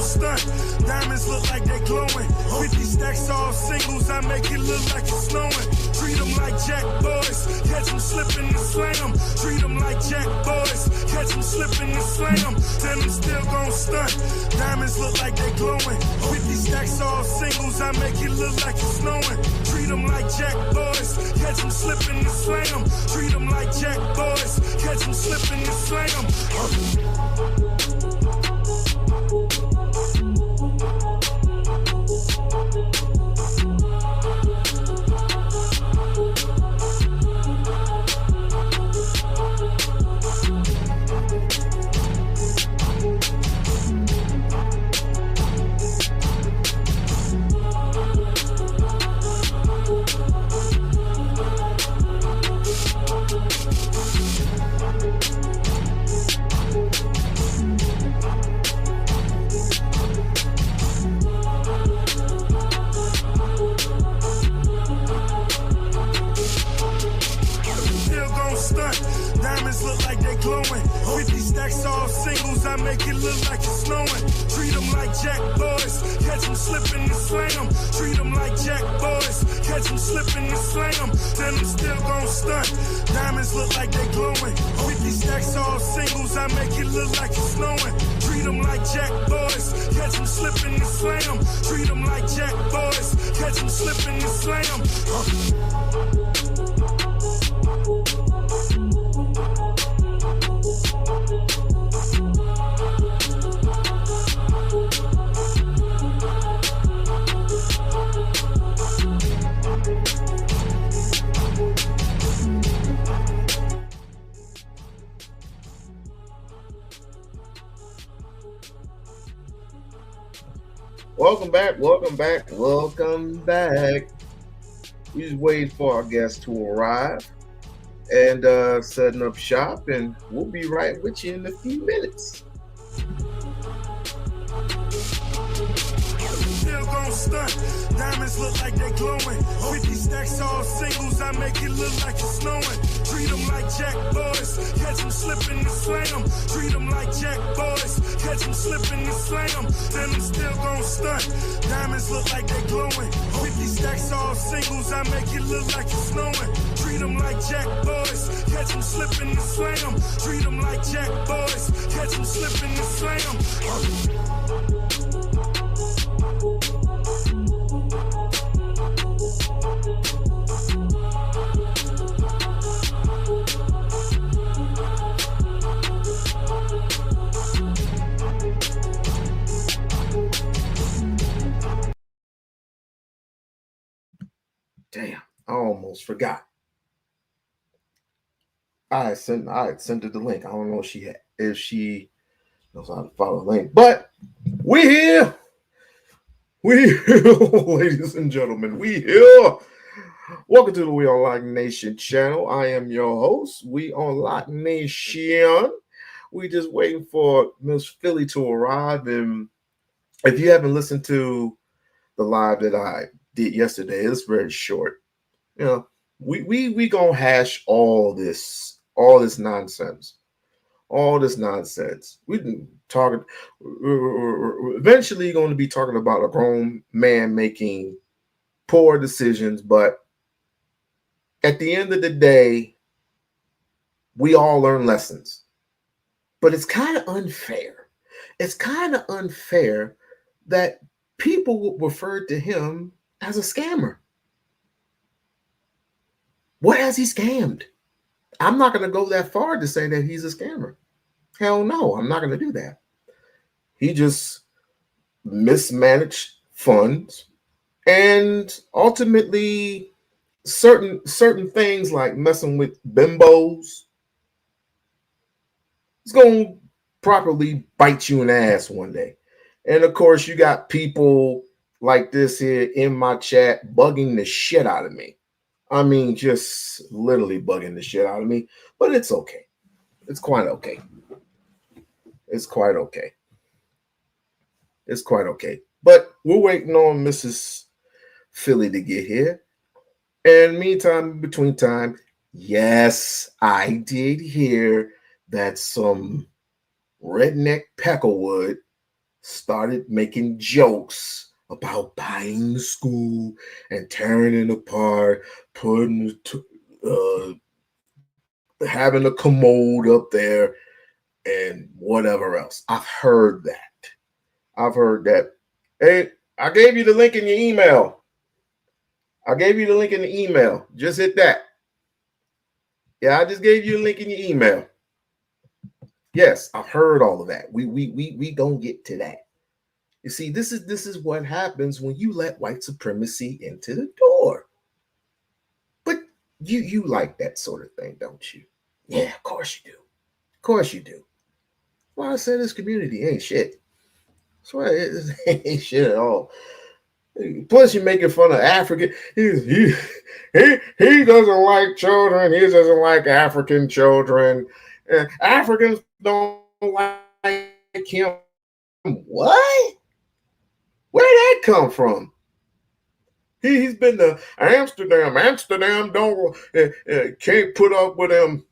stunt. Diamonds look like they glowing. 50 stacks all singles, I make it look like it's snowing. Treat them like jack boys, catch them slipping and slang them. Treat them like jack boys, catch them slipping and slang them. Then I'm still gon' stunt. Diamonds look like they glowing. 50 stacks all singles, I make it look like it's snowing. Treat them like jack boys, catch them slipping and slang them. Treat them like jack boys, catch them slipping and slang them. Diamonds look like they glowing. 50 stacks all singles, I make it look like it's snowing. Treat them like jack boys, catch them slipping and slang them. Treat them like jack boys, catch them slipping and slang them. Then I'm still gon' stunt. Diamonds look like they glowing. 50 stacks all singles, I make it look like it's snowing. Treat them like jack boys, catch them slipping and slang them. Treat them like jack boys, catch them slipping and slang them. Welcome back, welcome back, welcome back. We just waited for our guests to arrive and setting up shop, and we'll be right with you in a few minutes. Still gon' stunt. Diamonds look like they glowing. 50 stacks all singles, I make it look like it's snowing. Treat them like jack boys, catch them slipping and slang them. Treat them like jack boys, catch them slipping and slang them. Then I'm still gon' stunt. Diamonds look like they glowing. 50 stacks all singles, I make it look like it's snowing. Treat them like jack boys, catch them slipping and slang them. Treat them like jack boys, catch them slipping and slang them. Damn, I almost forgot. I had sent her the link. I don't know if she knows how to follow the link, but we here. We here, ladies and gentlemen. We here. Welcome to the We-On-Loc Nation channel. I am your host, We-On-Loc Nation. We just waiting for Miss Phylly to arrive, and if you haven't listened to the live that I did yesterday, it's very short. You know, we gonna hash all this nonsense. We can talk. We're eventually going to be talking about a grown man making poor decisions, but at the end of the day, we all learn lessons. But it's kind of unfair. It's kind of unfair that people refer to him as a scammer. What has he scammed? I'm not going to go that far to say that he's a scammer. Hell no, I'm not going to do that. He just mismanaged funds, and ultimately certain things like messing with bimbos, it's going to properly bite you in the ass one day. And of course, you got people like this here in my chat bugging the shit out of me. I mean, just literally bugging the shit out of me. But it's okay. It's quite okay. It's quite okay. It's quite okay. But we're waiting on Mrs. Phylly to get here. And meantime, between time, yes, I did hear that some redneck peckerwood started making jokes about buying the school and tearing it apart, putting having a commode up there and whatever else. I've heard that. I've heard that. Hey, I gave you the link in your email. I gave you the link in the email. Just hit that. Yeah, I just gave you a link in your email. Yes, I've heard all of that. We gonna get to that. You see, this is what happens when you let white supremacy into the door. But you like that sort of thing, don't you? Yeah, of course you do. Of course you do. Well, I said this community ain't shit. That's why it ain't shit at all. Plus, you're making fun of African. He doesn't like children. He doesn't like African children. Africans don't like him. What? Where did that come from? He's been to Amsterdam. Amsterdam don't can't put up with him.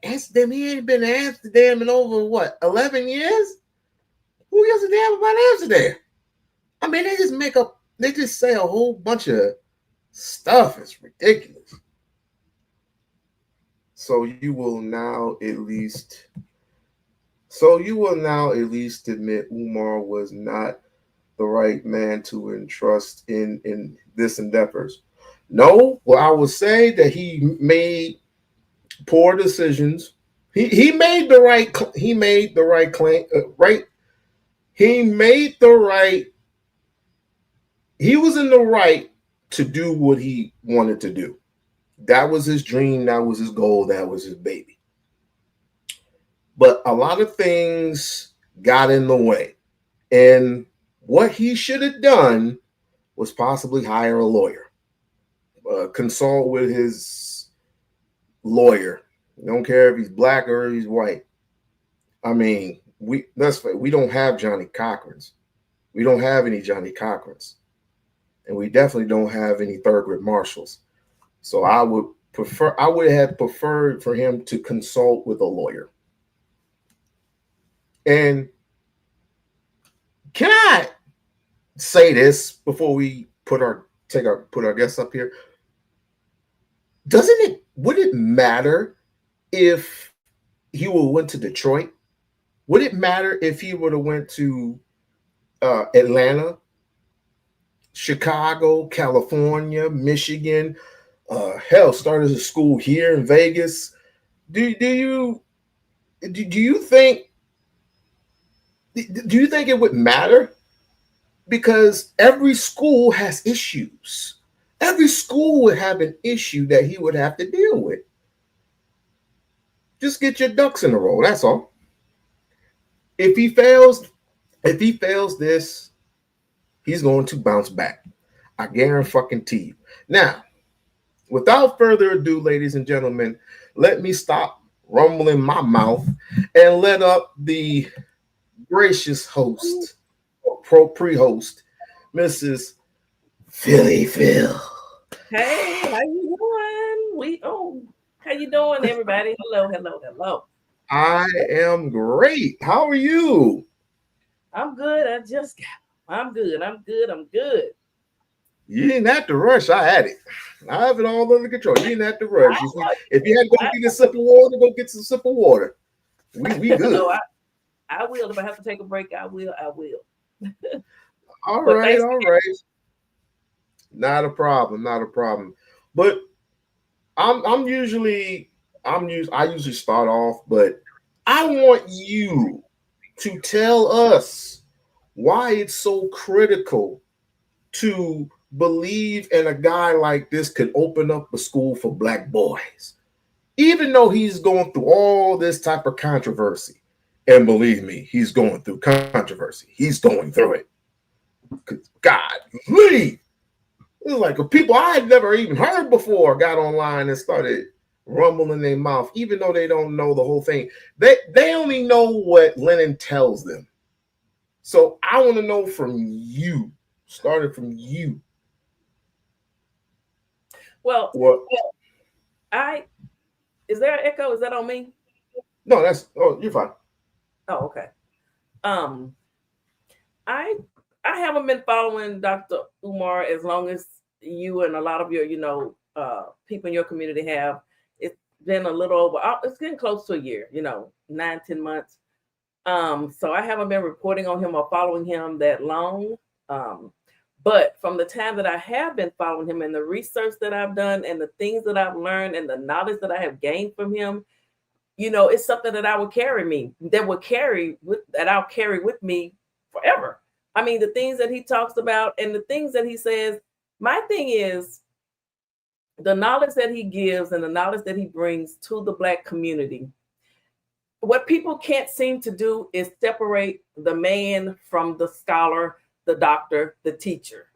Amsterdam. He ain't been to Amsterdam in over what 11 years. Who gives a damn about Amsterdam? I mean, they just say a whole bunch of stuff. It's ridiculous. So you will now at least admit Umar was not the right man to entrust in this endeavors. No, well, I would say that he made poor decisions. He made the right claim. He made the right. He was in the right to do what he wanted to do. That was his dream. That was his goal. That was his baby. But a lot of things got in the way. And what he should have done was possibly hire a lawyer, consult with his lawyer. Don't care if he's black or if he's white. I mean, we don't have Johnny Cochran's. We don't have any Johnny Cochran's. And we definitely don't have any Thurgood Marshalls. So I would have preferred for him to consult with a lawyer. And can I say this before we put our guests up here? Would it matter if he would have went to Detroit? Would it matter if he would have went to Atlanta, Chicago, California, Michigan, hell, started a school here in Vegas? Do you think it would matter? Because every school has issues. Every school would have an issue that he would have to deal with. Just get your ducks in a row. That's all. If he fails this, he's going to bounce back. I guarantee you. Now, without further ado, ladies and gentlemen, let me stop rumbling my mouth and let up the gracious host, or pre-host, Mrs. Phylly Phyl. Hey, how you doing? How you doing, everybody? Hello. I am great. How are you? I'm good. I'm good. You didn't have to rush. I had it. I have it all under control. You didn't have to rush. If you had to go get a sip of water, go get some sip of water. We good. No, I will. If I have to take a break, I will. All right. Not a problem. But I usually start off, but I want you to tell us why it's so critical to believe in a guy like this could open up a school for black boys, even though he's going through all this type of controversy. And believe me, he's going through controversy. He's going through it. God, Lee. It was like people I had never even heard before got online and started rumbling their mouth, even though they don't know the whole thing. They only know what Lennon tells them. So I want to know from you, starting from you. Well, is there an echo? Is that on me? No, you're fine. Oh, okay. Um, I I haven't been following Dr. Umar as long as you and a lot of your, people in your community have. It's been a little over. It's getting close to a year. 9, 10 months. So I haven't been reporting on him or following him that long. Um, but from the time that I have been following him and the research that I've done and the things that I've learned and the knowledge that I have gained from him, it's something that I'll carry with me forever. I mean, the things that he talks about and the things that he says, my thing is the knowledge that he gives and the knowledge that he brings to the Black community. What people can't seem to do is separate the man from the scholar, the doctor, the teacher.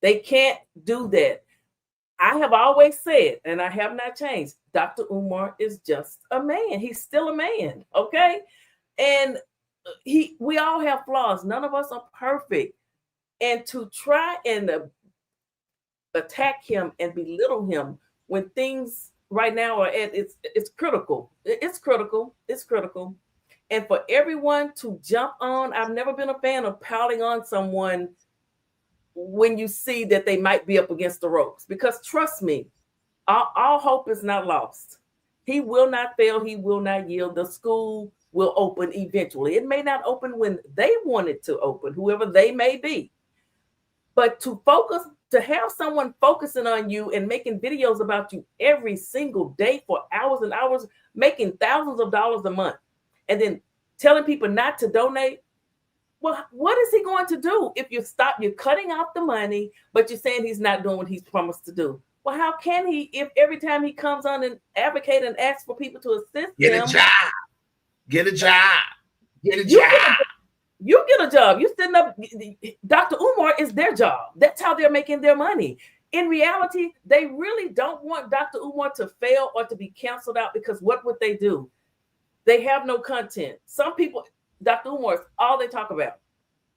They can't do that. I have always said, and I have not changed, Dr. Umar is just a man. He's still a man, okay? And we all have flaws. None of us are perfect. And to try and attack him and belittle him when things right now are at it's critical. It's critical. It's critical. And for everyone to jump on, I've never been a fan of piling on someone when you see that they might be up against the ropes. Because trust me, all hope is not lost. He will not fail. He will not yield. The school will open eventually. It may not open when they want it to open, whoever they may be. But to have someone focusing on you and making videos about you every single day for hours and hours, making thousands of dollars a month, and then telling people not to donate, well, what is he going to do if you're cutting off the money, but you're saying he's not doing what he's promised to do? Well, how can he if every time he comes on and advocate and ask for people to assist Get him? a job. Get a job. Get a job. You get a job. You sitting up. Dr. Umar is their job. That's how they're making their money. In reality, they really don't want Dr. Umar to fail or to be canceled out, because what would they do? They have no content. Some people, Dr. Umar is all they talk about.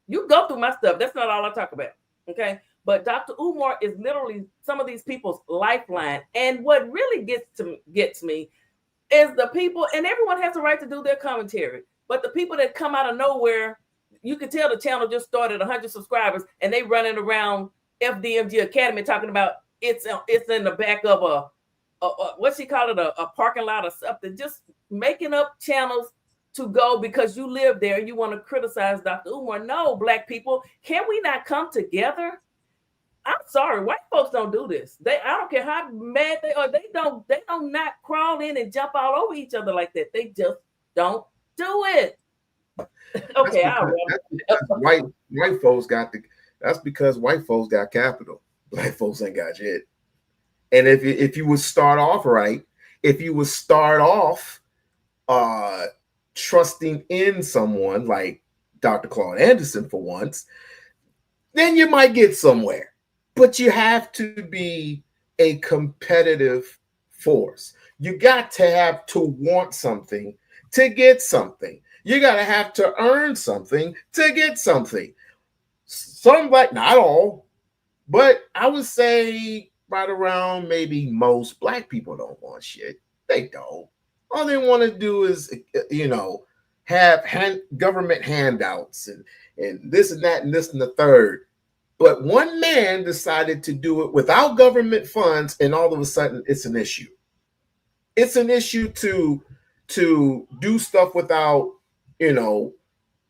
You go through my stuff. That's not all I talk about. Okay. But Dr. Umar is literally some of these people's lifeline. And what really gets me is the people, and everyone has the right to do their commentary, but the people that come out of nowhere, you can tell the channel just started 100 subscribers and they running around FDMG Academy talking about it's in the back of a parking lot or something, just making up channels to go because you live there and you want to criticize Dr. Umar. No, Black people, can we not come together? I'm sorry, white folks don't do this. I don't care how mad they are, they don't not crawl in and jump all over each other like that. They just don't do it. Okay, white folks got that's because white folks got capital. Black folks ain't got shit. And if you would start off right, if you would start off trusting in someone like Dr. Claude Anderson for once, then you might get somewhere. But you have to be a competitive force. You got to have to want something to get something. You got to have to earn something to get something. Some Black, not all, but I would say right around maybe most Black people don't want shit. They don't. All they want to do is, have government handouts and this and that and this and the third. But one man decided to do it without government funds, and all of a sudden it's an issue. It's an issue to do stuff without,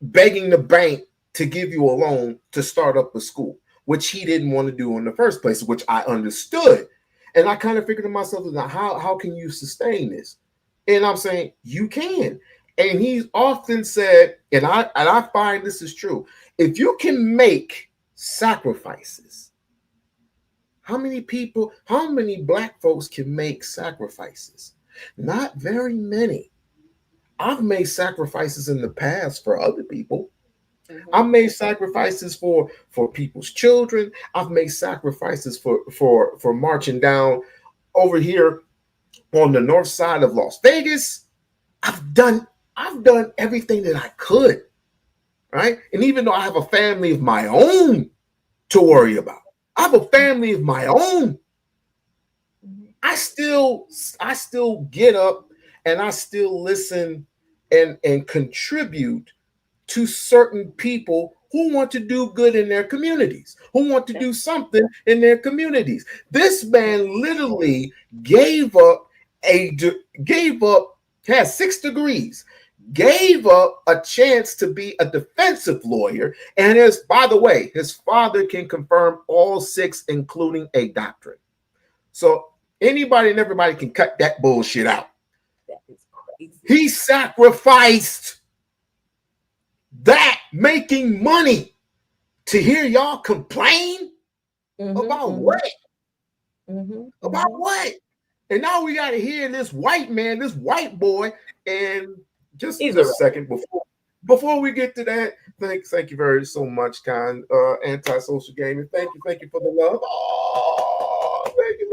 begging the bank to give you a loan to start up a school, which he didn't want to do in the first place, which I understood. And I kind of figured to myself, how can you sustain this? And I'm saying, you can. And he's often said, and I find this is true, if you can make sacrifices, how many Black folks can make sacrifices? Not very many. I've made sacrifices in the past for other people. Mm-hmm. I've made sacrifices for people's children. I've made sacrifices for marching down over here on the north side of Las Vegas. I've done everything that I could, right? And even though I have a family of my own to worry about, I have a family of my own, I still get up and I still listen and contribute to certain people who want to do good in their communities, who want to do something in their communities. This man literally has 6 degrees, gave up a chance to be a defensive lawyer. And by the way, his father can confirm all 6, including a doctorate. So anybody and everybody can cut that bullshit out. That is crazy. He sacrificed that making money to hear y'all complain about what? About what? And now we got to hear this white man, this white boy, and just a second before we get to that, thank you very so much, kind anti-social gaming. Thank you for the love. Oh, thank you.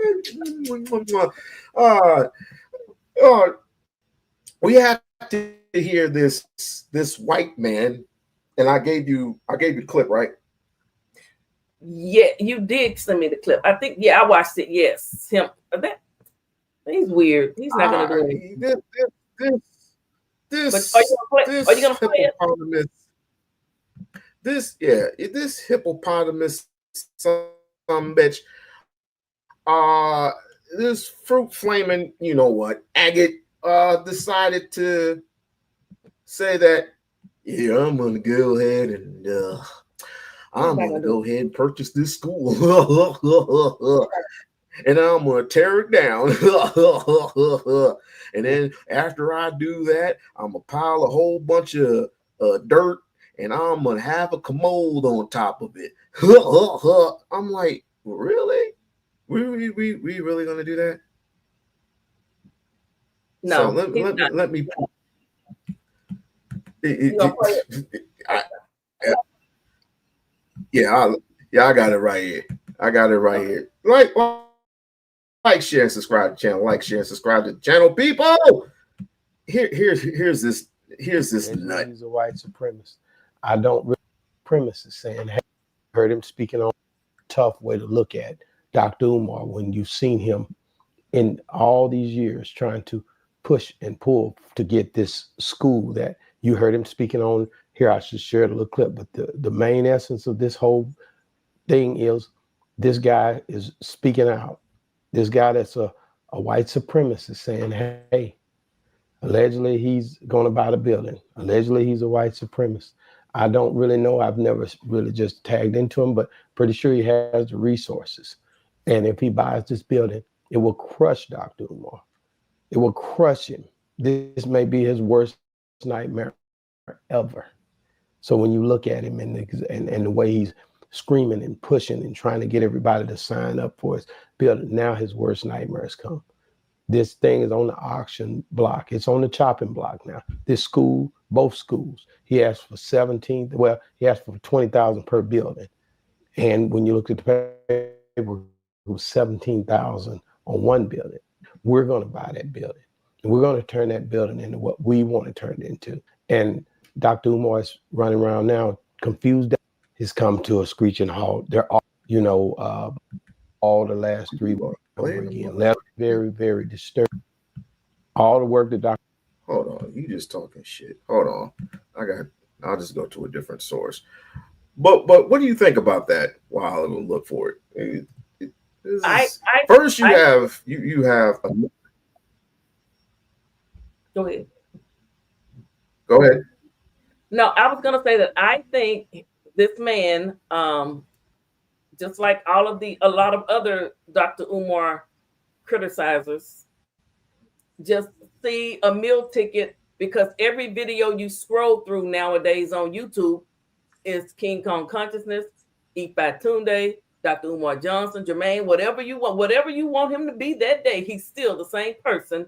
We have to hear this white man, and I gave you the clip, right? Yeah, you did send me the clip. I think, I watched it. Yes, him. He's weird. He's not gonna do anything. This are you gonna play it? This hippopotamus some bitch. This fruit flaming, you know what, agate decided to say that, I'm gonna go ahead and I'm gonna go ahead and purchase this school. And I'm gonna tear it down. And then after I do that, I'm gonna pile a whole bunch of dirt, and I'm gonna have a commode on top of it. I'm like, really? We really gonna do that? No. So let me. I got it right here. Like, share, and subscribe to the channel. Like, share, and subscribe to the channel, people. Here's this nut. He's a white supremacist. I don't really supremacist saying, hey, heard him speaking on a tough way to look at Dr. Umar when you've seen him in all these years trying to push and pull to get this school that you heard him speaking on. Here, I should share a little clip, but the main essence of this whole thing is this guy is speaking out. This guy that's a white supremacist saying, hey, allegedly he's going to buy the building. Allegedly he's a white supremacist. I don't really know. I've never really just tagged into him, but pretty sure he has the resources. And if he buys this building, it will crush Dr. Umar. It will crush him. This may be his worst nightmare ever. So when you look at him and the way he's screaming and pushing and trying to get everybody to sign up for his building, now his worst nightmares come. This thing is on the auction block. It's on the chopping block now. This school, both schools, he asked for he asked for $20,000 per building. And when you look at the paper, it was $17,000 on one building. We're going to buy that building. And we're going to turn that building into what we want to turn it into. And Dr. Umar is running around now confused. He's come to a screeching halt. They're all, all the last 3 months over again. Left very, very disturbed. All the work that Dr. Hold on, you just talking shit. Hold on. I'll just go to a different source. But what do you think about that? While I will look for it. First you have Go ahead. Go ahead. No, I was gonna say that I think this man, just like a lot of other Dr. Umar criticizers, just see a meal ticket because every video you scroll through nowadays on YouTube is King Kong Consciousness, Ifatunde, Dr. Umar Johnson, Jermaine, whatever you want him to be that day, he's still the same person.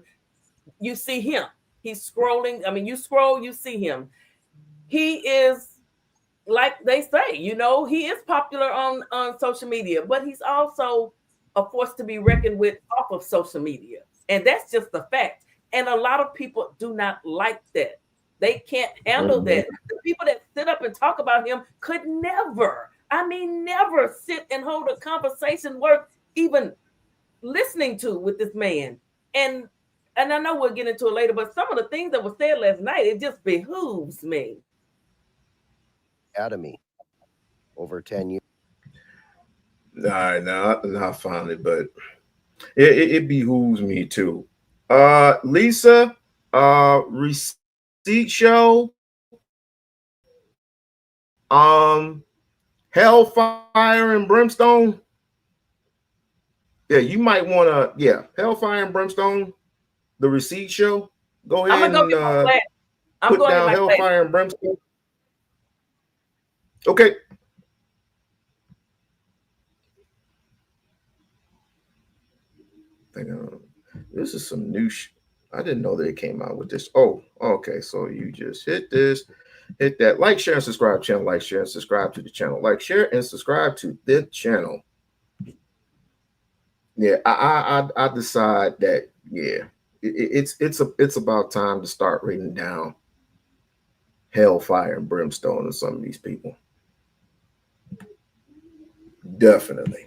You see him. He's scrolling. I mean, you scroll, you see him. He is, like they say, he is popular on social media, but he's also a force to be reckoned with off of social media. And that's just the fact. And a lot of people do not like that. They can't handle that. The people that sit up and talk about him could never sit and hold a conversation worth even listening to with this man. And I know we'll get into it later, but some of the things that were said last night, it just behooves me academy over 10 years. All right, now I found it, but it behooves me too. Lisa, receipt show, hellfire and brimstone. Yeah, you might want to. Yeah, hellfire and brimstone, the receipt show. Go ahead and put down hellfire and brimstone. Okay. This is some new I didn't know they came out with this. Oh, okay. So you just hit this, hit that, like, share, and subscribe channel, like, share, and subscribe to the channel, like, share, and subscribe to the channel. Yeah, I decide that, yeah, it's about time to start writing down hellfire and brimstone on some of these people. Definitely.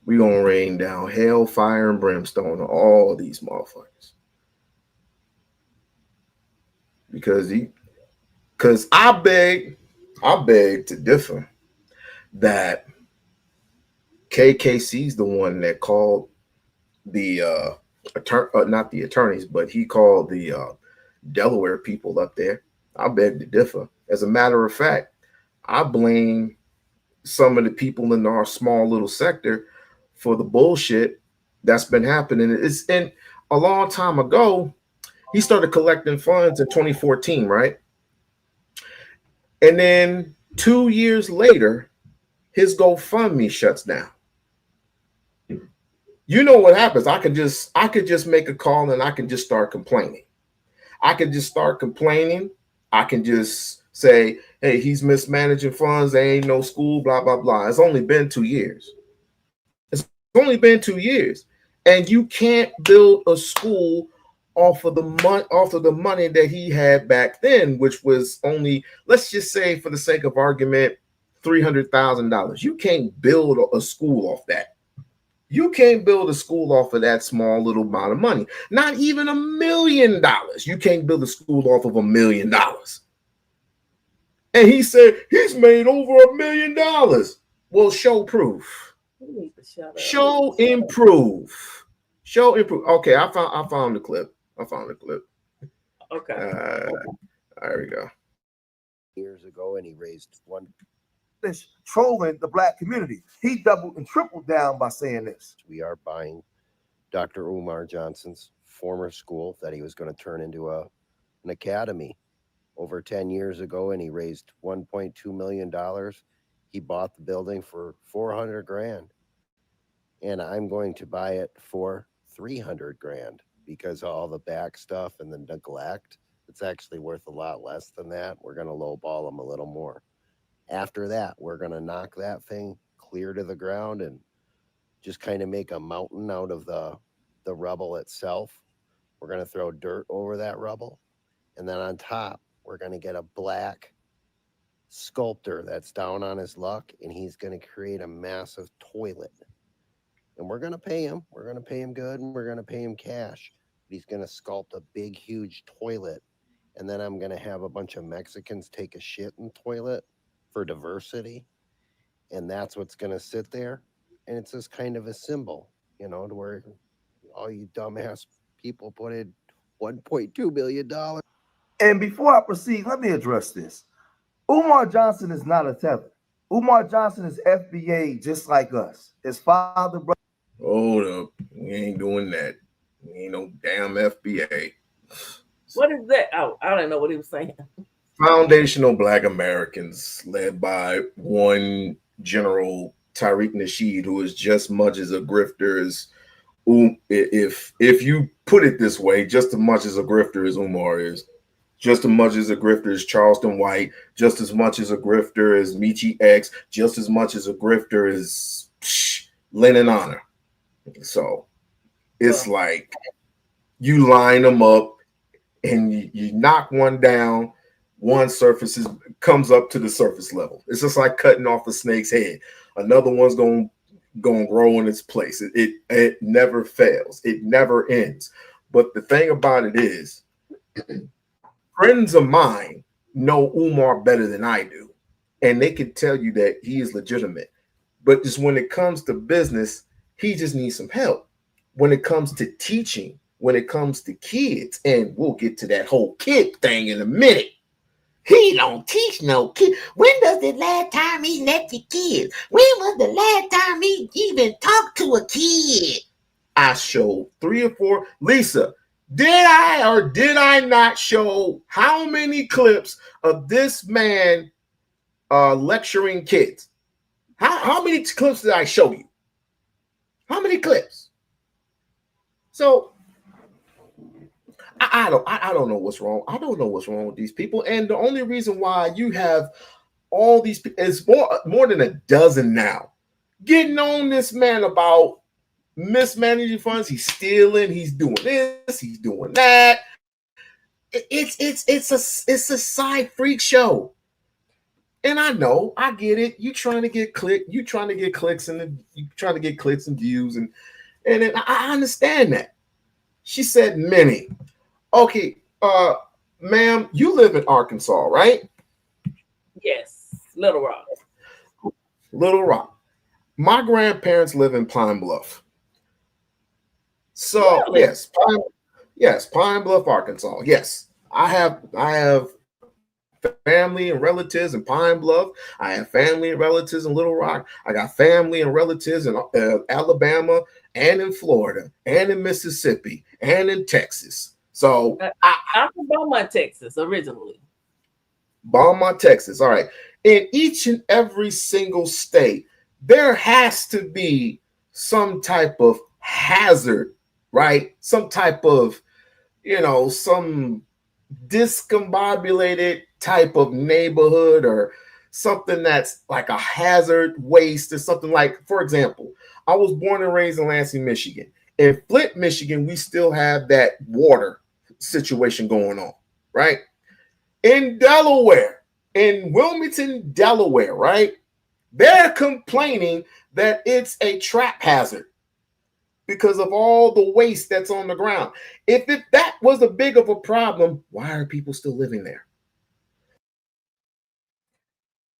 We gonna rain down hellfire and brimstone on all these motherfuckers. Because I beg to differ that KKC's the one that called the not the attorneys, but he called the Delaware people up there. I beg to differ. As a matter of fact, I blame some of the people in our small little sector for the bullshit that's been happening. It's in a long time ago. He started collecting funds in 2014, right? And then 2 years later, his GoFundMe shuts down. You know what happens? I could just make a call and I can just start complaining. I can just say, hey, he's mismanaging funds. There ain't no school, blah, blah, blah. It's only been 2 years. And you can't build a school off of the money that he had back then, which was only, let's just say for the sake of argument, $300,000. You can't build a school off that. You can't build a school off of that small little amount of money. Not even $1 million. You can't build a school off of $1 million. And he said he's made over $1 million. Well, show proof. Show improve. Okay, I found the clip. Okay. There we go. Years ago, and he raised one. This trolling the black community. He doubled and tripled down by saying this. We are buying Dr. Umar Johnson's former school that he was going to turn into an academy over 10 years ago, and he raised $1.2 million. He bought the building for $400,000, and I'm going to buy it for $300,000 because of all the back stuff and the neglect. It's actually worth a lot less than that. We're going to lowball him a little more. After that, we're going to knock that thing clear to the ground and just kind of make a mountain out of the rubble itself. We're going to throw dirt over that rubble. And then on top, we're going to get a black sculptor that's down on his luck, and he's going to create a massive toilet. And we're going to pay him. We're going to pay him good, and we're going to pay him cash. He's going to sculpt a big, huge toilet. And then I'm going to have a bunch of Mexicans take a shit in the toilet for diversity. And that's what's going to sit there. And it's just kind of a symbol, you know, to where all you dumbass people put in $1.2 billion. And before I proceed, let me address this. Umar Johnson is not a tether. Umar Johnson is FBA just like us. His father, brother. Hold up. We ain't doing that. We ain't no damn FBA. What is that? Oh, I don't know what he was saying. Foundational Black Americans, led by one General Tariq Nasheed, who is just much as a grifter as if you put it this way, just as much as a grifter as Umar is, just as much as a grifter as Charleston White, just as much as a grifter as Michi X, just as much as a grifter as Lennon Honor. So it's like you line them up and you knock one down, one comes up to the surface level. It's just like cutting off a snake's head. Another one's going to grow in its place. It never fails. It never ends. But the thing about it is, friends of mine know Umar better than I do, and they can tell you that he is legitimate. But just when it comes to business, he just needs some help. When it comes to teaching, when it comes to kids, and we'll get to that whole kid thing in a minute. He don't teach no kid. When was the last time he lectured kids? When was the last time he even talked to a kid? I showed 3 or 4. Lisa, did I or did I not show how many clips of this man lecturing kids? How many clips did I show you? How many clips? So I don't know what's wrong. I don't know what's wrong with these people. And the only reason why you have all these people is more than a dozen now getting on this man about mismanaging funds. He's stealing. He's doing this. He's doing that. It's a side freak show. And I know, I get it. You trying to get clicks and you trying to get clicks and views, and I understand that. She said many. Okay, ma'am, you live in Arkansas, right? Yes, Little Rock. Little Rock. My grandparents live in Pine Bluff. So really? yes, Pine Bluff, Arkansas. Yes, I have family and relatives in Pine Bluff. I have family and relatives in Little Rock. I got family and relatives in Alabama and in Florida and in Mississippi and in Texas. So I'm from Beaumont, Texas, originally. Beaumont, Texas. All right. In each and every single state, there has to be some type of hazard, right? Some type of, some discombobulated type of neighborhood or something that's like a hazard waste or something. Like, for example, I was born and raised in Lansing, Michigan. In Flint, Michigan, we still have that water situation going on, right? In Delaware, in Wilmington, Delaware, right? They're complaining that it's a trap hazard because of all the waste that's on the ground. If that was a big of a problem, why are people still living there?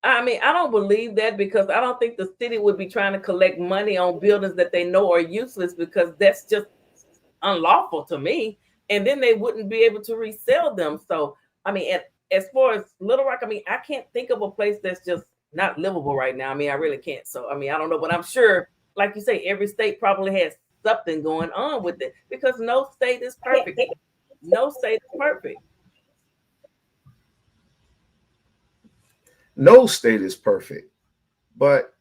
I mean, I don't believe that, because I don't think the city would be trying to collect money on buildings that they know are useless, because that's just unlawful to me. And then they wouldn't be able to resell them. So, I mean, as far as Little Rock, I mean, I can't think of a place that's just not livable right now. I mean, I really can't. So, I mean, I don't know, but I'm sure, like you say, every state probably has something going on with it, because no state is perfect. No state is perfect. No state is perfect, but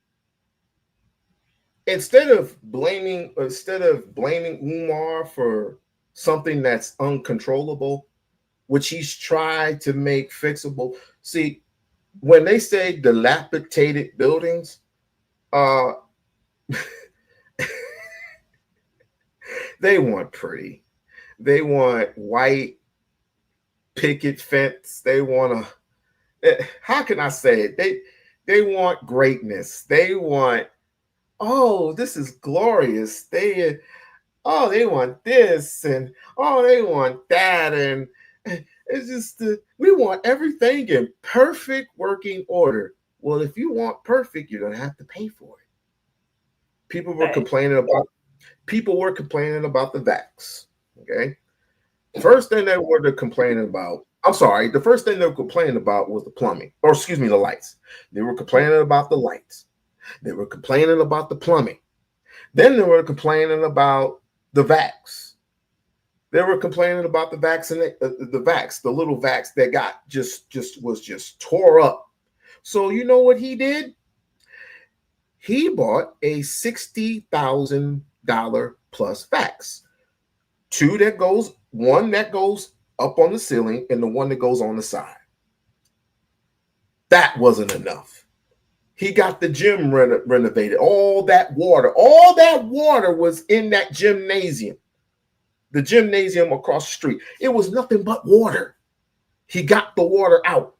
instead of blaming Umar for something that's uncontrollable, which he's tried to make fixable. See, when they say dilapidated buildings, they want pretty. They want white picket fence. They want to, how can I say it? They want greatness. They want, oh, this is glorious. They want this, and they want that, and it's just we want everything in perfect working order. Well, if you want perfect, you're gonna have to pay for it. People were complaining about the vax. Okay, first thing they were complaining about. I'm sorry. The first thing they were complaining about was the plumbing, or excuse me, the lights. They were complaining about the lights. They were complaining about the plumbing. Then they were complaining about the vax. They were complaining about the the little vax that got just tore up. So you know what he did? He bought a $60,000 plus vax. One that goes up on the ceiling and the one that goes on the side. That wasn't enough. He got the gym renovated. All that water was in that gymnasium. The gymnasium across the street. It was nothing but water. He got the water out.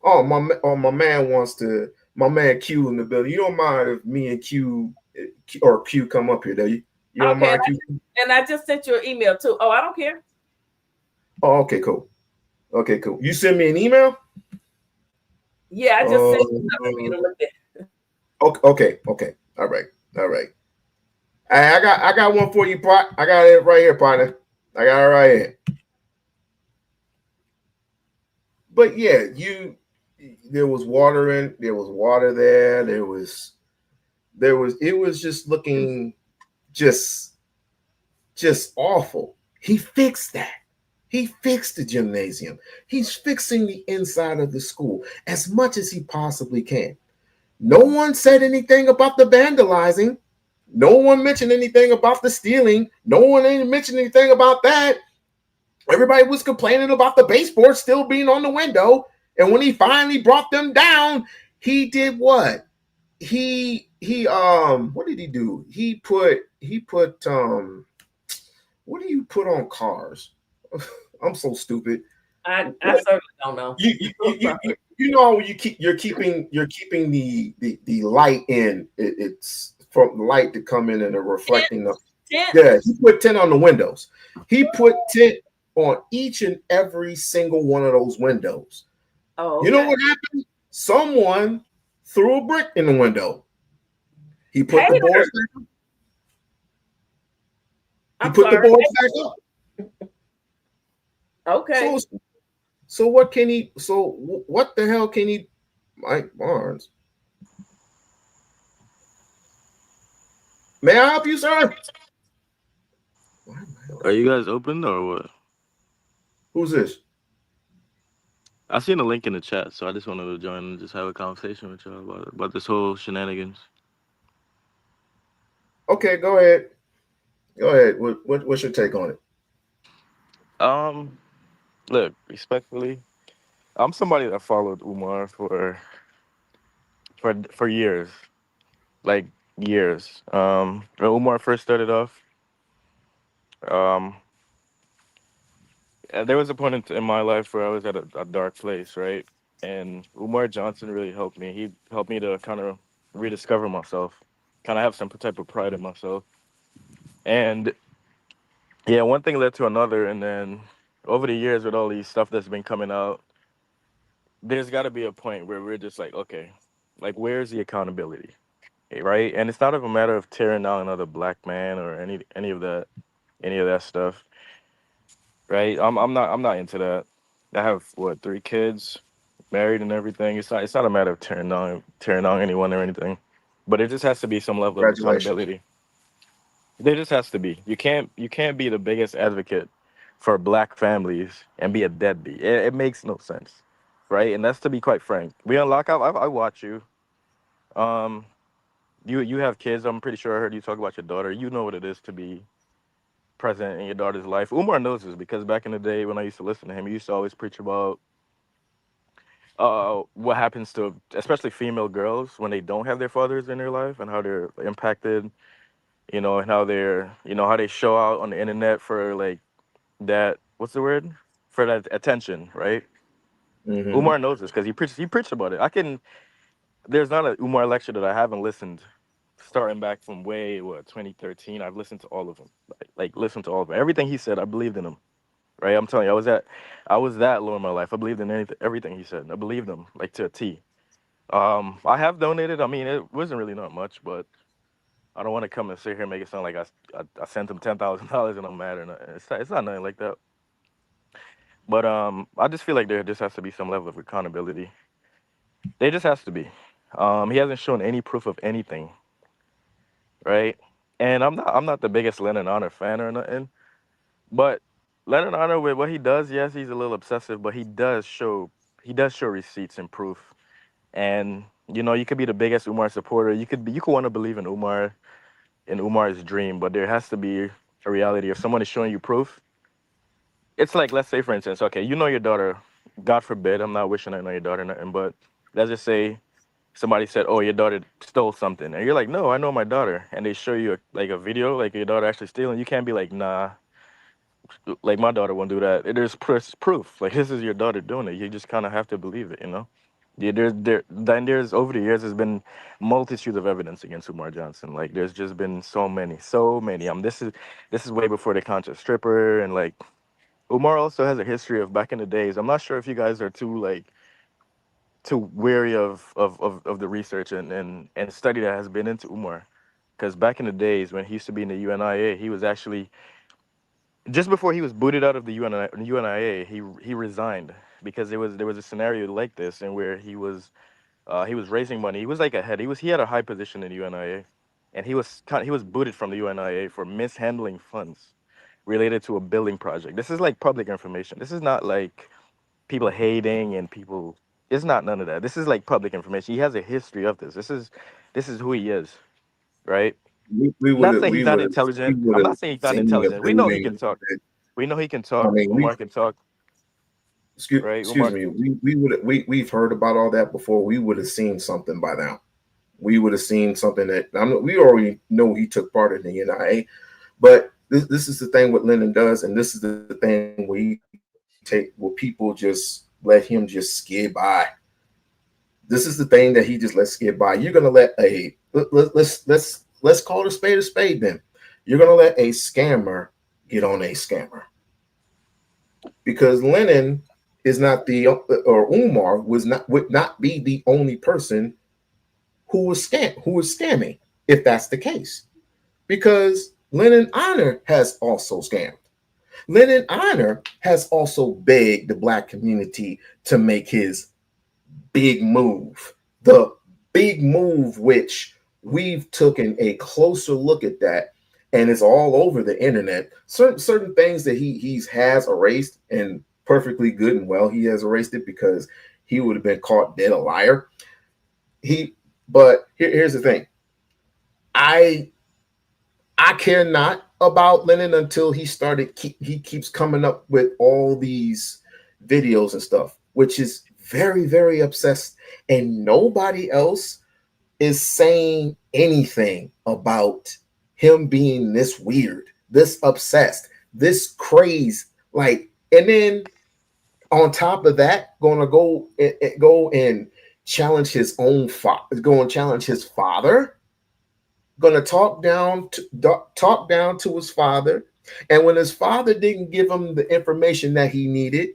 Oh, my man Q in the building. You don't mind if me and Q come up here, do you? You don't mind, Q? And I just sent you an email too. Oh, I don't care. Oh, okay, cool. You send me an email? Yeah, I just sent you something for you to look at. Okay. All right. Hey, I got one for you, Pot. I got it right here, partner. I got it right here. But yeah, there was water there. It was just looking just awful. He fixed that. He fixed the gymnasium. He's fixing the inside of the school as much as he possibly can. No one said anything about the vandalizing. No one mentioned anything about the stealing. No one ain't mentioned anything about that. Everybody was complaining about the baseboard still being on the window. And when he finally brought them down, he did what? He what did he do? He put what do you put on cars? I'm so stupid. I certainly don't know. You know you're keeping the light in. It's from the light to come in and the reflecting the yeah. He put tint on the windows. He put tint on each and every single one of those windows. Oh, okay. You know what happened? Someone threw a brick in the window. He put the boards down. The boards back up. Okay. So what can he? So what the hell can he? Mike Barnes. May I help you, sir? Are you guys open or what? Who's this? I seen a link in the chat, so I just wanted to join and just have a conversation with y'all about this whole shenanigans. Okay, go ahead. What's your take on it? Look, respectfully, I'm somebody that followed Umar for years, like years. When Umar first started off, there was a point in my life where I was at a dark place, right? And Umar Johnson really helped me. He helped me to kind of rediscover myself, kind of have some type of pride in myself. And yeah, one thing led to another, and then over the years with all these stuff that's been coming out, there's got to be a point where we're just like, okay, like where's the accountability, right? And it's not a matter of tearing down another black man or any of that stuff, right? I'm not into that. I have what 3 kids, married and everything. It's not a matter of tearing down anyone or anything, but it just has to be some level of accountability. There just has to be. You can't be the biggest advocate for black families and be a deadbeat. It makes no sense, right? And that's to be quite frank. We-On-Loc. I watch you. Um, you have kids. I'm pretty sure I heard you talk about your daughter. You know what it is to be present in your daughter's life. Umar knows this because back in the day when I used to listen to him, he used to always preach about what happens to especially female girls when they don't have their fathers in their life and how they're impacted, and how how they show out on the internet for like that, what's the word? For that attention, right? Mm-hmm. Umar knows this because he preached about it. There's not a Umar lecture that I haven't listened starting back from 2013. I've listened to all of them. Like listened to all of them. Everything he said, I believed in him. Right? I'm telling you, I was that low in my life. I believed in everything he said. I believed him like to a T. I have donated. I mean, it wasn't really not much, but I don't want to come and sit here and make it sound like I sent him $10,000 and I'm mad or nothing. It's not nothing like that. But I just feel like there just has to be some level of accountability. There just has to be. He hasn't shown any proof of anything, right? And I'm not the biggest Lennon Honor fan or nothing, but Lennon Honor with what he does, yes, he's a little obsessive, but he does show receipts and proof. And you could be the biggest Umar supporter. You could want to believe in Umar's dream, but there has to be a reality. If someone is showing you proof, it's like, let's say, for instance, okay, you know your daughter. God forbid, I'm not wishing I know your daughter nothing, but let's just say somebody said, "Oh, your daughter stole something," and you're like, "No, I know my daughter," and they show you a video, like your daughter actually stealing. You can't be like, "Nah, like my daughter won't do that." There's proof. Like this is your daughter doing it. You just kind of have to believe it, you know. Yeah, there's over the years there's been multitudes of evidence against Umar Johnson. Like there's just been so many, so many. This is way before the conscious stripper, and like Umar also has a history of back in the days. I'm not sure if you guys are too wary of the research and study that has been into Umar. Because back in the days when he used to be in the UNIA, he was actually just before he was booted out of the UNIA, he resigned because there was a scenario like this and where he was raising money. He was like a head. He had a high position in the UNIA, and he was booted from the UNIA for mishandling funds related to a building project. This is like public information. This is not like people hating and people. It's not none of that. This is like public information. He has a history of this. This is who he is, right? We would Not have saying he's we not would have we intelligent. would I'm have not saying he's not seen a intelligent. We know he building. can talk. We know he can I talk. mean, Umar can talk, right? excuse Umar. me. We've heard about all that before. We would have seen something by now. We would have seen something that we already know he took part in the NIA, but this is the thing what Lennon does, and this is the thing where people just let him just skid by. This is the thing that he just lets skid by. You're gonna let let's call it a spade then. You're gonna let a scammer get on a scammer. Because Lennon is not or Umar would not be the only person who was scamming, if that's the case. Because Lennon Honor has also scammed. Lennon Honor has also begged the Black community to make his big move. The big move which we've taken a closer look at that, and it's all over the internet. Certain things that he has erased, and perfectly good and well he has erased it because he would have been caught dead a liar. But here's the thing. I care not about Lennon until he keeps coming up with all these videos and stuff, which is very, very obsessed, and nobody else is saying anything about him being this weird, this obsessed, this crazy. Like, and then on top of that, gonna go and challenge his own father, go and challenge his father, gonna talk down to his father, and when his father didn't give him the information that he needed,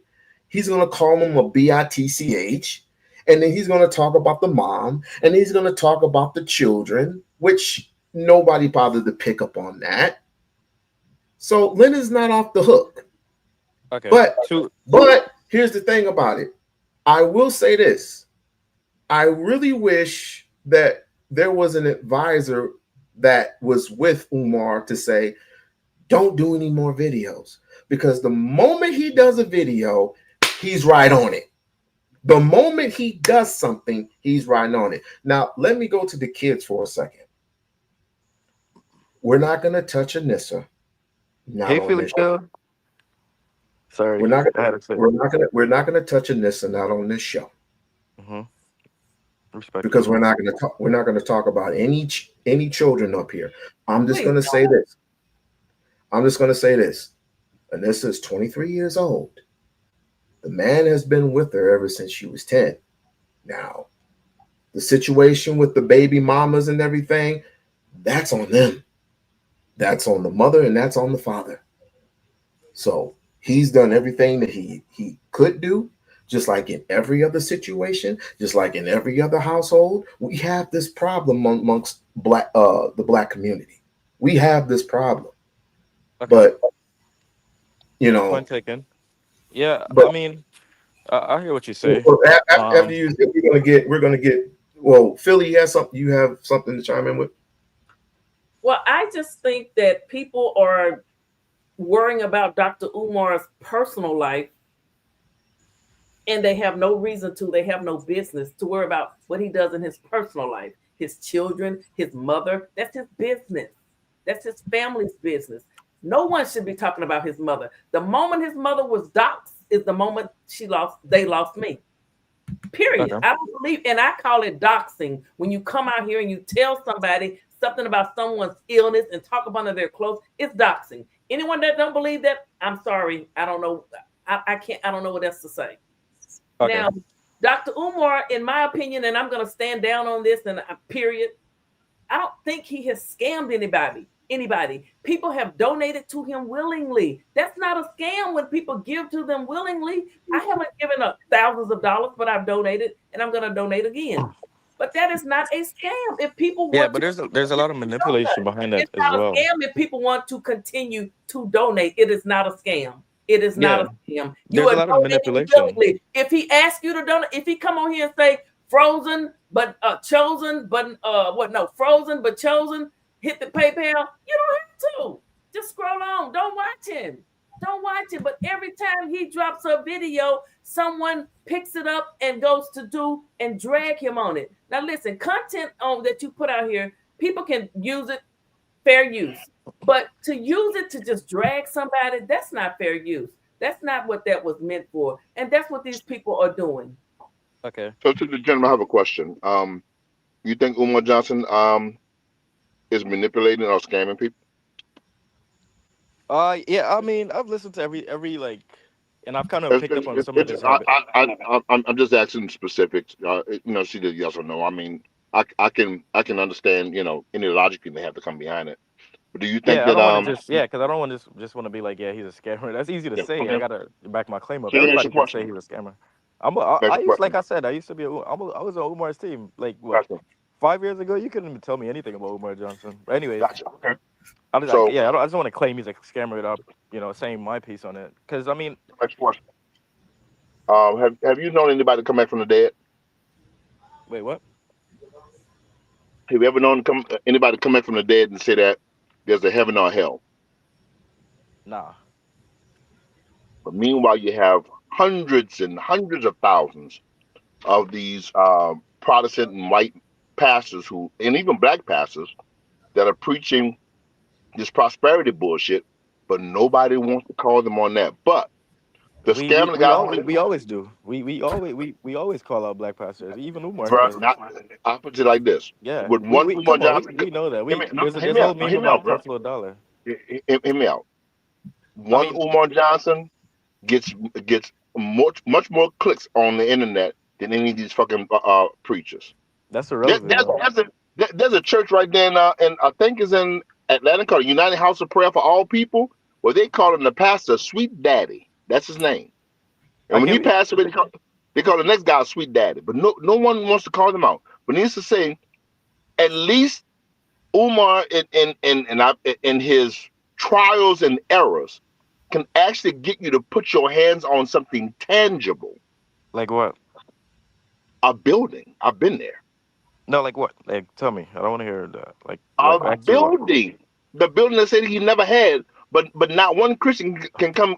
he's gonna call him a bitch, and then he's gonna talk about the mom, and he's gonna talk about the children, which nobody bothered to pick up on that. So Lennon's not off the hook. Okay. But here's the thing about it. I will say this. I really wish that there was an advisor that was with Umar to say, don't do any more videos. Because the moment he does a video, he's right on it. The moment he does something, he's right on it. Now, let me go to the kids for a second. We're not going to touch Anissa. Hey, Phylly. Sorry, we're not going to touch Anissa not on this show. Respect. Because we're not going to talk about any children up here. I'm just going to say this. Anissa is 23 years old. The man has been with her ever since she was 10. Now, the situation with the baby mamas and everything, that's on them. That's on the mother and that's on the father. So he's done everything that he could do. Just like in every other situation, just like in every other household, we have this problem amongst the Black community. We have this problem. Okay. But point taken. Yeah, but, I mean, I hear what you say. After we're gonna get. Well, Phylly, you have something to chime in with? Well, I just think that people are worrying about Dr. Umar's personal life, and they have no reason to. They have no business to worry about what he does in his personal life. His children, his mother, that's his business. That's his family's business. No one should be talking about his mother. The moment his mother was doxxed is the moment they lost me. Period. Okay. I don't believe, and I call it doxing. When you come out here and you tell somebody something about someone's illness and talk about their clothes, it's doxing. Anyone that don't believe that, I'm sorry. I don't know. I don't know what else to say. Okay. Now, Dr. Umar, in my opinion, and I'm going to stand down on this, and period, I don't think he has scammed anybody. Anybody. People have donated to him willingly. That's not a scam when people give to them willingly. I haven't given up thousands of dollars, but I've donated, and I'm going to donate again. But that is not a scam. If people want Yeah, but there's a lot of manipulation behind that it's as not well. a scam if people want to continue to donate. It is not a scam. It is not a scam. You There's are a lot of donating manipulation. willingly. If he asks you to donate, if he come on here and say frozen but chosen, but frozen but chosen, hit the PayPal, you don't have to. Just scroll on. Don't watch him. Don't watch it. But every time he drops a video, someone picks it up and goes to do and drag him on it. Now listen, content that you put out here, people can use it, fair use. But to use it to just drag somebody, that's not fair use. That's not what that was meant for. And that's what these people are doing. Okay. So to the gentleman, I have a question. You think Umar Johnson is manipulating or scamming people? Yeah, I mean, I've listened to every like, and I've kind of picked up on some of his habits. I'm just asking specifics. She did yes or no. I mean, I can understand, any logic you may have to come behind it. But do you think Yeah, I that don't want to because I don't want to just want to be like, yeah, he's a scammer. That's easy to say. okay. I gotta back my claim up. So let me ask Everybody you a can say question. he's a scammer. Like I said, I used to be. I was on Umar's team. Like what? Gotcha. 5 years ago, you couldn't even tell me anything about Umar Johnson. But anyways, Gotcha. Okay. I just want to claim he's a scammer without saying my piece on it. Because I mean, Next question. Have you known anybody come back from the dead? wait, what? Have you ever known anybody come back from the dead and say that there's a heaven or a hell? Nah. But meanwhile, you have hundreds and hundreds of thousands of these Protestant and white pastors and even black pastors that are preaching this prosperity bullshit, but nobody wants to call them on that. But the scamming we always do. We always call out black pastors. Even Umar. I'll put it like this. Yeah. With one Umar Johnson, we know that. There's hear a whole meme about Buffalo Dollar. Hear me out. One Umar Johnson gets much more clicks on the internet than any of these fucking preachers. That's irrelevant. There's a church right there and I think it's in Atlanta called United House of Prayer for All People, where they call him the pastor Sweet Daddy. That's his name. And when he passed away, they call the next guy Sweet Daddy. But no one wants to call them out. But needless to say, at least Umar in his trials and errors can actually get you to put your hands on something tangible. Like what? A building. I've been there. No, like what? Like, tell me. I don't want to hear that. Like a building. The building that said he never had, but not one Christian can come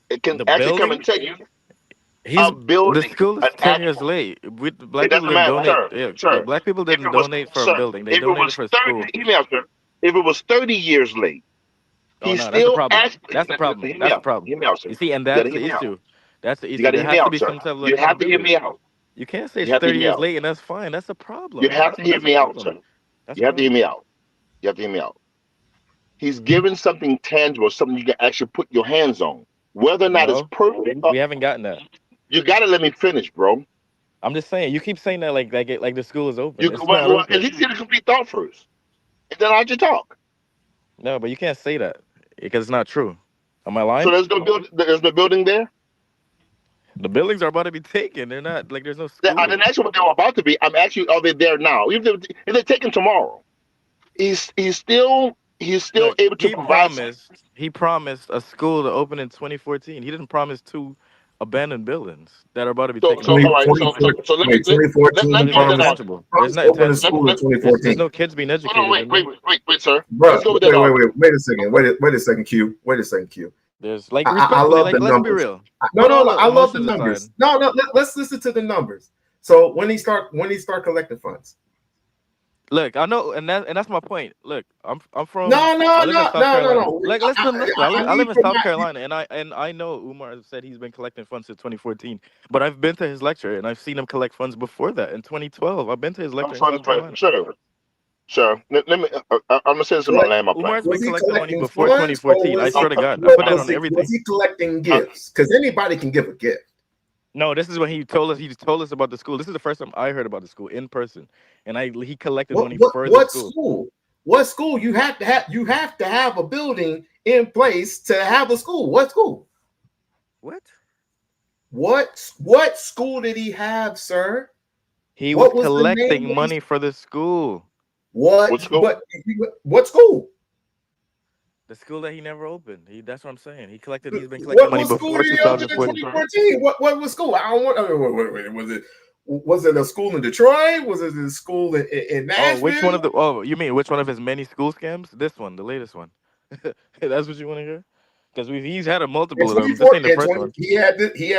actually come and tell you. He's building. The school is 10 years late. Black people didn't donate. Sir. Black people didn't donate for a building. They donated for a school. If it was 30 years late, that's the problem. That's the problem. That's the problem. You see, and that's the issue. That's the issue. There has to be some type of You have to hear me out. You can't say it's 30 years late and that's fine. That's a problem. You have to hear me out, sir. You have to hear me out. You have to hear me out. He's given something tangible, something you can actually put your hands on. Whether or not it's perfect. We haven't gotten that. You got to let me finish, bro. I'm just saying. You keep saying that like the school is open. At least get a complete thought first. And then I'll just talk. No, but you can't say that because it's not true. Am I lying? So there's no building there? The buildings are about to be taken. They're not like there's no school. I didn't ask you what they're about to be. I'm actually, are they there now? Even if they take him tomorrow, he's still able to provide. He promised a school to open in 2014. He didn't promise 2 abandoned buildings that are about to be taken. So let me 2014. There's no kids being educated. Wait, sir. Bro, wait a second, Q. There's like I love the let's numbers. be real. No, I love the numbers. No, let's listen to the numbers. So when he start collecting funds. Look, I know, and that's my point. Look, I'm from No. Like, listen. I live in South Carolina, and I know Umar said he's been collecting funds since 2014. But I've been to his lecture, and I've seen him collect funds before that in 2012. I've been to his lecture in South Carolina. Sure. Let me. I'm gonna say this in my land. Umar's been collecting money before 2014. I swear to God, I put that on everything. Was he collecting gifts? Because anybody can give a gift. No, this is what he told us. He told us about the school. This is the first time I heard about the school in person, and he collected money for the school. What school? You have to have a building in place to have a school. What school? What? What school did he have, sir? He was What was the name collecting of money for the school. What school? What school? The school that he never opened. That's what I'm saying. He's been collecting What money school before did he open in 2014. 2014? What was school? I don't want. Wait. Was it a school in Detroit? Was it a school in Nashville? Oh, which one of the? Oh, you mean which one of his many school scams? This one, the latest one. That's what you want to hear? Because he's had a multiple of them. This ain't the first one. He had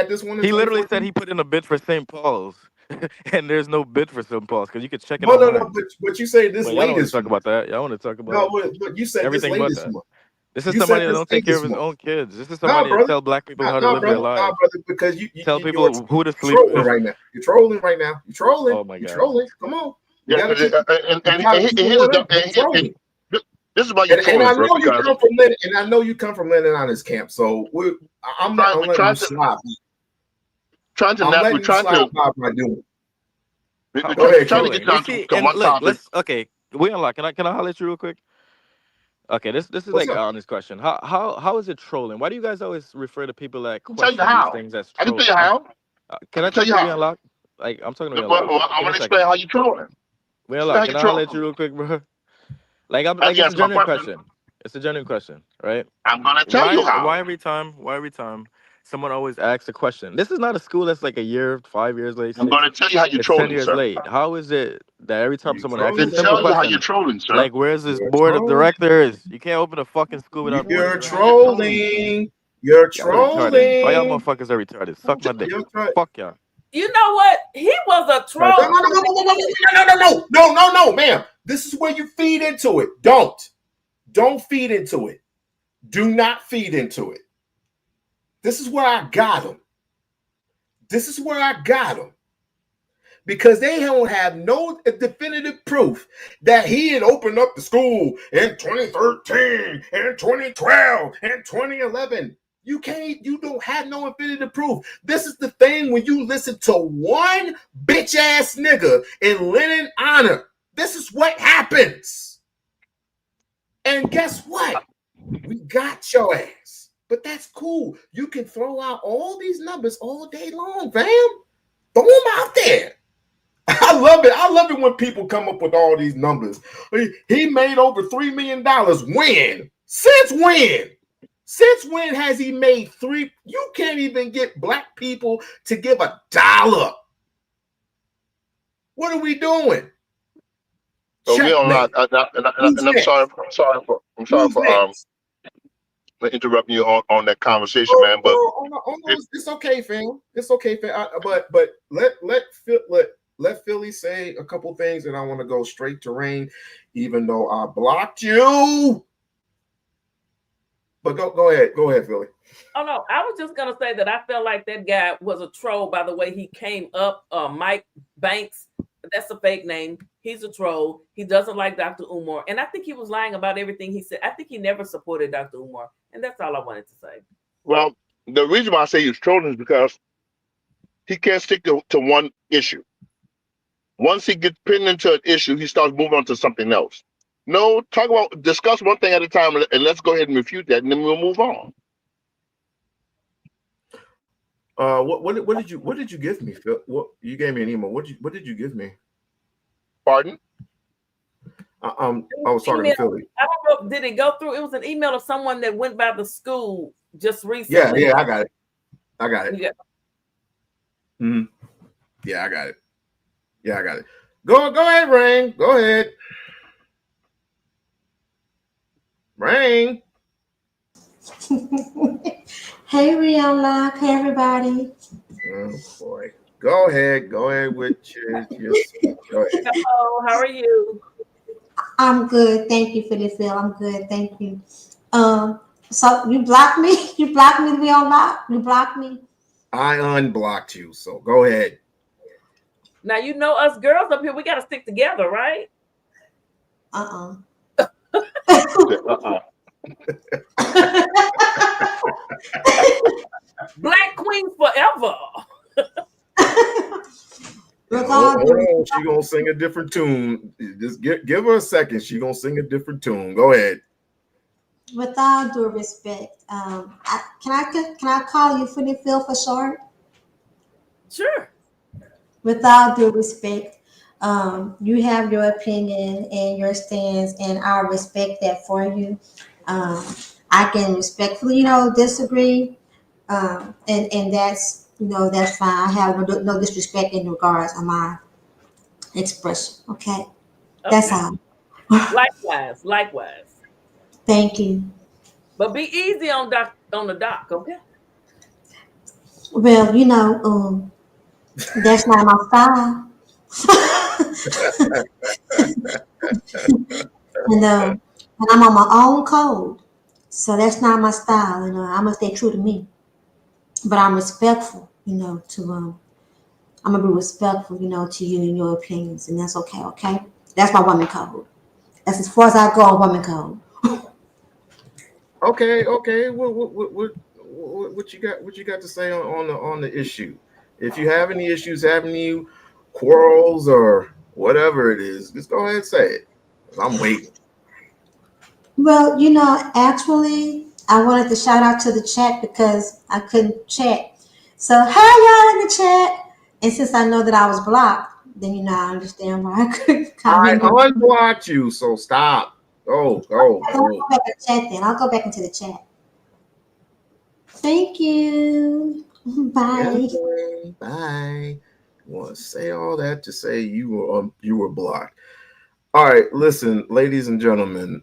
this one. He literally said he put in a bid for St. Paul's, and there's no bid for St. Paul's because you could check it No, online. but you say this But y'all don't want to latest. talk about that. Y'all want to talk about No, but you said everything this but latest that. one. This is You somebody said that this don't take care of his latest one. own kids. This is somebody that tell black people how to live their lives. brother, because you Tell you're people who to sleep trolling with. right now. You're trolling right now. You're trolling. Oh my You're God. trolling. Come on. You Yeah, gotta keep- and you gotta here's keep the it dumb- up. You're trolling. this is why you're And I trolling, bro. know you Because come from Lennon, and I know you come from Lennon on his camp. So I'm letting you slide. I'm letting you slide by doing it. How- Go ahead, trying to Phylly. get down You see, to and one look, topic. okay. We-On-Loc. Can I holler at you real quick? Okay, this is What's like up? an honest question. How is it trolling? Why do you guys always refer to people that I can tell you question these how. things as I can trolling? tell you how. Can I tell talk you to how. We-On-Loc? Like I'm talking to Well, We-On-Loc. I Give me want a to second. explain how you trolling. We-On-Loc, how can you I holler at trolling. you real quick, bro? Like After it's you a answer my genuine question, question. It's a genuine question, right? I'm gonna tell you how. Why every time someone always asks a question? This is not a school that's like a year, 5 years late. I'm gonna tell you how you're It's 10 trolling, years sir. late. How is it that every time You someone asks trolling, a To simple tell you how question, you're trolling, sir. like where's this You're board of trolling. directors? You can't open a fucking school without board of You're directors. trolling. You're Y'all retarded. All y'all trolling. motherfuckers are retarded. Suck my dick. You're tra- Fuck y'all. You know what? He was a troll. No, ma'am. This is where you feed into it. Don't feed into it. Do not feed into it. This is where I got him. Because they don't have no definitive proof that he had opened up the school in 2013, and 2012, and 2011. You don't have no definitive proof. This is the thing when you listen to one bitch ass nigga in Lennon honor. This is what happens. And guess what? We got your ass. But that's cool. You can throw out all these numbers all day long, fam. Throw them out there. I love it. I love it when people come up with all these numbers. He made over $3 million. When? Since when? Since when has he made three? You can't even get black people to give $1. What are we doing? So We-On-Loc, and I'm sorry for interrupting you on that conversation, man. But it's okay, fam. It's okay, fam. But let Philly say a couple things, and I want to go straight to Rain, even though I blocked you. But go ahead, Philly. Oh no, I was just gonna say that I felt like that guy was a troll by the way he came up. Mike Banks, that's a fake name. He's a troll. He doesn't like Dr. Umar, and I think he was lying about everything he said. I think he never supported Dr. Umar, and that's all I wanted to say. well, the reason why I say he's trolling is because he can't stick to one issue. Once he gets pinned into an issue, he starts moving on to something else. No, discuss one thing at a time, and let's go ahead and refute that, and then we'll move on. What did you give me, Phil? What you gave me an email? What did you give me? Pardon? I was talking to Philly. I don't know. Did it go through? It was an email of someone that went by the school just recently. Yeah, I got it. Yeah. Mm-hmm. Yeah, I got it. Go ahead, Rain. Go ahead. Rain. Hey, We-On-Loc. Hey, everybody. Oh boy. Go ahead with your go ahead. Hello, how are you? I'm good. Thank you for this, Phil. I'm good. Thank you. So you blocked me? You blocked me, We-On-Loc? You blocked me? I unblocked you, so go ahead. Now you know us girls up here, we gotta stick together, right? Black queens forever. With Hold, all hold due on, respect, she gonna sing a different tune. Just give her a second. She gonna sing a different tune. Go ahead. can I call you Phil for short? Sure. With all due respect, you have your opinion and your stance, and I respect that for you. Um, I can respectfully, disagree, and that's fine. I have no disrespect in regards to my expression. Okay, that's Okay. all. Likewise, likewise. Thank you. But be easy on the doc, okay? Well, that's not my style. And I'm on my own code. So that's not my style, I must stay true to me. But I'm respectful, I'm gonna be respectful, to you and your opinions, and that's okay, okay? That's my woman code. That's as far as I go on woman code. Okay. What you got? What you got to say on the issue? If you have any issues, have any quarrels or whatever it is, just go ahead and say it. I'm waiting. Well, actually, I wanted to shout out to the chat because I couldn't chat. So, hey, y'all in the chat. And since I know that I was blocked, then, I understand why I couldn't I comment. unblocked you, so stop. Go. I'll go back to chat then. I'll go back into the chat. Thank you. Bye. Yeah, bye. You want to say all that to say you were blocked. All right, listen, ladies and gentlemen.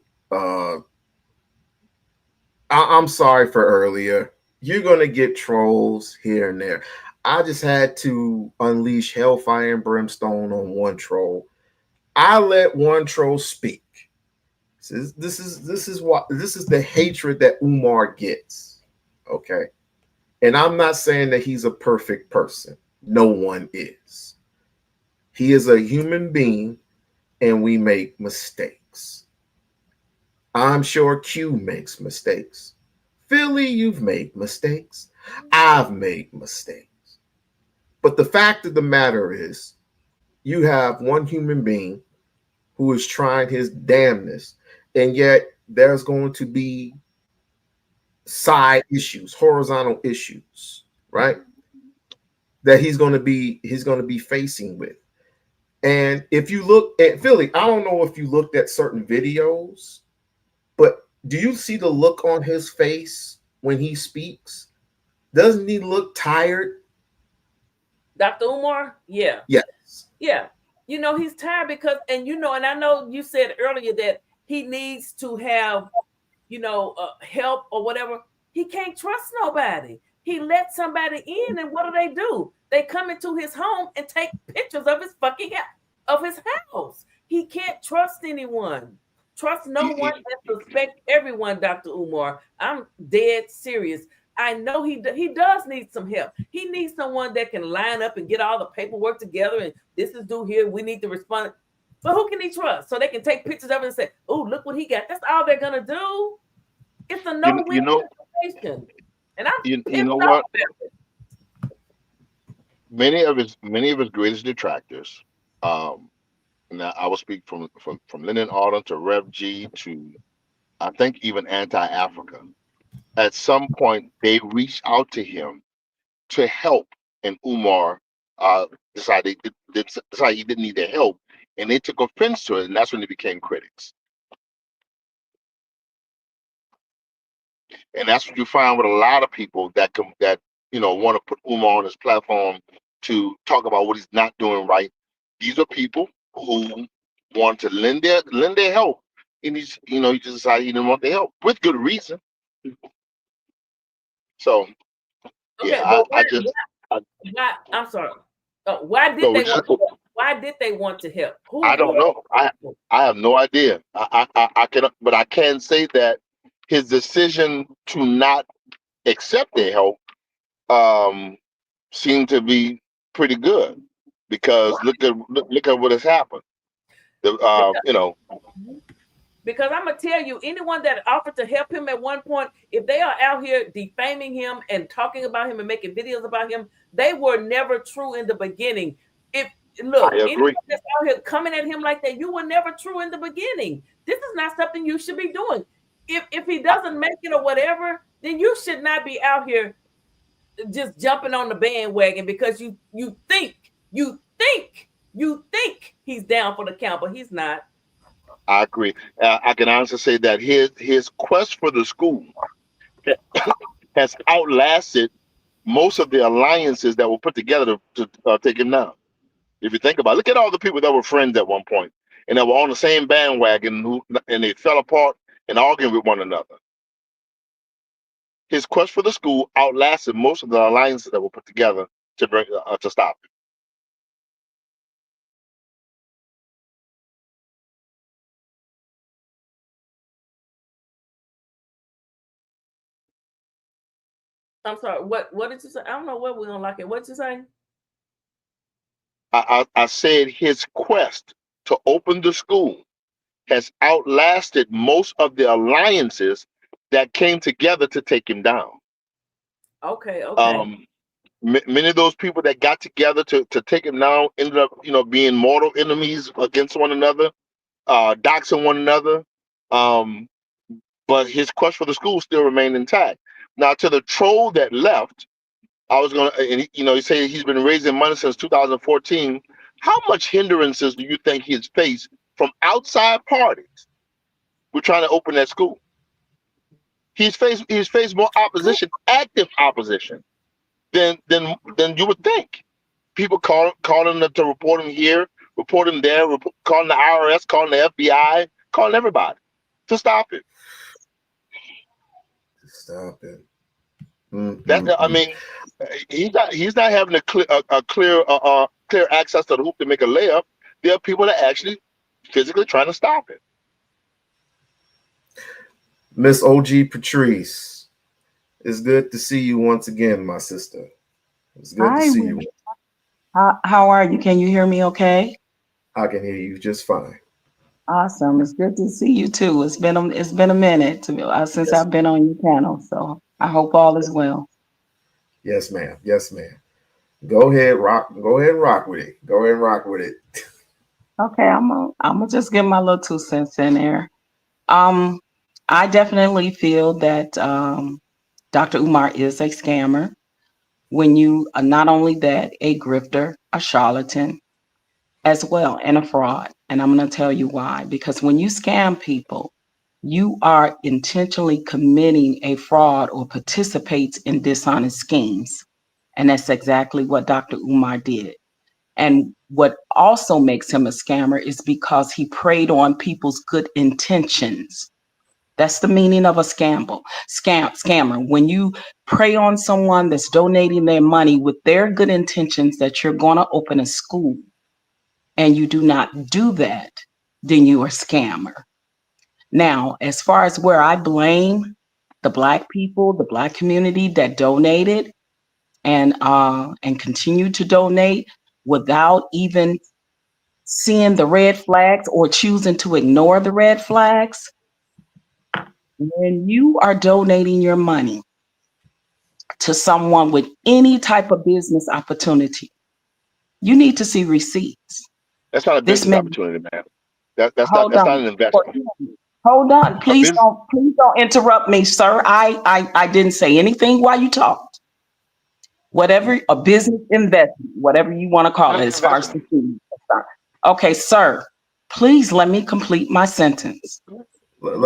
I'm sorry for earlier. You're gonna get trolls here and there. I just had to unleash hellfire and brimstone on one troll. I let one troll speak. This is the hatred that Umar gets. Okay. And I'm not saying that he's a perfect person. No one is. He is a human being and we make mistakes. I'm sure Q makes mistakes. Philly, you've made mistakes. I've made mistakes. But the fact of the matter is, you have one human being who is trying his damnness, and yet there's going to be side issues, horizontal issues, right? That he's going to be facing with. And if you look at Philly, I don't know if you looked at certain videos, but do you see the look on his face when he speaks? Doesn't he look tired? Dr. Umar? Yeah. Yes. Yeah. He's tired because, and I know you said earlier that he needs to have, help or whatever. He can't trust nobody. He lets somebody in, and what do? They come into his home and take pictures of his house. He can't trust anyone. Trust no one and suspect everyone, Dr. Umar. I'm dead serious. I know he does need some help. He needs someone that can line up and get all the paperwork together. And this is due here. We need to respond. But who can he trust? So they can take pictures of it and say, "Oh, look what he got." That's all they're gonna do. It's a no-win situation. And I'm you pissed know off what? about it. Many of his greatest detractors. Now I will speak from Lennon Arden to Rev G to I think even anti-Africa. At some point, they reached out to him to help, and Umar decided he didn't need their help, and they took offense to it, and that's when they became critics. And that's what you find with a lot of people that want to put Umar on his platform to talk about what he's not doing right. These are people who want to lend their help, and he just decided he didn't want their help with good reason. So Okay, yeah, but I I'm sorry. Why did so they want? Why did they want to help? I Who don't know. I have no idea. I can, but I can say that his decision to not accept their help seemed to be pretty good because look at what has happened. Because I'm gonna tell you, anyone that offered to help him at one point, if they are out here defaming him and talking about him and making videos about him, they were never true in the beginning. If look, I agree. anyone that's out here coming at him like that, you were never true in the beginning. This is not something you should be doing. If he doesn't make it or whatever, then you should not be out here just jumping on the bandwagon because you think he's down for the count, but he's not. I agree. I can honestly say that his quest for the school has outlasted most of the alliances that were put together to take him down. If you think about it, look at all the people that were friends at one point and that were on the same bandwagon and they fell apart and arguing with one another. His quest for the school outlasted most of the alliances that were put together to stop him. I'm sorry. What did you say? I don't know what we're gonna like it. What did you say? I said his quest to open the school has outlasted most of the alliances that came together to take him down. Okay. Many of those people that got together to take him down ended up, being mortal enemies against one another, doxing one another. But his quest for the school still remained intact. Now, to the troll that left, I was gonna, and he said he's been raising money since 2014. How much hindrances do you think he's faced from outside parties who are trying to open that school? He's faced more opposition, active opposition, than you would think. People calling him to report him here, report him there, calling the IRS, calling the FBI, calling everybody to stop it. Stop it. I mean, he's not having a clear access to the hoop to make a layup. There are people that actually physically trying to stop it. Miss OG Patrice, it's good to see you once again, my sister. It's good to see you. How are you? Can you hear me okay? I can hear you just fine. Awesome. It's good to see you too. It's been a minute since I've been on your channel, so I hope all is well. Yes, ma'am. Yes, ma'am. Go ahead, rock. Go ahead and rock with it. Go ahead and rock with it. Okay, I'm gonna just give my little 2 cents in there. I definitely feel that Dr. Umar is a scammer. When you are not only that, a grifter, a charlatan, as well, and a fraud. And I'm going to tell you why. Because when you scam people, you are intentionally committing a fraud or participates in dishonest schemes. And that's exactly what Dr. Umar did. And what also makes him a scammer is because he preyed on people's good intentions. That's the meaning of a scammer. When you prey on someone that's donating their money with their good intentions that you're going to open a school, and you do not do that, then you are a scammer. Now, as far as where I blame the Black people, the Black community that donated and continue to donate without even seeing the red flags or choosing to ignore the red flags, when you are donating your money to someone with any type of business opportunity, you need to see receipts. That's not a business opportunity, man. That's not an investment. Hold on, please don't interrupt me, sir. I didn't say anything while you talked. Whatever, a business investment, whatever you want to call it, as far as the fee. Okay, sir, please let me complete my sentence. Let her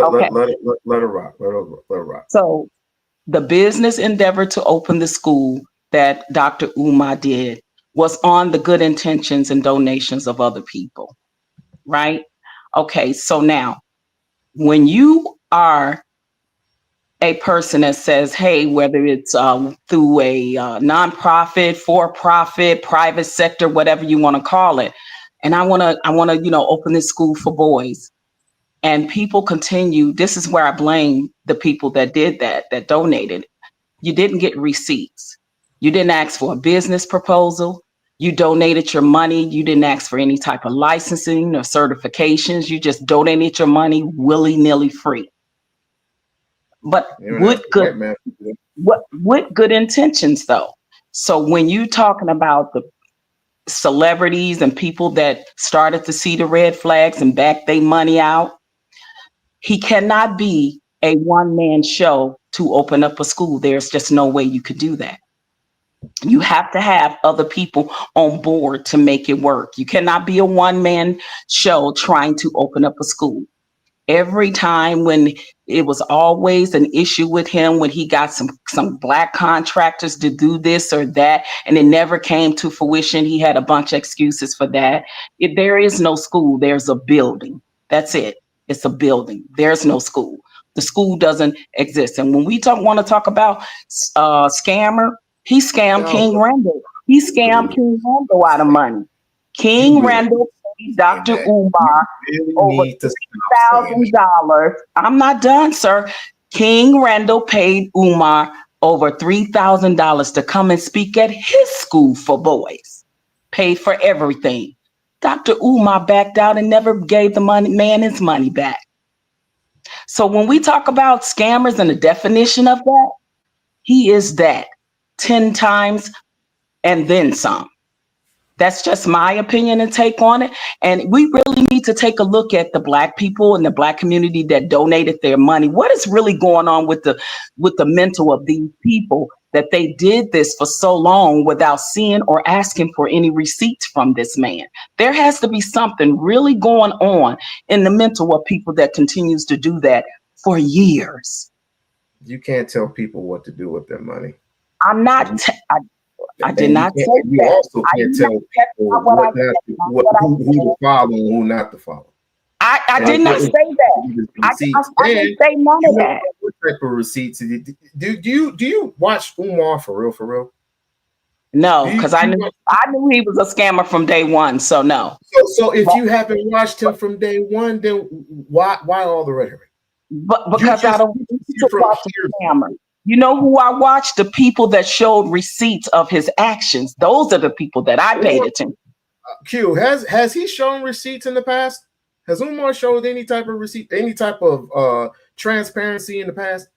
rock. Let her rock. So the business endeavor to open the school that Dr. Umar did was on the good intentions and donations of other people, right? Okay, so now, when you are a person that says, hey, whether it's through a nonprofit, for-profit, private sector, whatever you want to call it, and I want to, open this school for boys, and people continue. This is where I blame the people that did that donated. You didn't get receipts. You didn't ask for a business proposal. You donated your money. You didn't ask for any type of licensing or certifications. You just donated your money willy-nilly free. But with good intentions, though. So when you talking about celebrities and people that started to see the red flags and back their money out. He cannot be a one-man show to open up a school. There's just no way you could do that. You have to have other people on board to make it work. You cannot be a one-man show trying to open up a school. Every time when it was always an issue with him when he got some black contractors to do this or that, and it never came to fruition. He had a bunch of excuses for that. There is no school, there's a building. That's it. It's a building. There's no school. The school doesn't exist. And when we want to talk about scammer, he scammed King Randall. He scammed King Randall out of money. King Randall paid Dr. Umar over $3,000. I'm not done, sir. King Randall paid Umar over $3,000 to come and speak at his school for boys. Paid for everything. Dr. Umar backed out and never gave the man his money back. So when we talk about scammers and the definition of that, he is that 10 times and then some. That's just my opinion and take on it. And we really need to take a look at the Black people and the Black community that donated their money. What is really going on with the mental of these people that they did this for so long without seeing or asking for any receipts from this man? There has to be something really going on in the mental of people that continues to do that for years. You can't tell people what to do with their money. I'm not. I did not say that. You also can't tell people who to follow and who not to follow. I did not say that. I didn't say none of that. What type of receipts? Do you watch Umar for real? No, because I knew he was a scammer from day one. So no. So if you haven't watched him from day one, then why all the rhetoric? But because I don't need to watch the scammer. You know who I watched? The people that showed receipts of his actions. Those are the people that I paid attention. Q, has he shown receipts in the past? Has Umar showed any type of receipt, any type of transparency in the past?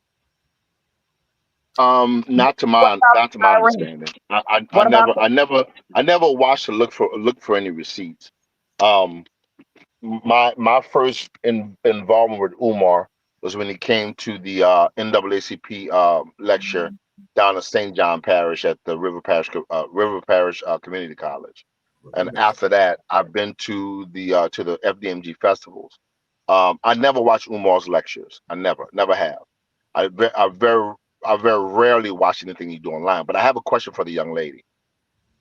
Not to my understanding. I never watched to look for any receipts. My first involvement with Umar was when he came to the NAACP lecture down at St. John Parish at the River Parish Community College, and after that, I've been to the FDMG festivals. I never watched Umar's lectures. I never have. I very rarely watch anything you do online. But I have a question for the young lady.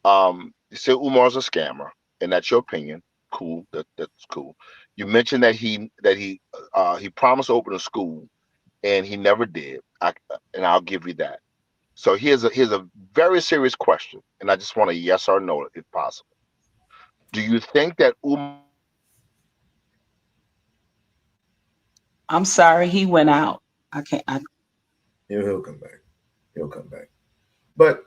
You say Umar's a scammer, and that's your opinion. Cool, that's cool. You mentioned that he promised to open a school, and he never did. And I'll give you that. So here's a very serious question, and I just want a yes or no, if possible. Do you think that Umar? I'm sorry, he went out. I can't. He'll come back. He'll come back. But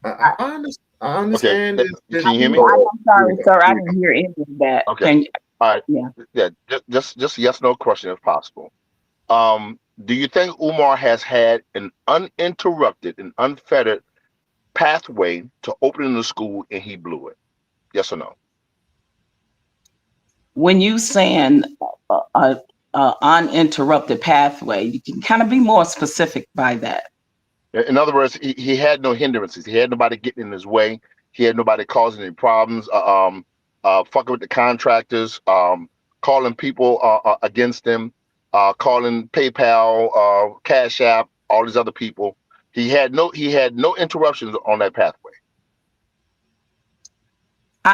I understand. Okay. Can you hear me? I'm sorry, sir. I didn't hear any of that. Okay. All right. Yeah. Just yes, no question if possible. Do you think Umar has had an uninterrupted and unfettered pathway to opening the school and he blew it? Yes or no? When you saying uninterrupted pathway, you can kind of be more specific by that. In other words, he had no hindrances. He had nobody getting in his way. He had nobody causing any problems. Fucking with the contractors, calling people against him, calling PayPal, Cash App, all these other people. He had no interruptions on that pathway.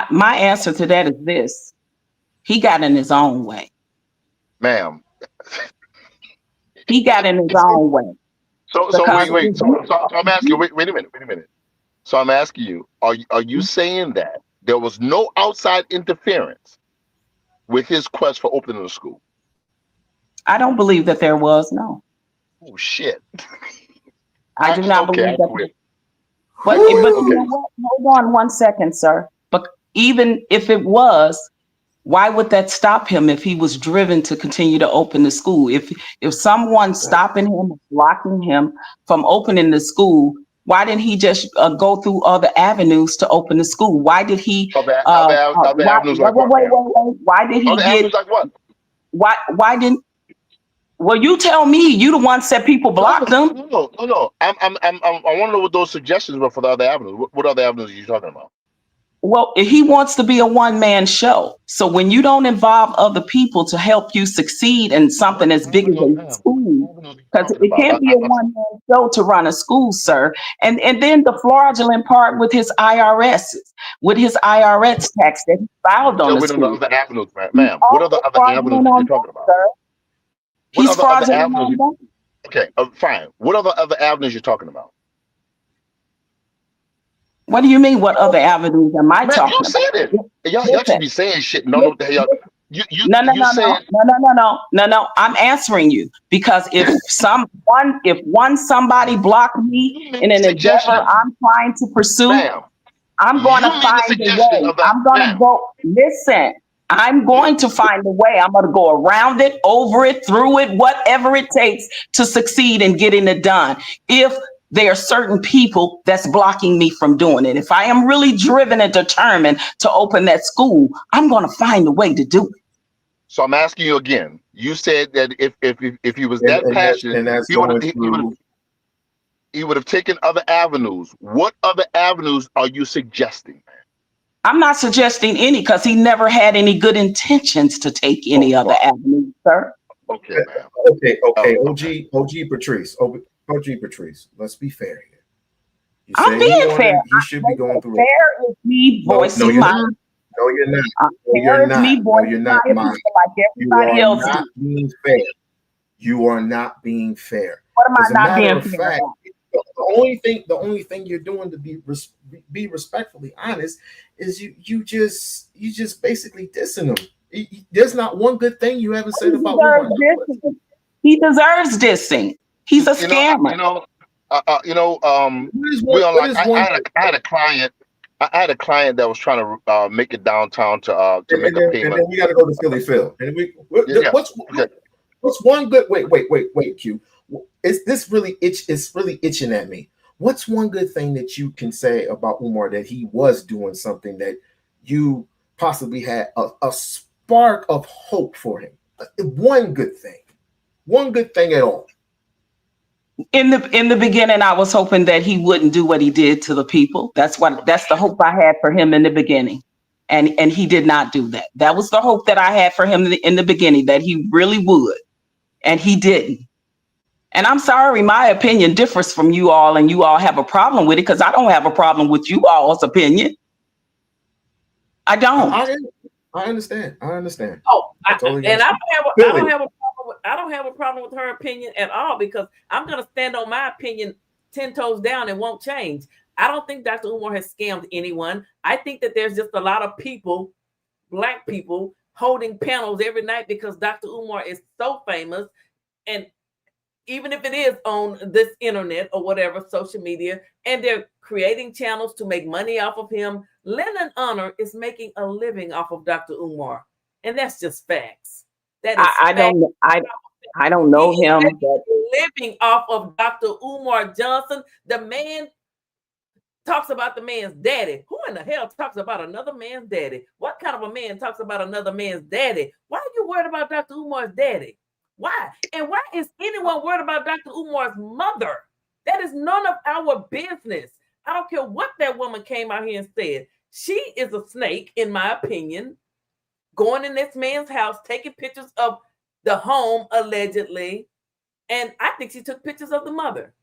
My answer to that is this: he got in his own way. Ma'am. He got in his own way. So wait. So I'm asking you. Wait a minute. So I'm asking you: Are you saying that there was no outside interference with his quest for opening the school? I don't believe that there was. No. Oh shit. I do not believe that. But you know what? Hold on one second, sir. But even if it was, why would that stop him if he was driven to continue to open the school? If someone stopping him, blocking him from opening the school Why didn't he just go through other avenues to open the school? Why did he? Other Why, avenues like what, ma'am? why did he Other get? avenues like what? Why didn't? Well, you tell me. You the one said people blocked them. No. I want to know what those suggestions were for the other avenues. What other avenues are you talking about? Well, he wants to be a one-man show. So when you don't involve other people to help you succeed in something as big as a school, because it can't be a one-man show to run a school, sir. And then the fraudulent part with his IRS tax that he filed on the school. Other avenues, ma'am. What other avenues are you talking about? Sir. He's fraudulent on that. Okay, fine. What other avenues you're talking about? What do you mean? What other avenues am I talking about? You said it. Y'all should be saying shit. No. No. I'm answering you because if somebody blocked me in an endeavor I'm trying to pursue, I'm going to find a way. I'm going to go. Listen. I'm going to find a way. I'm going to go around it, over it, through it, whatever it takes to succeed in getting it done. If there are certain people that's blocking me from doing it, if I am really driven and determined to open that school, I'm going to find a way to do it. So I'm asking you again. You said that if he was that passionate, he would have taken other avenues. What other avenues are you suggesting? I'm not suggesting any because he never had any good intentions to take any other avenue, sir. Okay, ma'am. Okay. OG Patrice. OG Patrice. Let's be fair here. I'm being fair. He should be going through fair is me voicing my. No, you're not. No, you're not. No, you're not. You are not being fair. You are not being fair. What am I not being fair? The only thing you're doing to be respectfully honest is you just basically dissing him. There's not one good thing you haven't said about Umar. He deserves dissing. He's a scammer. I had a client that was trying to make it downtown to make a payment. And then we got to go to Philly Phil. And what's one good? Wait, Q. It's really itching at me. What's one good thing that you can say about Umar that he was doing something that you possibly had a spark of hope for him? One good thing at all. In the beginning, I was hoping that he wouldn't do what he did to the people. That's the hope I had for him in the beginning. And he did not do that. That was the hope that I had for him in the beginning, that he really would. And he didn't. And I'm sorry, my opinion differs from you all, and you all have a problem with it because I don't have a problem with you all's opinion. I don't. I understand. Oh, I don't have a problem with her opinion at all because I'm going to stand on my opinion 10 toes down and won't change. I don't think Dr. Umar has scammed anyone. I think that there's just a lot of people, Black people, holding panels every night because Dr. Umar is so famous. And even if it is on this internet or whatever, social media, and they're creating channels to make money off of him, Lennon Honor is making a living off of Dr. Umar. And that's just facts. That is I don't know him. Living off of Dr. Umar Johnson. The man talks about the man's daddy. Who in the hell talks about another man's daddy? What kind of a man talks about another man's daddy? Why are you worried about Dr. Umar's daddy? Why? And why is anyone worried about Dr. Umar's mother? That is none of our business. I don't care what that woman came out here and said. She is a snake, in my opinion, going in this man's house, taking pictures of the home, allegedly. And I think she took pictures of the mother.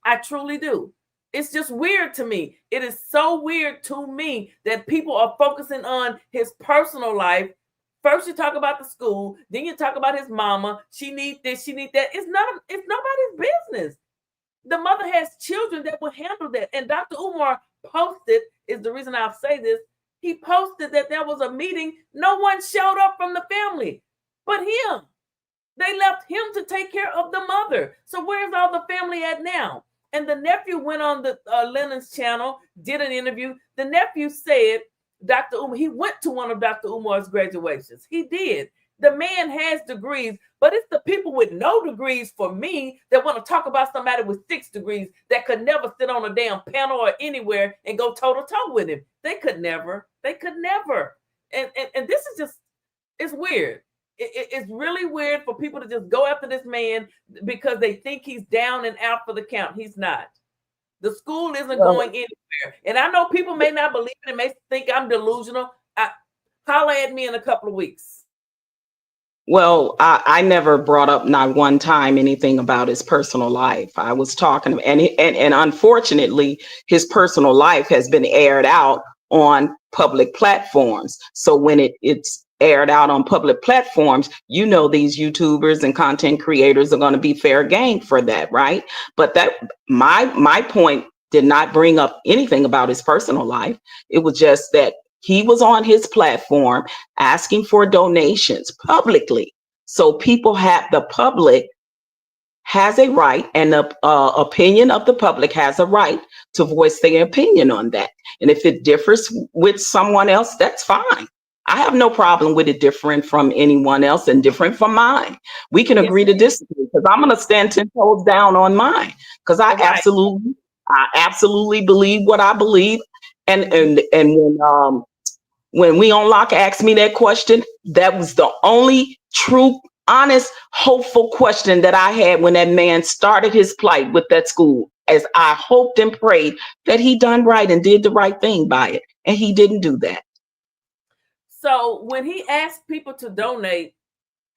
I truly do. It's just weird to me. It is so weird to me that people are focusing on his personal life. First you talk about the school, then you talk about his mama. She needs this, she needs that. It's nobody's business. The mother has children that will handle that. And Dr. Umar posted, is the reason I'll say this, he posted that there was a meeting. No one showed up from the family but him. They left him to take care of the mother. So where's all the family at now? And the nephew went on the Lennon's channel, did an interview. The nephew said, Dr. Umar, he went to one of Dr. Umar's graduations. He did. The man has degrees, but it's the people with no degrees for me that want to talk about somebody with 6 degrees that could never sit on a damn panel or anywhere and go toe to toe with him. They could never. They could never. And this is just, it's weird. It's really weird for people to just go after this man because they think he's down and out for the count. He's not. The school isn't going anywhere. And I know people may not believe it and may think I'm delusional. Holler at me in a couple of weeks. Well, I never brought up not one time anything about his personal life. I was talking, and unfortunately, his personal life has been aired out on public platforms. So when it's aired out on public platforms, you know, these YouTubers and content creators are going to be fair game for that, right? But that my point did not bring up anything about his personal life. It was just that he was on his platform asking for donations publicly. So the public has a right, and the opinion of the public has a right to voice their opinion on that. And if it differs with someone else, that's fine. I have no problem with it different from anyone else and different from mine. We can agree to disagree, because I'm going to stand 10 toes down on mine, because I absolutely believe what I believe. And when We-On-Loc asked me that question, that was the only true, honest, hopeful question that I had when that man started his plight with that school, as I hoped and prayed that he done right and did the right thing by it. And he didn't do that. So when he asked people to donate,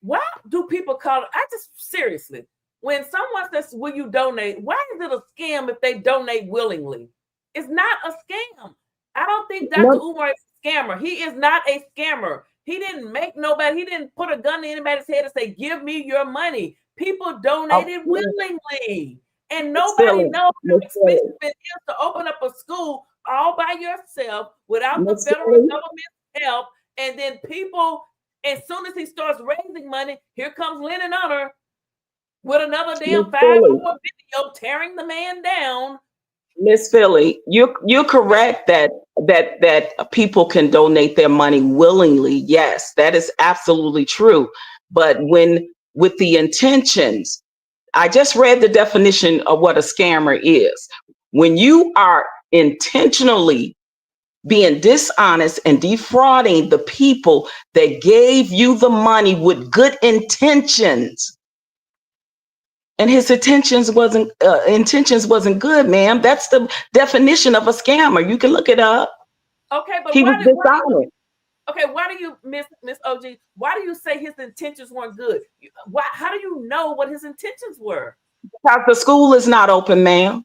why do people call it? Seriously, when someone says, will you donate? Why is it a scam if they donate willingly? It's not a scam. I don't think Dr. Umar is a scammer. He is not a scammer. He didn't make nobody, he didn't put a gun to anybody's head and say, give me your money. People donated willingly. And nobody knows how expensive it is to open up a school all by yourself without the federal government's help. And then people, as soon as he starts raising money, here comes Lynn and Honor with another damn 5-hour video tearing the man down. Miss Phylly, you're correct that people can donate their money willingly. Yes, that is absolutely true. But with the intentions, I just read the definition of what a scammer is. When you are intentionally being dishonest and defrauding the people that gave you the money with good intentions. And his intentions wasn't good, ma'am. That's the definition of a scammer. You can look it up. Okay, but he was dishonest. Why do you, Miss OG? Why do you say his intentions weren't good? How do you know what his intentions were? Because the school is not open, ma'am.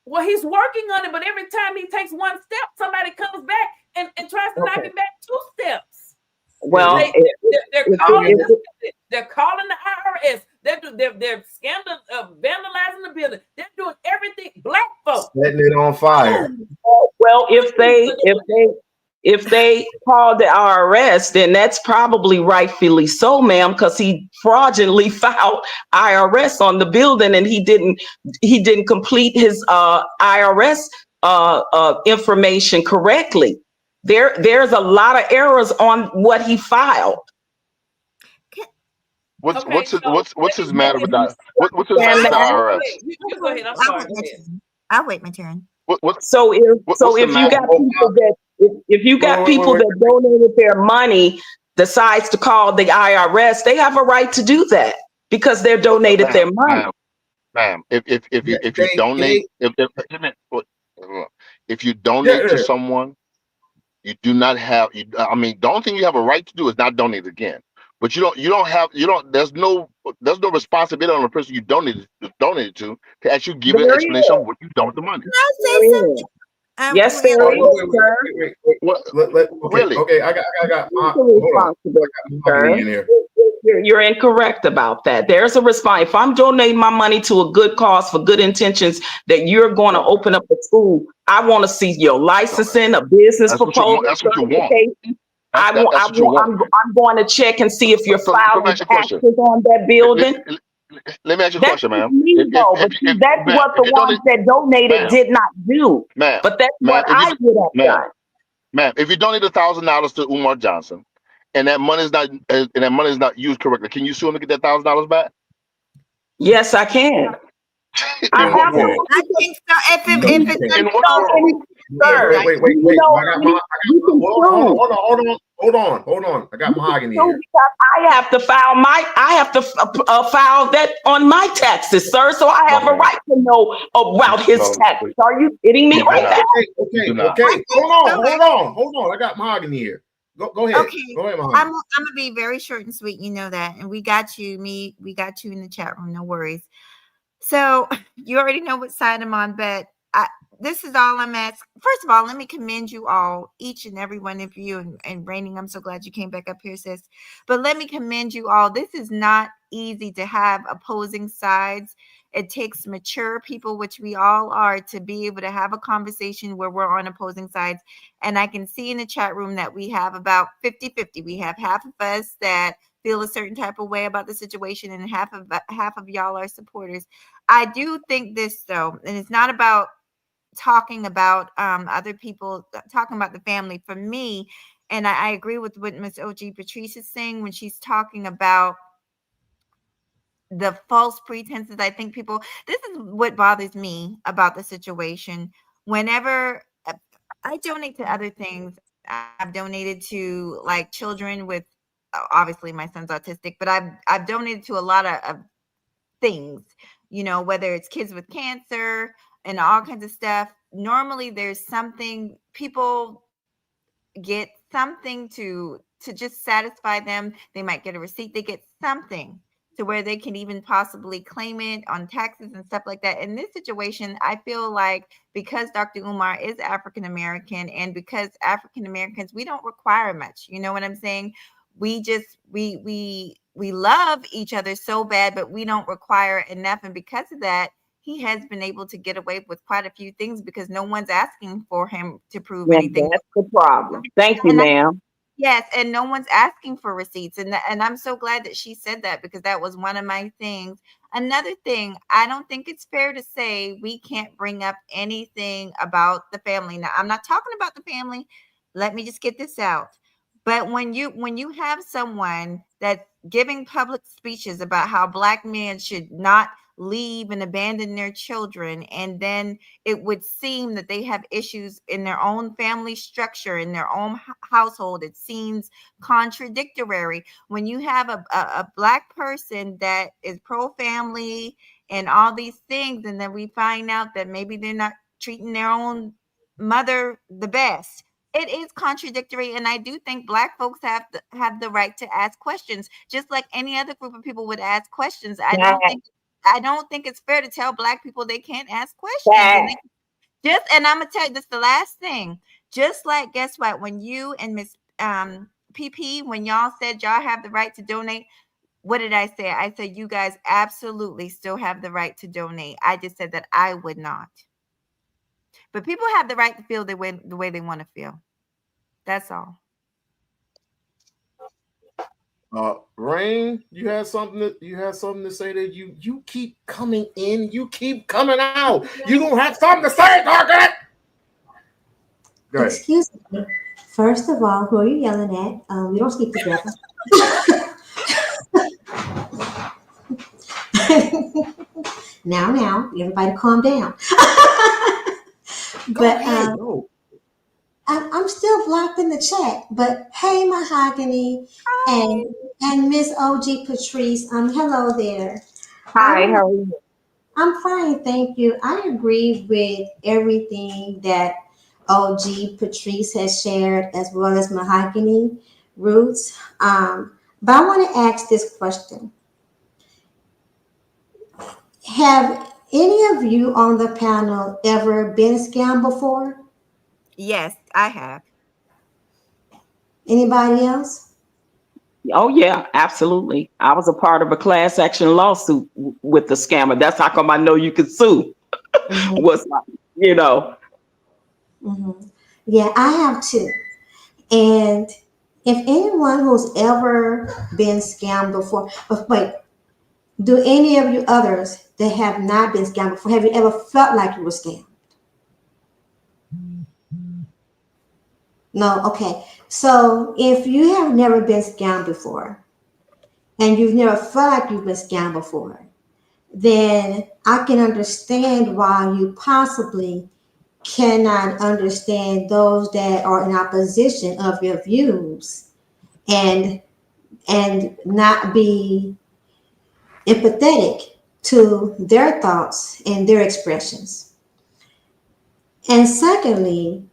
Well, he's working on it, but every time he takes one step, somebody comes back and tries to knock him back 2 steps. Well, they're calling the IRS. They're scandal, vandalizing the building. They're doing everything. Black folks setting it on fire. Well, if they called the IRS, then that's probably rightfully so, ma'am, because he fraudulently filed IRS on the building, and he didn't complete his IRS information correctly. There's a lot of errors on what he filed. What's his matter with that? What's his matter with the IRS? You go ahead. I'm sorry. I'll wait my turn. So if you got people that donated their money decides to call the IRS, they have a right to do that because they're donated their money. Ma'am, if you donate, if you donate to someone, you do not have. I mean, the only thing you have a right to do is not donate again. But there's no responsibility on the person you donated to actually give an explanation of what you've done with the money. Can I say something? Yes, there is. Really? Okay, I got my in here. You're incorrect about that. There's a response. If I'm donating my money to a good cause for good intentions, that you're going to open up a school, I want to see your licensing, a business proposal. That's what you want. I'm going to check and see if you're filing taxes on that building. Let me ask you a question, ma'am. That's what the ones that donated did not do. But that's what I would have done. Ma'am, if you donate $1,000 to Umar Johnson, and that money is not used correctly, can you sue him to get that $1,000 back? Yes, I can. I No, you have can't. I think so. No, you If it's can't. in what unfolded, sir. Wait. You know, I got you can sue. hold on. I got mahogany So here. because I have to file that on my taxes, sir. So I have a No, right to know about his no, taxes. Are you kidding me You do right not. now? You do not. Okay. I think Hold on. I got mahogany here. Go ahead. okay. Go ahead, I'm mahogany. gonna be very short and sweet. You know that, and we got you. We got you in the chat room. No worries. So you already know what side I'm on, but this is all I'm asking. First of all, let me commend you all, each and every one of you, and Raining, I'm so glad you came back up here, sis. But let me commend you all. This is not easy to have opposing sides. It takes mature people, which we all are, to be able to have a conversation where we're on opposing sides. And I can see in the chat room that we have about 50-50. We have half of us that feel a certain type of way about the situation, and half of y'all are supporters. I do think this, though, and it's not about talking about other people, talking about the family. For me, and I agree with what Miss O.G. Patrice is saying when she's talking about the false pretenses. I think people, this is what bothers me about the situation. Whenever I donate to other things, I've donated to like children with, obviously my son's autistic, but I've donated to a lot of things, whether it's kids with cancer and all kinds of stuff. Normally there's something, people get something to just satisfy them. They might get a receipt, they get something to where they can even possibly claim it on taxes and stuff like that. In this situation, I feel like because Dr. Umar is African American, and because African Americans, we don't require much. You know what I'm saying? We just we love each other so bad, but we don't require enough. And because of that, he has been able to get away with quite a few things because no one's asking for him to prove Yeah, anything. that's the problem. Thank you, And ma'am. yes, and no one's asking for receipts. And I'm so glad that she said that, because that was one of my things. Another thing, I don't think it's fair to say we can't bring up anything about the family. Now, I'm not talking about the family. Let me just get this out. But when you have someone that's giving public speeches about how Black men should not leave and abandon their children, and then it would seem that they have issues in their own family structure, in their own household, it seems contradictory. When you have a Black person that is pro-family and all these things, and then we find out that maybe they're not treating their own mother the best, it is contradictory. And I do think Black folks have the right to ask questions, just like any other group of people would ask questions. I don't think it's fair to tell Black people they can't ask questions. And I'm gonna tell you this, the last thing. Just like, guess what? When you and Miss PP, when y'all said y'all have the right to donate, what did I say? I said you guys absolutely still have the right to donate. I just said that I would not. But people have the right to feel the way they want to feel. That's all. Rain, you had something to say that you keep coming in, you keep coming out. You gonna have something to say, Target. Excuse me. First of all, who are you yelling at? We don't speak together. Now, everybody calm down. But I'm still blocked in the chat. But hey, Mahogany and Miss OG Patrice, hello there. Hi, how are you? I'm fine, thank you. I agree with everything that OG Patrice has shared, as well as Mahogany Roots. But I want to ask this question. Have any of you on the panel ever been scammed before? Yes, I have. Anybody else? Oh yeah, absolutely. I was a part of a class action lawsuit with the scammer. That's how come I know you could sue. Was Mm-hmm. Yeah, I have too. And if anyone who's ever been scammed before, but wait, do any of you others that have not been scammed before, have you ever felt like you were scammed? No, okay. So if you have never been scammed before and you've never felt like you've been scammed before, then I can understand why you possibly cannot understand those that are in opposition of your views and not be empathetic to their thoughts and their expressions. And secondly,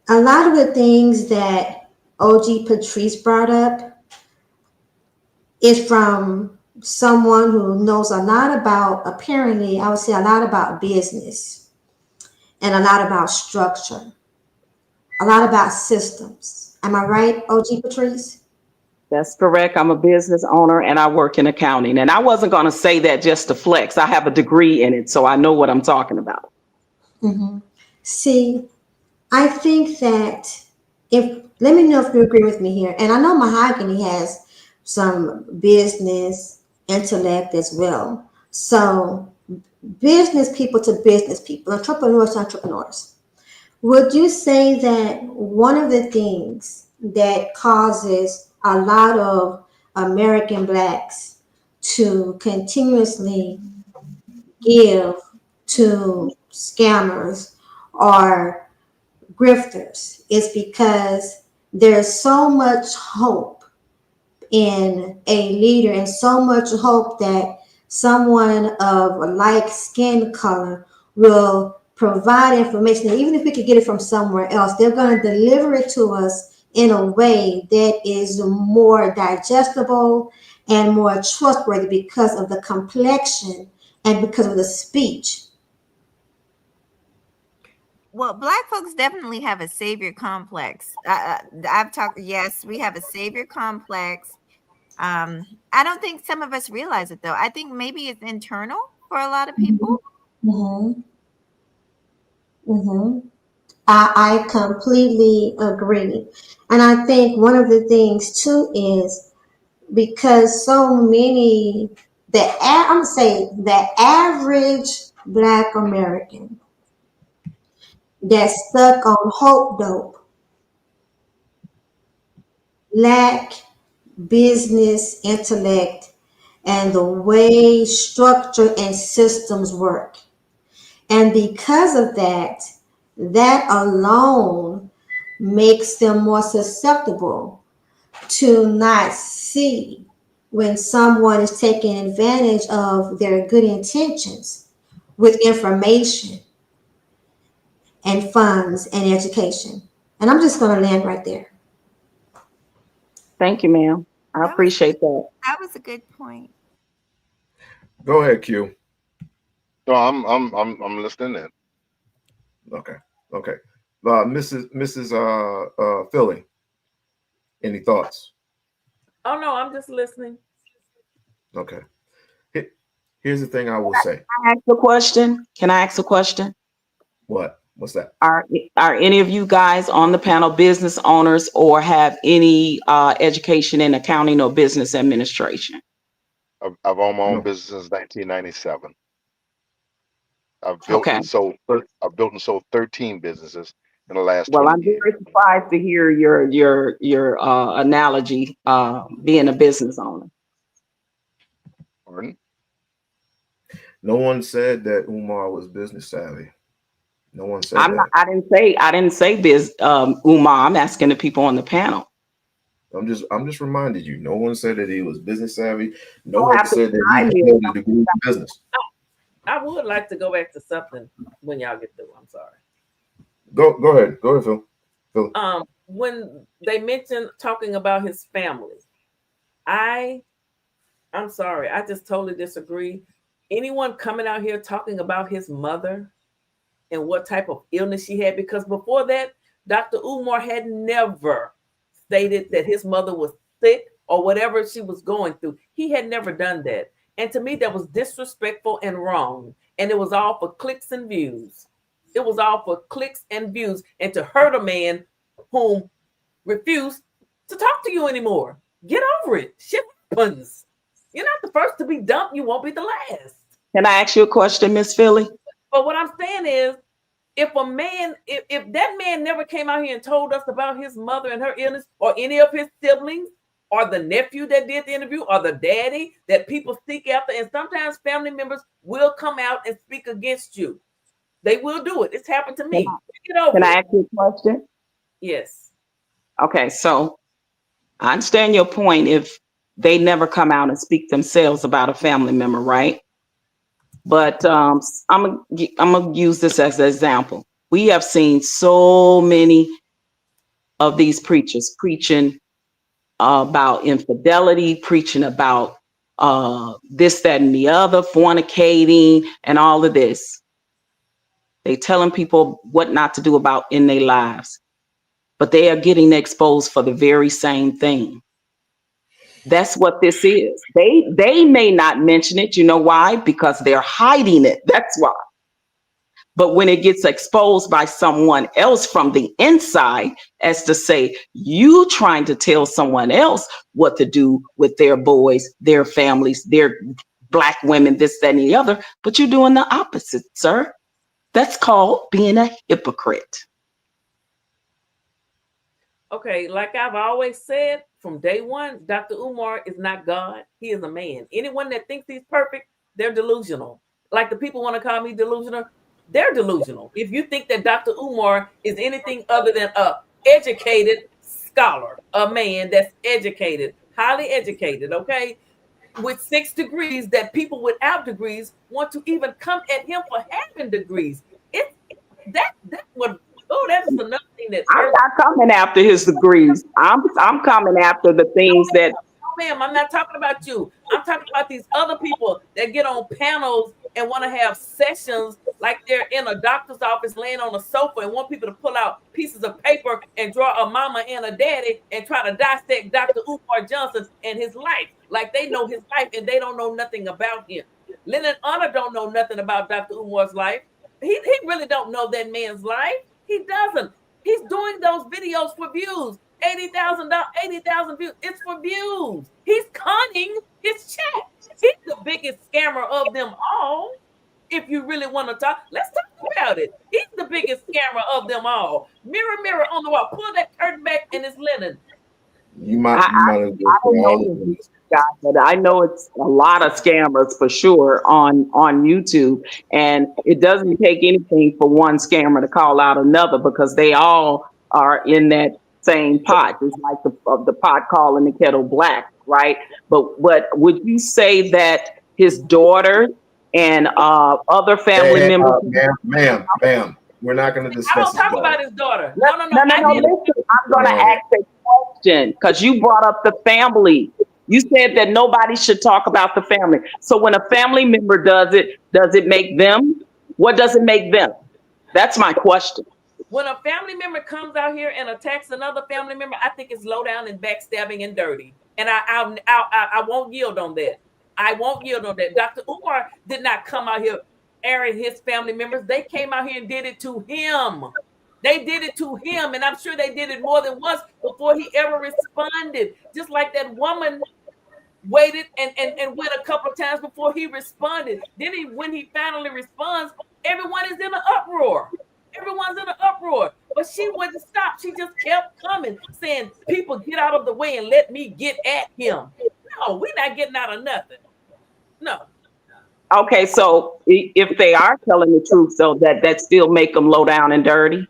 a lot of the things that OG Patrice brought up is from someone who knows a lot about, apparently, I would say a lot about business and a lot about structure, a lot about systems. Am I right, OG Patrice? That's correct. I'm a business owner and I work in accounting. And I wasn't going to say that just to flex. I have a degree in it, so I know what I'm talking about. Mm-hmm. See, I think that if, let me know if you agree with me here. And I know Mahogany has some business intellect as well. So, business people to business people, entrepreneurs to entrepreneurs. Would you say that one of the things that causes a lot of American blacks to continuously give to scammers or grifters is because there's so much hope in a leader and so much hope that someone of a like skin color will provide information. Even if we could get it from somewhere else, they're going to deliver it to us in a way that is more digestible and more trustworthy because of the complexion and because of the speech. Well, black folks definitely have a savior complex. I've talked. Yes, we have a savior complex. I don't think some of us realize it though. I think maybe it's internal for a lot of people. Mm-hmm. Mm-hmm. I completely agree. And I think one of the things too is because so many, I'm gonna say the average Black American that's stuck on hope dope lack business intellect and the way structure and systems work. And because of that, that alone makes them more susceptible to not see when someone is taking advantage of their good intentions with information and funds and education. And I'm just going to land right there. Thank you, ma'am. I appreciate that. That was a good point. Go ahead, Q. No, I'm listening in. Okay. Okay. Mrs. Phylly, any thoughts? Oh no, I'm just listening. Okay. Here's the thing I will say. Can I ask a question? Can I ask a question? What? What's that? Are any of you guys on the panel business owners or have any education in accounting or business administration? I've owned my own No. business since 1997. I've built Okay. and sold 13 businesses in the last Well, 20 I'm years. very surprised to hear your analogy, being a business owner. Pardon? No one said that Umar was business savvy. No one said I'm that. not, I didn't say Umar. I'm asking the people on the panel. I'm just reminding you. No one said that he was business savvy. No Don't one have to said that remind he me. had a degree in business. I would like to go back to something when y'all get through. I'm sorry. Go ahead. Go ahead, Phil. When they mentioned talking about his family, I'm sorry, I just totally disagree. Anyone coming out here talking about his mother and what type of illness she had, because before that, Dr. Umar had never stated that his mother was sick or whatever she was going through. He had never done that. And to me, that was disrespectful and wrong. And it was all for clicks and views. It was all for clicks and views and to hurt a man whom refused to talk to you anymore. Get over it. Shit happens. You're not the first to be dumped. You won't be the last. Can I ask you a question, Miss Phylly? But what I'm saying is, if a man, if that man never came out here and told us about his mother and her illness, or any of his siblings, or the nephew that did the interview, or the daddy that people seek after, and sometimes family members will come out and speak against you. They will do it. It's happened to me. Can I ask you a question? Yes. Okay, so I understand your point if they never come out and speak themselves about a family member, right? But I'm gonna use this as an example. We have seen so many of these preachers preaching about infidelity, preaching about this, that, and the other, fornicating, and all of this. They telling people what not to do about in their lives, but they are getting exposed for the very same thing. That's what this is. They may not mention it. You know why? Because they're hiding it. That's why. But when it gets exposed by someone else from the inside, as to say, you trying to tell someone else what to do with their boys, their families, their Black women, this, that, and the other, but you're doing the opposite, sir. That's called being a hypocrite. Okay, like I've always said from day one, Dr. Umar is not God. He is a man. Anyone that thinks he's perfect, they're delusional. Like the people want to call me delusional, they're delusional. If you think that Dr. Umar is anything other than a educated scholar, a man that's educated, highly educated, okay, with 6 degrees, that people without degrees want to even come at him for having degrees. That's what. Oh, that's another thing that I'm not coming after his degrees. I'm coming after the things that. No, ma'am, I'm not talking about you. I'm talking about these other people that get on panels and want to have sessions like they're in a doctor's office laying on a sofa and want people to pull out pieces of paper and draw a mama and a daddy and try to dissect Dr. Umar Johnson and his life. Like they know his life and they don't know nothing about him. Leonard Honor don't know nothing about Dr. Umar's life. He really don't know that man's life. He doesn't. He's doing those videos for views. 80,000 views. It's for views. He's conning his chat. He's the biggest scammer of them all. If you really want to talk, let's talk about it. He's the biggest scammer of them all. Mirror, mirror on the wall. Pull that curtain back and it's linen. I don't know this guy, but I know it's a lot of scammers for sure on YouTube, and it doesn't take anything for one scammer to call out another because they all are in that same pot. It's like the pot calling the kettle black, right? But would you say that his daughter and other family members? Ma'am, we're not going to discuss. I don't talk about his daughter. No. Listen, I'm going to ask a question because you brought up the family. You said that nobody should talk about the family. So when a family member does it make them? What does it make them? That's my question. When a family member comes out here and attacks another family member, I think it's low down and backstabbing and dirty. And I won't yield on that. I won't yield on that. Dr. Umar did not come out here airing his family members. They came out here and did it to him. They did it to him, and I'm sure they did it more than once before he ever responded. Just like that woman waited and went a couple of times before he responded. Then when he finally responds, everyone is in an uproar. Everyone's in an uproar. But she wouldn't stop. She just kept coming, saying, people get out of the way and let me get at him. No, we're not getting out of nothing. No. Okay, so if they are telling the truth, so that still make them low down and dirty.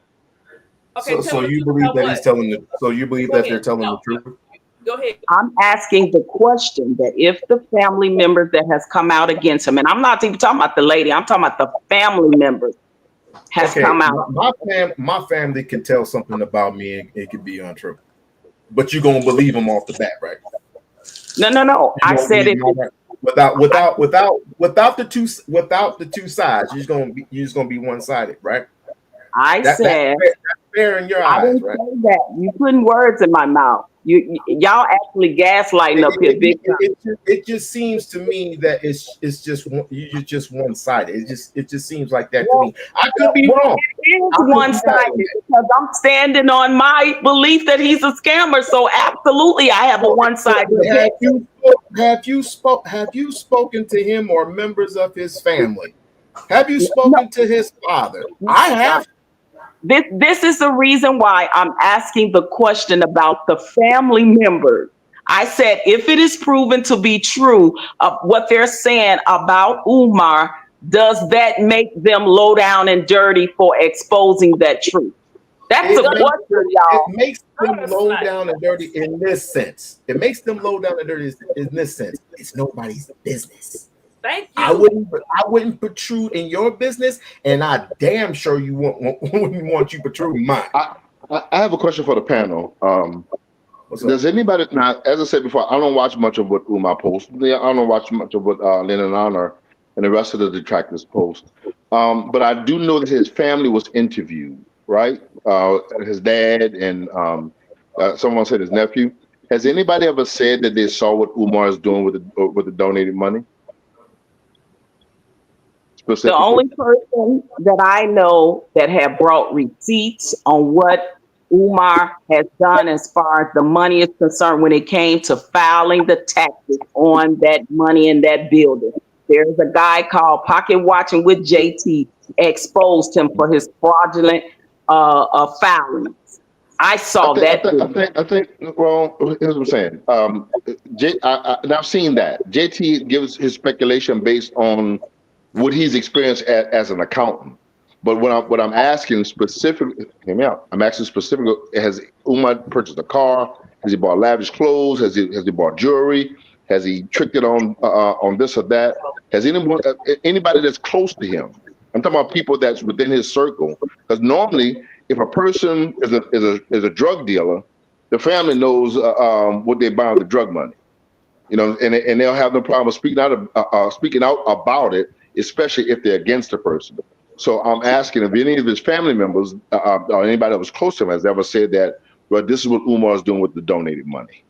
Okay, so you believe that he's telling the? So you believe that they're telling the truth? Go ahead. I'm asking the question that if the family member that has come out against him, and I'm not even talking about the lady, I'm talking about the family members has come out. My family can tell something about me and it could be untrue, but you're gonna believe them off the bat, right? No. I said it. Without the two sides, you're just gonna be one sided, right? That's fair in your eyes, I didn't right? say that. You putting words in my mouth. Y'all actually gaslighting up here, big time. It just seems to me that it's just you're just one sided. It just seems like that to me. I could be wrong. It is one sided because I'm standing on my belief that he's a scammer. So absolutely, I have a one sided. Have you spoken to him or members of his family? Have you spoken to his father? I have. This is the reason why I'm asking the question about the family members. I said, if it is proven to be true of what they're saying about Umar, does that make them low down and dirty for exposing that truth? That's the question, It y'all. makes them Gutter low slut. down and dirty in this sense. It makes them low down and dirty in this sense. It's nobody's business. Thank I you. wouldn't protrude in your business, and I damn sure wouldn't want you protrude mine. I have a question for the panel. What's up? Does anybody now? As I said before, I don't watch much of what Umar posts. I don't watch much of what Lynn and Honor and the rest of the detractors post. But I do know that his family was interviewed, right? His dad and someone said his nephew. Has anybody ever said that they saw what Umar is doing with the donated money? The only person that I know that have brought receipts on what Umar has done as far as the money is concerned when it came to filing the taxes on that money in that building. There's a guy called Pocket Watching with JT, exposed him for his fraudulent filings. I saw that. I think. Well, here's what I'm saying. And I've seen that. JT gives his speculation based on what he's experienced as an accountant. But what I'm asking specifically, hear me out. I'm asking specifically: has Umar purchased a car? Has he bought lavish clothes? Has he bought jewelry? Has he tricked it on this or that? Has anybody that's close to him? I'm talking about people that's within his circle. Because normally, if a person is a drug dealer, the family knows what they buy with the drug money. You know, and they'll have no problem speaking out about it, especially if they're against the person. So I'm asking if any of his family members or anybody that was close to him has ever said that, well, this is what Umar is doing with the donated money.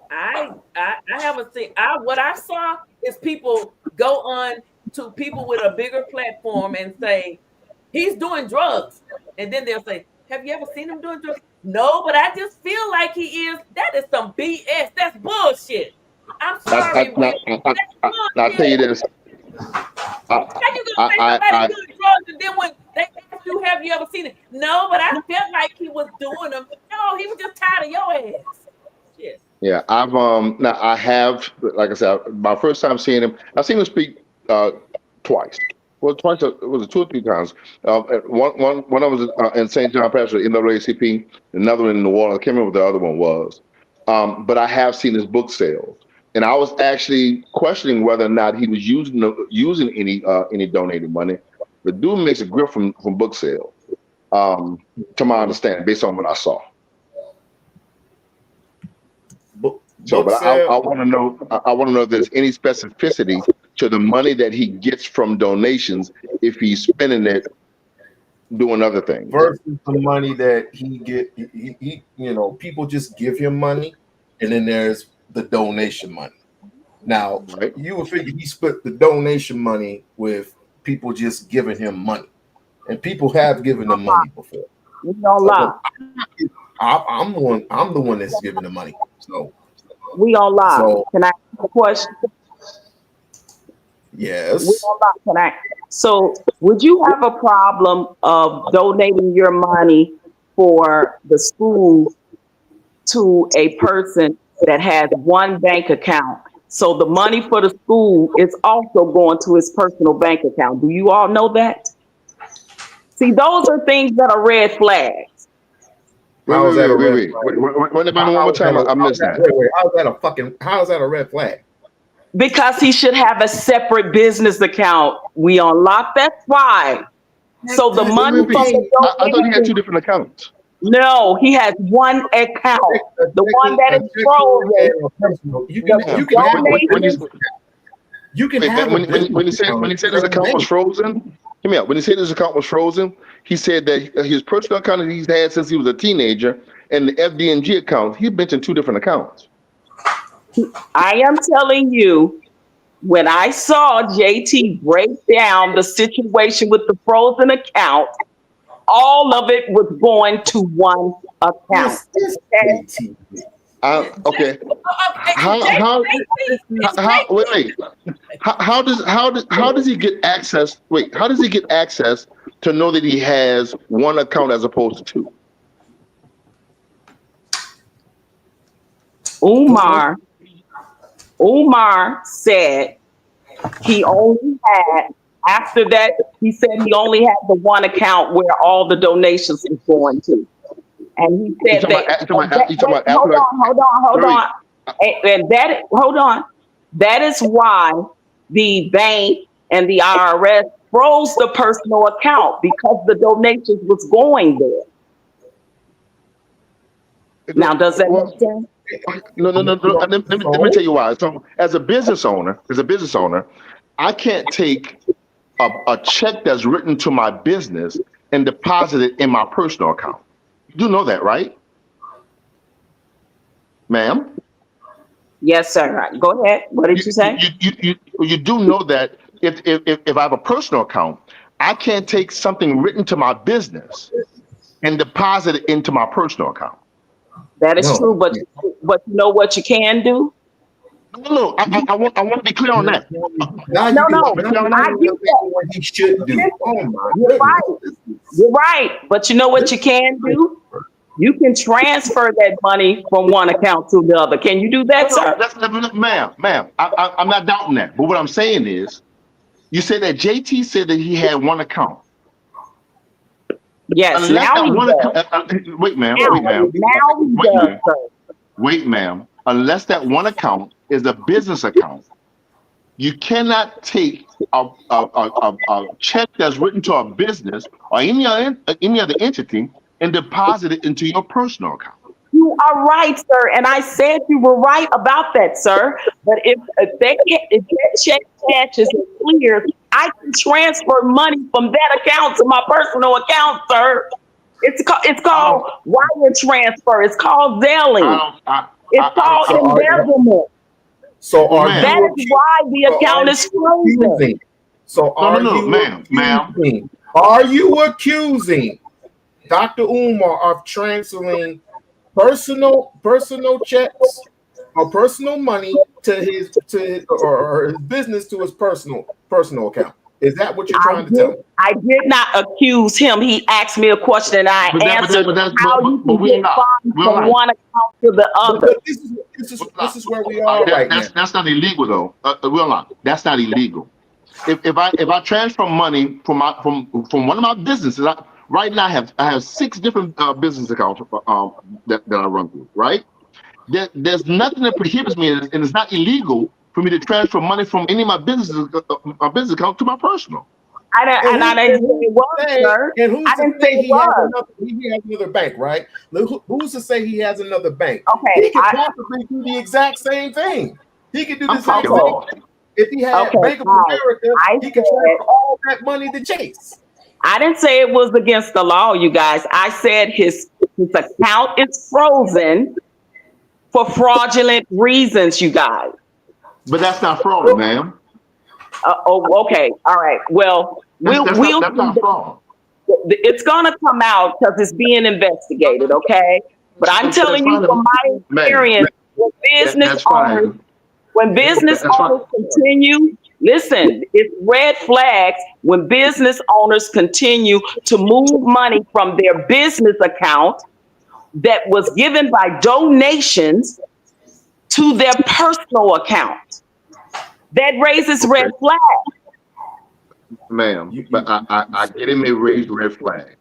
I haven't seen. What I saw is people go on to people with a bigger platform and say he's doing drugs, and then they'll say, "Have you ever seen him doing drugs?" No, but I just feel like he is. That is some BS. That's bullshit. I'm sorry, Will. That's bullshit. I'll tell you this. How you gonna say somebody doing drugs and then when they ask you, have you ever seen it? No, but I felt like he was doing them. No, he was just tired of your ass. Shit. Yeah, I have, like I said, my first time seeing him, I've seen him speak twice. Well, twice, was it 2 or 3 times? One I was in St. John Parish, NAACP, another one in New Orleans. I can't remember what the other one was. But I have seen his book sales. And I was actually questioning whether or not he was using any donated money. But dude makes a grip from book sales, to my understanding, based on what I saw. I want to know. I want to know if there's any specificity to the money that he gets from donations if he's spending it doing other things versus the money that he get. He people just give him money, and then there's the donation money. Now, right, you would figure he split the donation money with people just giving him money, and people have given him money before. We don't lie. I'm the one that's giving the money. So. We don't lie. So, can I ask a question? Yes. We don't lie. So, would you have a problem of donating your money for the school to a person that has one bank account? So the money for the school is also going to his personal bank account. Do you all know that? See, those are things that are red flags. Wait, one more time. I missed that. Wait. How is that a red flag? Because he should have a separate business account. We-On-Loc. That's why. So the money from the I thought he had 2 different accounts. No, he has one account. The one that is frozen. You can have when he said his account was frozen. Hear me out. When he said his account was frozen, he said that his personal account that he's had since he was a teenager and the FDNG account, he mentioned 2 different accounts. I am telling you, when I saw JT break down the situation with the frozen account, all of it was going to one account. Okay. Wait. How does he get access? Wait, how does he get access to know that he has one account as opposed to two? Umar said he only had, after that, he said he only had the one account where all the donations were going to. And he said hold on. That is why the bank and the IRS froze the personal account, because the donations was going there. Now, does that make sense? No. Let me tell you why. So, as a business owner, I can't take a check that's written to my business and deposit it in my personal account. You know that, right, ma'am? Yes, sir. Go ahead. What did you say? You do know that if I have a personal account, I can't take something written to my business and deposit it into my personal account. That is true, but you know what you can do? No, I want to be clear on that. I get that. He should do. Oh my You're right. But you know what you can do? You can transfer that money from one account to the other. Can you do that, sir? Ma'am, I'm not doubting that. But what I'm saying is, you said that JT said that he had one account. Yes, wait, ma'am. Wait, ma'am. Unless that one account is a business account, you cannot take a check that's written to a business or any other entity and deposit it into your personal account. You are right, sir, and I said you were right about that, sir. But if that check catches and clears, I can transfer money from that account to my personal account, sir. It's called wire transfer. It's called Zelling. It's called embezzlement. So that is why the account is frozen. So ma'am. Are you accusing Dr. Umar of transferring personal checks or personal money to his business to his personal account? Is that what you're trying to tell me? I did not accuse him. He asked me a question and I answered how you can get funds from one account to the other. But this is where we are right now. That's not illegal though. That's not illegal. If I transfer money from one of my businesses, right now I have 6 different business accounts that I run through. Right, there's nothing that prohibits me, and it's not illegal for me to transfer money from any of my business account to my personal. I didn't say it was, sir. And who's to say he has another bank, right? Who's to say he has another bank? Okay, he could possibly do the exact same thing. He could do the same thing. If he had Bank of America, he could transfer all that money to Chase. I didn't say it was against the law, you guys. I said his account is frozen for fraudulent reasons, you guys. But that's not fraud, ma'am. Okay. All right. Well, that's not fraud. It's going to come out because it's being investigated, okay? But I'm telling you from my experience, when business owners continue, listen, it's red flags when business owners continue to move money from their business account that was given by donations to their personal account. That raises red flags. Ma'am, but I get it may raise red flags.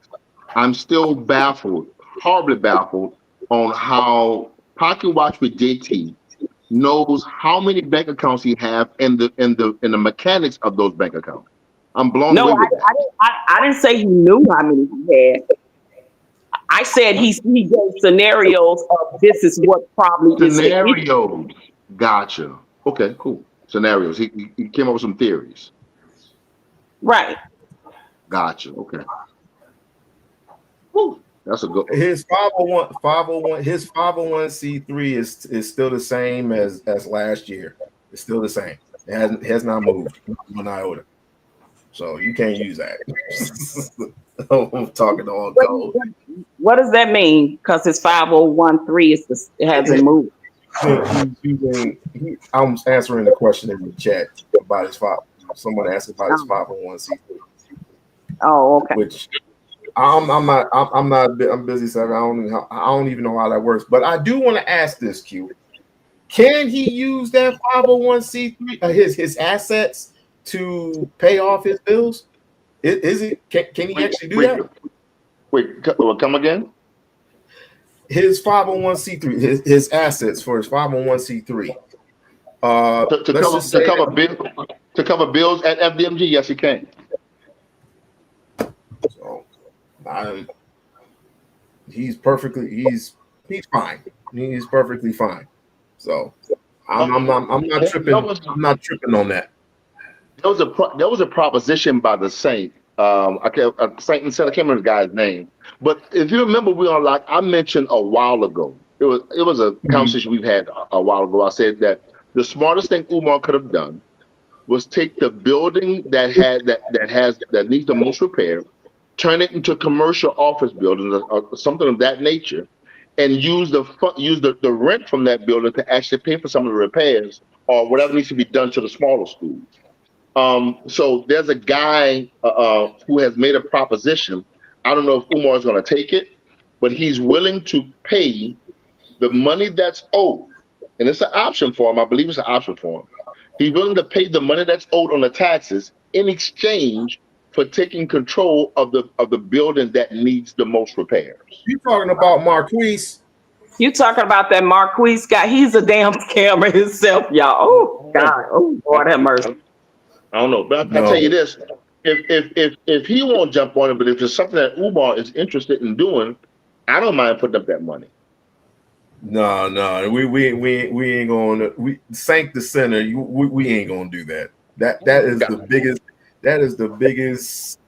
I'm still baffled, horribly baffled, on how Pocket Watch with JT knows how many bank accounts he have and the mechanics of those bank accounts. I'm blown away with that. I didn't say he knew how many he had. I said he gave scenarios of this is what probably is. Scenarios. Gotcha. Okay, cool. Scenarios. He came up with some theories. Right. Gotcha. Okay. Woo. That's a good one. His 501c3 is still the same as last year. It's still the same. It has not moved one iota. So you can't use that. I'm talking on code. What does that mean? Because his 501(c)(3 it hasn't moved. I'm answering the question in the chat about his five. Someone asked about his 501c3. Oh, okay. Which I'm busy, so I don't even know how that works. But I do want to ask this, Q. Can he use that 501c3 his assets to pay off his bills? Is it? Can he actually do that? Wait, come again? His 501c3, his assets for his 501c3. To cover bills at FDMG, yes, he can. So, he's fine. He's perfectly fine. So, I'm not tripping. I'm not tripping on that. There was a proposition by the Saint. I can't remember the guy's name. But if you remember, We-On-Loc, I mentioned a while ago. It was a conversation we've had a while ago. I said that the smartest thing Umar could have done was take the building that needs the most repair, turn it into commercial office buildings or something of that nature, and use the rent from that building to actually pay for some of the repairs or whatever needs to be done to the smaller schools. So there's a guy who has made a proposition. I don't know if Umar is going to take it, but he's willing to pay the money that's owed. And it's an option for him. I believe it's an option for him. He's willing to pay the money that's owed on the taxes in exchange for taking control of the building that needs the most repairs. You talking about Marquise? You talking about that Marquise guy? He's a damn scammer himself, y'all. Oh God! Oh Lord have mercy. I don't know, but I'll tell you this: if he won't jump on it, but if it's something that Umar is interested in doing, I don't mind putting up that money. No, we ain't gonna sank the center. We ain't gonna do that. That is the biggest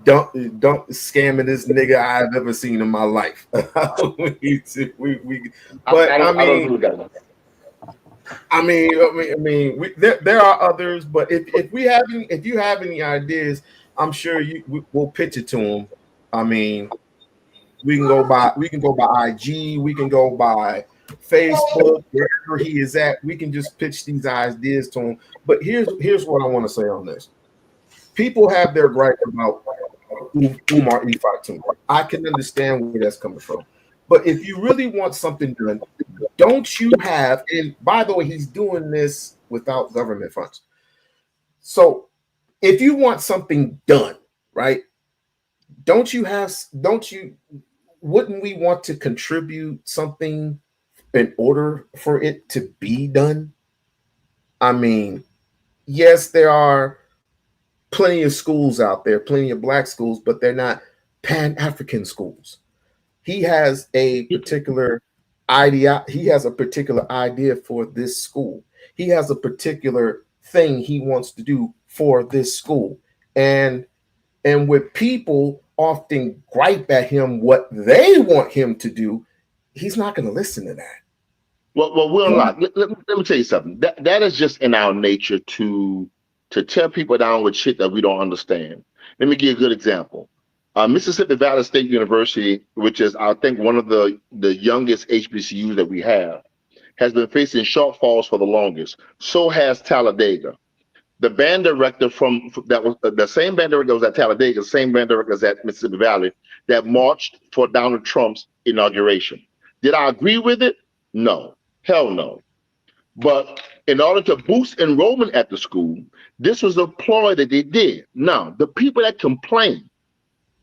dump scamming this nigga I've ever seen in my life. There are others, but if you have any ideas, I'm sure we'll pitch it to him. I mean, we can go by IG, we can go by Facebook, wherever he is at. We can just pitch these ideas to him. But here's what I want to say on this. People have their gripe about Umar Ifatunde. I can understand where that's coming from. But if you really want something done, don't you have, and by the way, he's doing this without government funds. So if you want something done, right, wouldn't we want to contribute something in order for it to be done? I mean, yes, there are plenty of schools out there, plenty of black schools, but they're not Pan-African schools. He has a particular idea. He has a particular idea for this school. He has a particular thing he wants to do for this school. And with people often gripe at him what they want him to do, he's not going to listen to that. Well, We-On-Loc, let me tell you something. That is just in our nature to tear people down with shit that we don't understand. Let me give you a good example. Mississippi Valley State University, which is, I think, one of the youngest HBCUs that we have, has been facing shortfalls for the longest. So has Talladega. The band director that was the same band director that was at Talladega, the same band director was at Mississippi Valley, that marched for Donald Trump's inauguration. Did I agree with it? No. Hell no. But in order to boost enrollment at the school, this was a ploy that they did. Now, the people that complain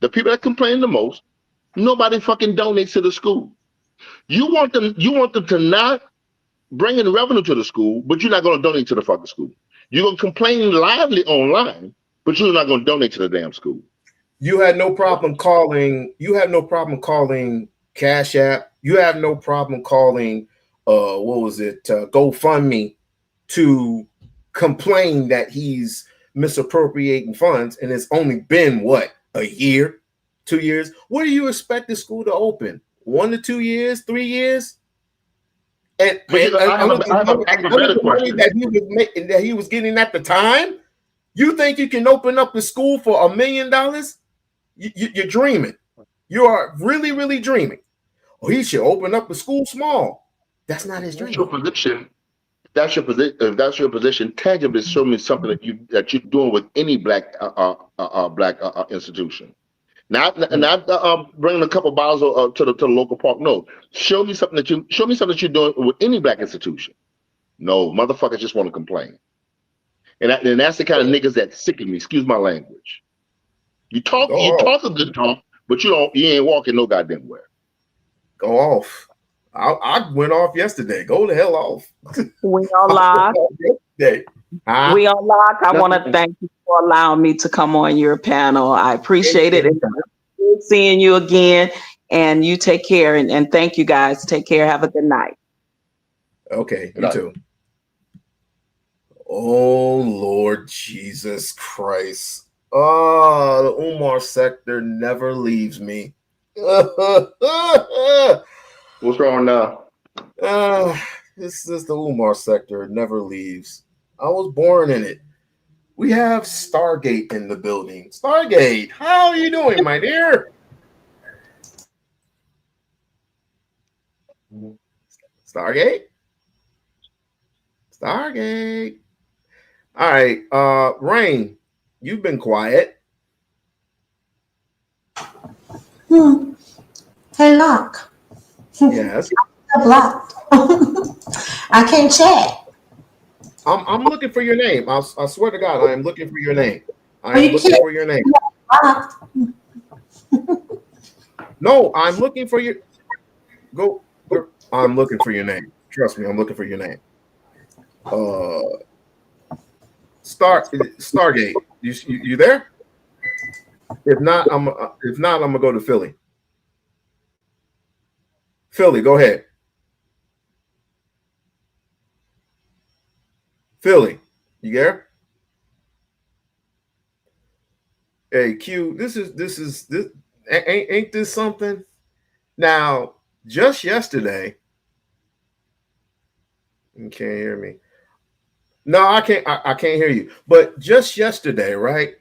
the most, nobody fucking donates to the school. You want them to not bring in revenue to the school, but you're not going to donate to the fucking school. You're going to complain lively online, but you're not going to donate to the damn school. You had no problem calling Cash App. You have no problem calling GoFundMe to complain that he's misappropriating funds, and it's only been what, a year, 2 years? What do you expect the school to open? 1 to 2 years, 3 years? And the money that he was getting at the time, you think you can open up the school for $1 million? You're dreaming. You are really, really dreaming. Oh, he should open up a school small. That's not his That's your dream. position. That's your position. If that's your position, tangibly show me something that you're doing with any black institution. Not bringing a couple bottles to the local park. No, show me something that you're doing with any black institution. No, motherfuckers just want to complain, and that's the kind of niggas that sicken me. Excuse my language. You talk a good talk, but you ain't walking no goddamn where. Go off. I went off yesterday. Go the hell off. We-On-Loc. We-On-Loc. I want to thank you for allowing me to come on your panel. I appreciate it. And good seeing you again. And you take care. And thank you guys. Take care. Have a good night. Okay, you too. Oh, Lord Jesus Christ. Oh, the Umar sector never leaves me. What's wrong now? This is the Umar sector. It never leaves. I was born in it. We have Stargate in the building. Stargate, how are you doing, my dear? Stargate? Stargate. All right, Rain, you've been quiet. Hey, Loc. Yes. Blocked. I can't chat. I'm looking for your name. I swear to God, I am looking for your name. I am looking for your name. No, I'm looking for your. Go. I'm looking for your name. Trust me, I'm looking for your name. Stargate. You there? If not, I'm gonna go to Philly. Philly, go ahead. Philly, you there? Hey, Q, this ain't this something? Now, just yesterday, you can't hear me. No, I can't hear you. But just yesterday, right?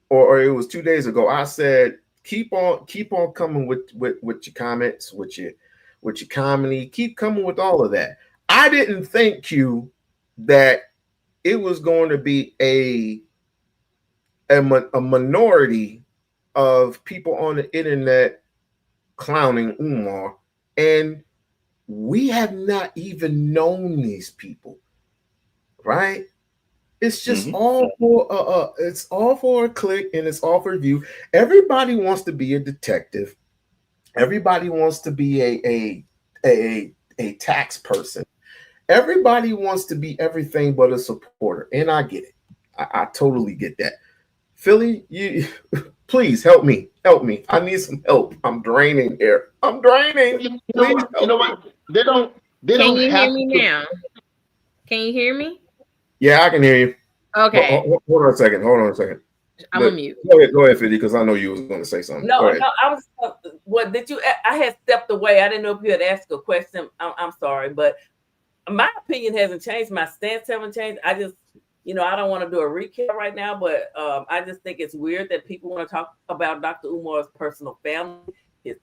Or it was 2 days ago, I said, keep on coming with your comments, with your comedy, keep coming with all of that. I didn't think, Q, that it was going to be a minority of people on the internet clowning Umar, and we have not even known these people, right? It's just all for it's all for a click and it's all for view. Everybody wants to be a detective. Everybody wants to be a tax person. Everybody wants to be everything but a supporter, and I get it. I totally get that. Philly, you please help me. Help me. I need some help. I'm draining here. I'm draining. You know what? They don't Can you have hear me now? Can you hear me? Yeah, I can hear you. Okay. Hold on a second. I'm a mute. Go ahead, Phylly, because I know you was going to say something. No, I was. What did you? I had stepped away. I didn't know if you had asked a question. I'm sorry, but my opinion hasn't changed. My stance haven't changed. I just, I don't want to do a recap right now, but I just think it's weird that people want to talk about Dr. Umar's personal family,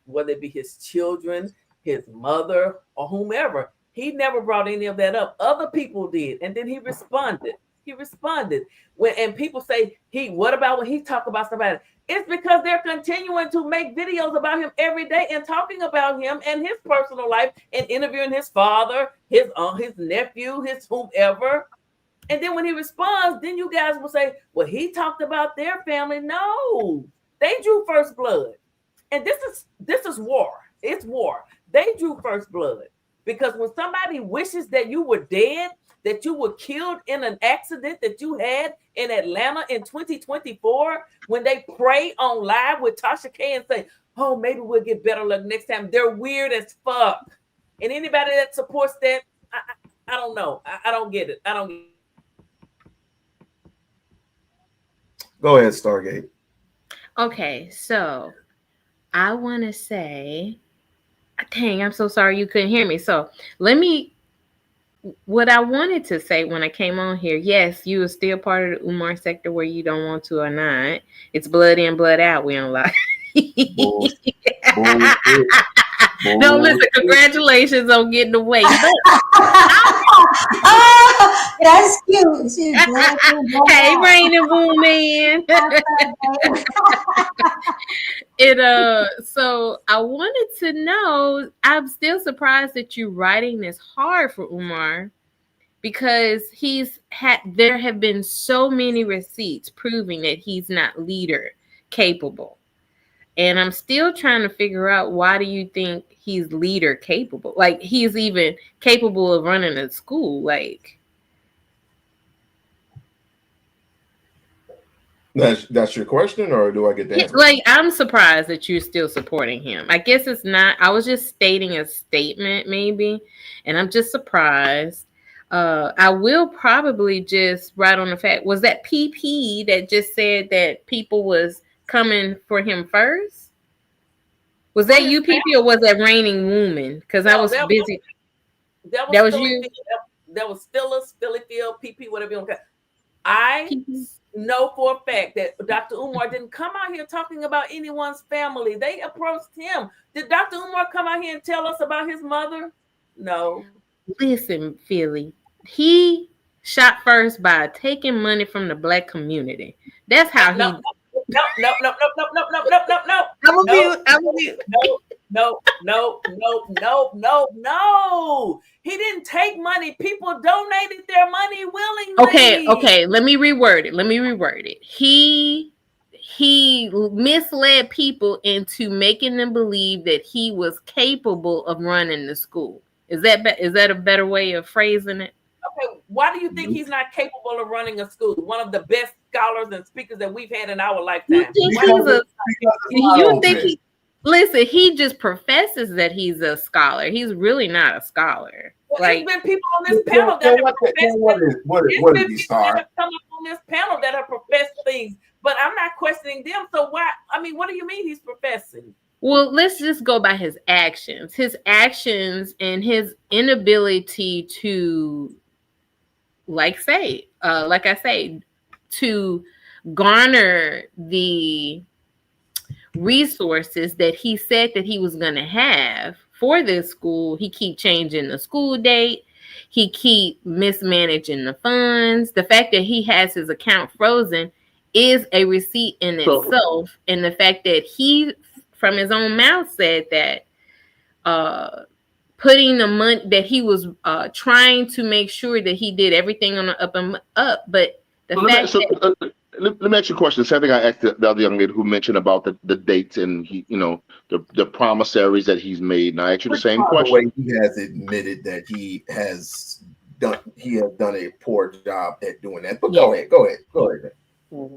whether it be his children, his mother, or whomever. He never brought any of that up. Other people did, and then he responded. And people say, what about when he talk about somebody? It's because they're continuing to make videos about him every day and talking about him and his personal life and interviewing his father, his nephew, his whomever. And then when he responds, then you guys will say, well, he talked about their family. No, they drew first blood. And this is war. It's war. They drew first blood. Because when somebody wishes that you were dead, that you were killed in an accident that you had in Atlanta in 2024, when they pray on live with Tasha K and say, oh, maybe we'll get better luck next time. They're weird as fuck. And anybody that supports that, I don't know. I don't get it. Go ahead, Stargate. Okay, so I want to say, dang, I'm so sorry you couldn't hear me. So what I wanted to say when I came on here, yes, you are still part of the Umar sector where you don't want to or not. It's blood in, blood out. We don't lie. Bullshit. Bullshit. No, listen, congratulations on getting away. But Oh, that's cute. She's black and black. hey, Rain and Boom Man. So I wanted to know, I'm still surprised that you're writing this hard for Umar, because there have been so many receipts proving that he's not leader capable. And I'm still trying to figure out, why do you think he's leader capable? Like, he's even capable of running a school. Like, that's your question, or do I get the answer? like, I'm surprised that you're still supporting him. I guess it's not. I was just stating a statement, maybe, and I'm just surprised. I will probably just write on the fact, was that PP that just said that people was coming for him first? Was that you, PP, or was that Raining Woman? Because I was busy. That was you. That was Phyllis, Phylly, PP, whatever you want to call it. I know for a fact that Dr. Umar didn't come out here talking about anyone's family. They approached him. Did Dr. Umar come out here and tell us about his mother? No. Listen, Philly, he shot first by taking money from the Black community. That's how he. No. I'm a mute. No. He didn't take money. People donated their money willingly. Okay. Let me reword it. He misled people into making them believe that he was capable of running the school. Is that a better way of phrasing it? Okay, why do you think he's not capable of running a school? One of the best scholars and speakers that we've had in our lifetime. Listen, he just professes that he's a scholar. He's really not a scholar. Well, there's been people on this panel that have come up on this panel that have professed things, but I'm not questioning them. So why? I mean, what do you mean he's professing? Well, let's just go by his actions. His actions and his inability to, like I say, to garner the resources that he said that he was going to have for this school. He keep changing the school date. He keep mismanaging the funds. The fact that he has his account frozen is a receipt in itself. And the fact that he, from his own mouth, said that putting the money, that he was trying to make sure that he did everything on the up and up. But let me ask you a question. Same thing I asked the other young lady who mentioned about the dates and the promissories that he's made. And I asked you the same question. He has admitted that he has done a poor job at doing that. But go ahead. Mm-hmm.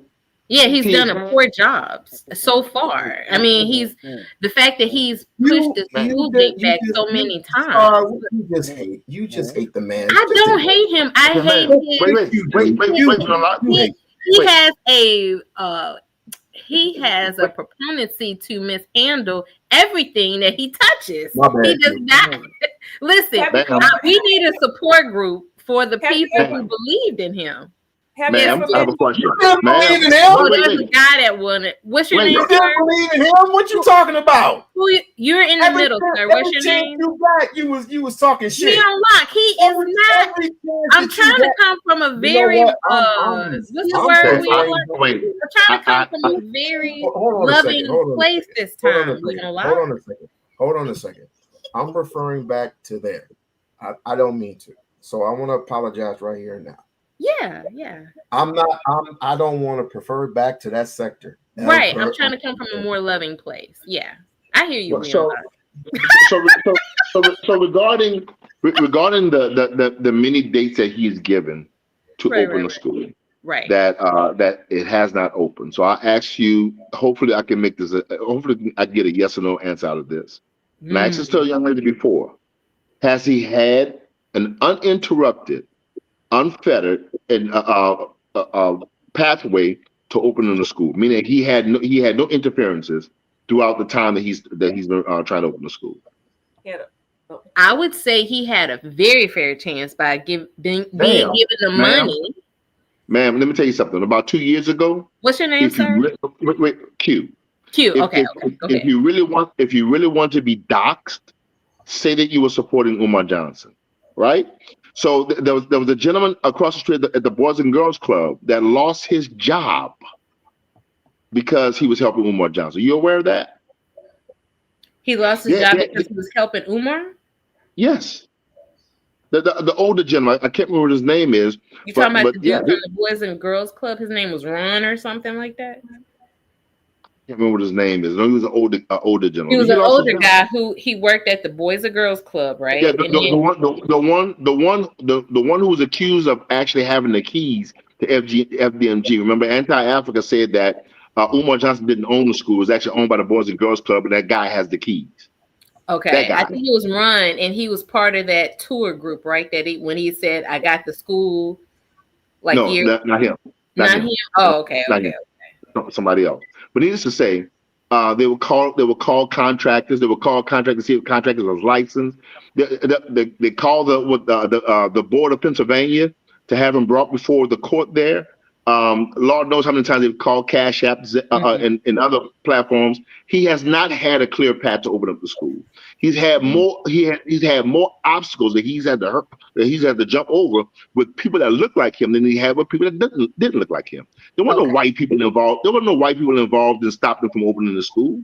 Yeah, he's done a poor job so far. I mean, the fact that he's pushed the school date back so many times. You just hate the man. I don't hate him. I hate him. He has a propendency to mishandle everything that he touches. He does not. Listen, we need a support group for the people who believed in him. Ma'am, I have a question. There's a guy that wanted. What's your name, sir? You believe in him? What you talking about? You're in the middle, sir. What's your name? You was talking shit. We-On-Loc. He is not. I'm trying to come from a very what's the word? I'm trying to come from a very loving place this time. Hold on a second. I'm referring back to there. I don't mean to. So I want to apologize right here and now. Yeah. I don't want to prefer back to that sector. Right. I'm trying to come from a more loving place. Yeah. I hear you. So regarding the many dates that he's given to open the school, right? That it has not opened. So I ask you. Hopefully, I can make this. Hopefully, I get a yes or no answer out of this. And I asked this to a young lady before. Has he had an uninterrupted, unfettered, and pathway to opening the school? Meaning he had no interferences throughout the time that he's been trying to open the school. I would say he had a very fair chance by being given the money. Ma'am, let me tell you something. About 2 years ago. What's your name, sir? Wait, Q. Q. Okay. If you really want to be doxxed, say that you were supporting Umar Johnson, right? So there was a gentleman across the street at the Boys and Girls Club that lost his job because he was helping Umar Johnson. You aware of that? He lost his job because he was helping Umar? Yes. The older gentleman, I can't remember what his name is. You talking about the dude from the Boys and Girls Club? His name was Ron or something like that? I can't remember what his name is. No, he was an older gentleman. He was an older guy who he worked at the Boys and Girls Club, right? Yeah, the one who was accused of actually having the keys to FDMG. Remember, Anti-Africa said that Umar Johnson didn't own the school; it was actually owned by the Boys and Girls Club, and that guy has the keys. Okay, I think he was Ron, and he was part of that tour group, right? That when he said, "I got the school," like no, not him. Not him. Oh, okay, okay. No, somebody else. But needless to say, they would call contractors. They would call contractors, see if contractors was licensed. They called the board of Pennsylvania to have him brought before the court there. Lord knows how many times they've called Cash App and other platforms. He has not had a clear path to open up the school. He's had more. He's had more obstacles that he's had to jump over with people that look like him than he had with people that didn't look like him. There weren't no white people involved. There were no white people involved in stopping him from opening the school.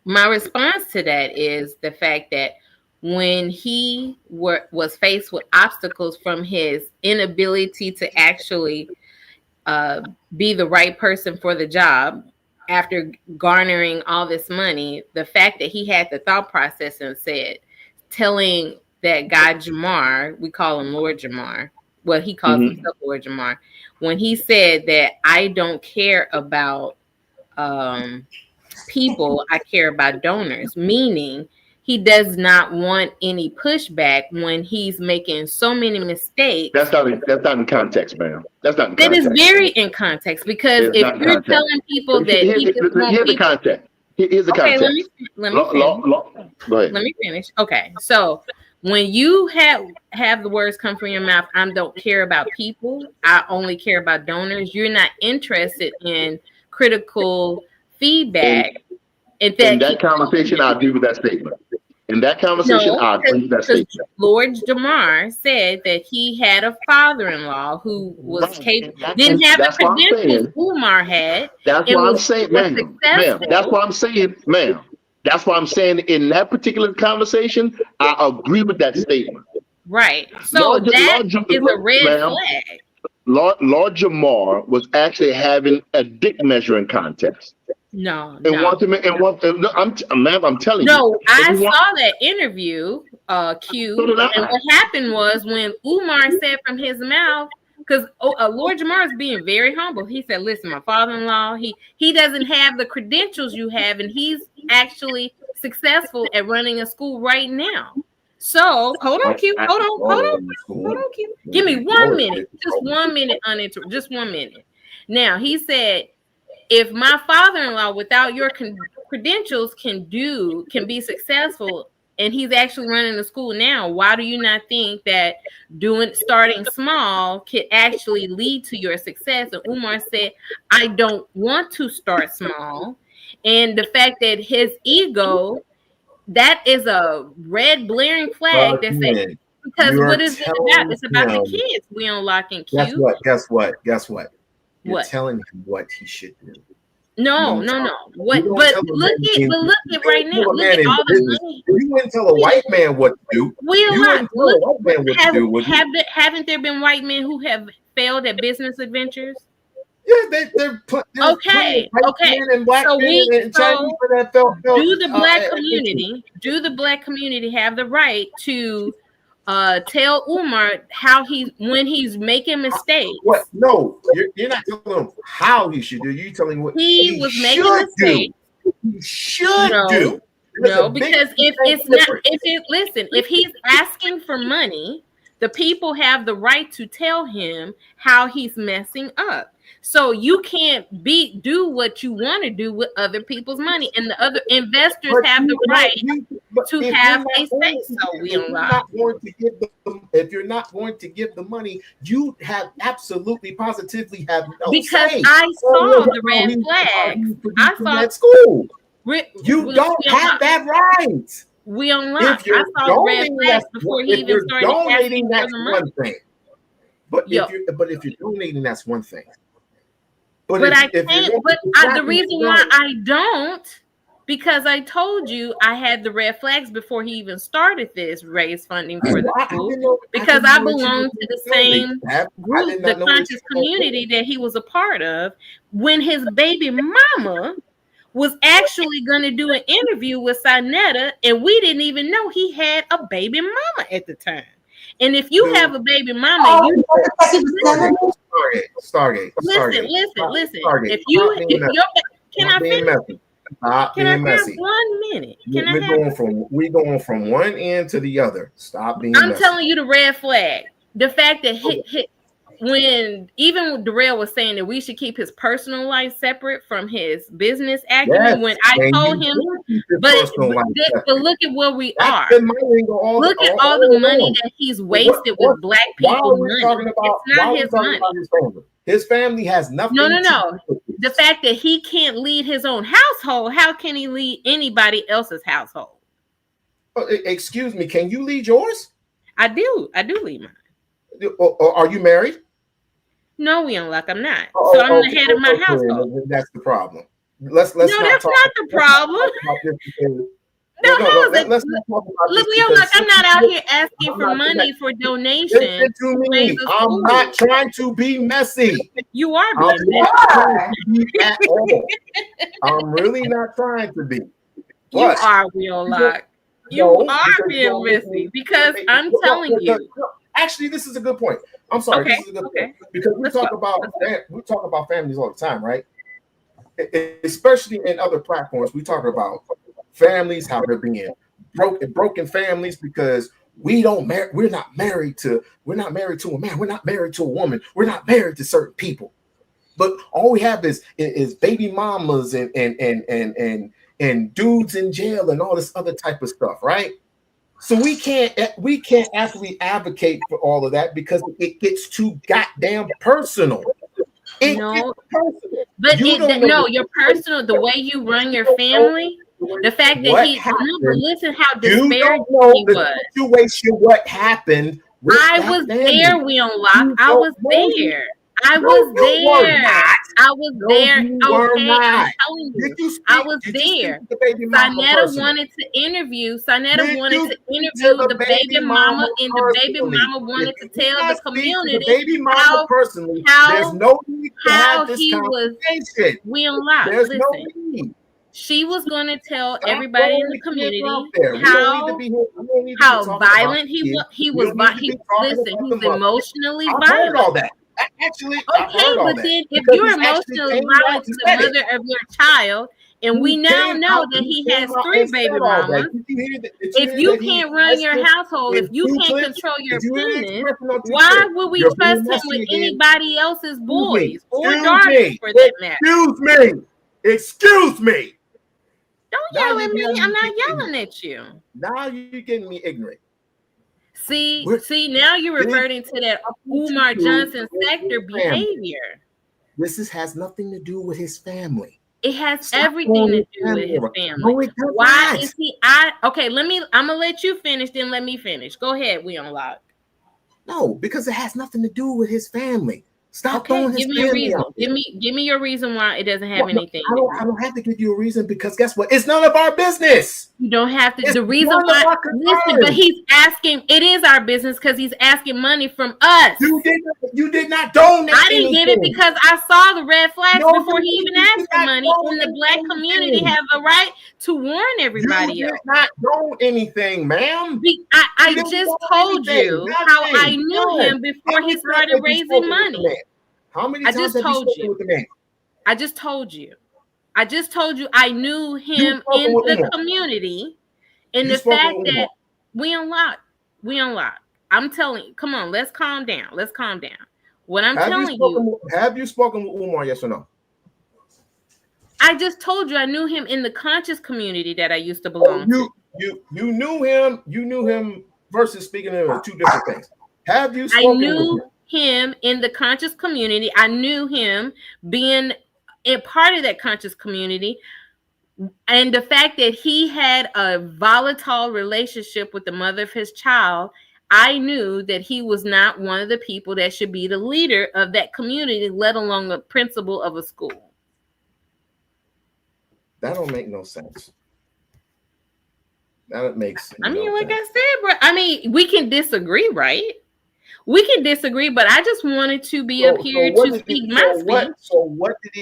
My response to that is the fact that when he was faced with obstacles from his inability to actually be the right person for the job after garnering all this money, the fact that he had the thought process and telling that guy Jamar, we call him Lord Jamar, well, he calls himself Lord Jamar, when he said that I don't care about people, I care about donors, meaning he does not want any pushback when he's making so many mistakes. That's not in context, ma'am. That's not in that context. That is very in context, because if you're telling people that here's the context. Here's the context. Let me finish. Go ahead. Let me finish. Okay, so when you have the words come from your mouth, I don't care about people, I only care about donors, you're not interested in critical feedback. In that conversation, I agree with that statement. In that conversation, I agree with that statement. Lord Jamar said that he had a father-in-law who was didn't have the credentials Umar had. That's what I'm saying, ma'am. That's what I'm saying, ma'am. That's why I'm saying in that particular conversation, I agree with that statement. Right. So that is a red flag. Lord Jamar was actually having a dick measuring contest. I'm telling you. No, I saw that interview, Q. And what happened was when Umar said from his mouth, because Lord Jamar is being very humble. He said, listen, my father-in-law, he doesn't have the credentials you have, and he's actually successful at running a school right now. So hold on, Q. Hold on, Q. Give me 1 minute. Just 1 minute uninterrupted. Just 1 minute. Now, he said, if my father-in-law without your credentials can be successful, and he's actually running the school now, why do you not think that starting small could actually lead to your success? And Umar said, I don't want to start small. And the fact that his ego, that is a red blaring flag that says, because what is it about? It's about the kids. We-On-Loc and Q. Guess what? You're telling him what he should do. No. What? But look at right now. Look at all the money. You wouldn't tell a white man what to do. Haven't there been white men who have failed at business adventures? Yeah, they're okay. And black so men do the black community have the right to tell Umar when he's making mistakes? What? No, you're not telling him how he should do. You're telling him what he was making mistakes. He should do. No, because if he's asking for money, the people have the right to tell him how he's messing up. So you can't do what you want to do with other people's money, and the other investors But have the you right but to if have you're a not going say. to So give- we if you're unlock. not going to give them, if you're not going to give the money, you have absolutely positively have no Because say I saw over the how red he's flags. I producing saw that school. we You don't have unlock. that right. We unlock. If I you're saw the red donating, flags that's before he if even you're started asking donating, for that's the money. one thing. But Yo. if you're donating, that's one thing. But But if, I you- if you're can't. going But to the exactly reason why I don't, because I told you I had the red flags before he even started this raise funding for the school. Because I belong to the same group, the conscious community that he was a part of, when his baby mama was actually going to do an interview with Sinetta, and we didn't even know he had a baby mama at the time. And if you have a baby mama, you Stargate. Listen. If you're, can I finish? Stop Can I being have messy. 1 minute? We're going from one end to the other. Stop being I'm messy. telling you the red flag. The fact that when even Darrell was saying that we should keep his personal life separate from his business acumen, when I told him, but look at where we are. Look at all the money that he's wasted with black people money. It's not his money. His family has nothing. No. The fact that he can't lead his own household, how can he lead anybody else's household? Excuse me, can you lead yours? I do lead mine. Are you married? No, We-On-Loc, I'm not. So I'm the head of my household. That's the problem. Let's no, that's not the problem. No, let's not talk about this. We-On-Loc, I'm not out here asking for money for donations. Listen to me. I'm not trying to be messy. You are being messy. I'm really not trying to be. You are, We-On-Loc. You are being messy because I'm telling you. Actually, this is a good point. I'm sorry. This is a good point because we talk about families all the time, right? Especially in other platforms, we talk about families, how they're being broken families because we're not married to a man, we're not married to a woman, we're not married to certain people, but all we have is baby mamas and dudes in jail and all this other type of stuff, right? So we can't actually advocate for all of that because it gets too goddamn personal. Your personal, the way you run your family, the fact that listen how disparaging he was. Situation, what happened? I was there, We-On-Loc. I was there. I was there. Okay, I'm telling you, I was there. Sinetta wanted to interview the baby mama, and the baby mama wanted to tell the community how he was. We-On-Loc. Listen. She was going to tell everybody in the community how violent he was. Listen, he's emotionally violent. All that. Actually, okay, but then if you're emotionally violent to the mother of your child, and we now know that he has 3 baby mamas, if you can't run your household, if you can't control your penis, why would we trust him with anybody else's boys or daughters for that matter? Excuse me. Don't yell at me. I'm not yelling at you. Now you're getting me ignorant. See, now you're reverting to that Umar Johnson sector behavior. This has nothing to do with his family. It has everything to do with his family. No, why is he? I'm gonna let you finish, then let me finish. Go ahead, We-On-Loc. No, because it has nothing to do with his family. Stop throwing his family out there. Give me your reason why it doesn't have anything. I don't have to give you a reason because guess what? It's none of our business. You don't have to. The reason why, listen, but he's asking. It is our business because he's asking money from us. You did not donate. I didn't get it because I saw the red flags before he even asked for money. And the black community have a right to warn everybody else. You did not donate anything, ma'am. I just told you how I knew him before he started raising money. How many times have you spoken with the man? I just told you I knew him in the community, and the fact that We-On-Loc. I'm telling you, come on, let's calm down. What I'm telling you, have you spoken with Umar? Yes or no? I just told you I knew him in the conscious community that I used to belong to. You knew him. You knew him versus speaking to him are two different things. Have you spoken I knew with him? him in the conscious community. I knew him being a part of that conscious community. And the fact that he had a volatile relationship with the mother of his child, I knew that he was not one of the people that should be the leader of that community, let alone the principal of a school. That don't make no sense. That makes I mean, no like sense. I said, bro, I mean, we can disagree, right? We can disagree, but I just wanted to be up here to speak my speech. So what did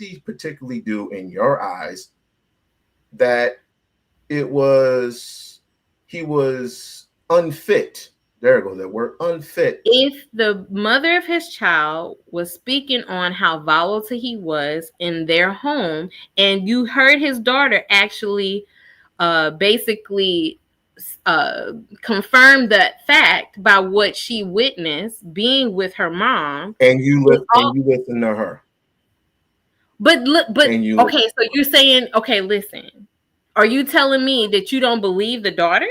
he particularly do in your eyes that he was unfit? There we go. That word unfit. If the mother of his child was speaking on how volatile he was in their home, and you heard his daughter actually basically confirm that fact by what she witnessed being with her mom, and you listen to her. But okay, so you're saying, okay, listen. Are you telling me that you don't believe the daughter?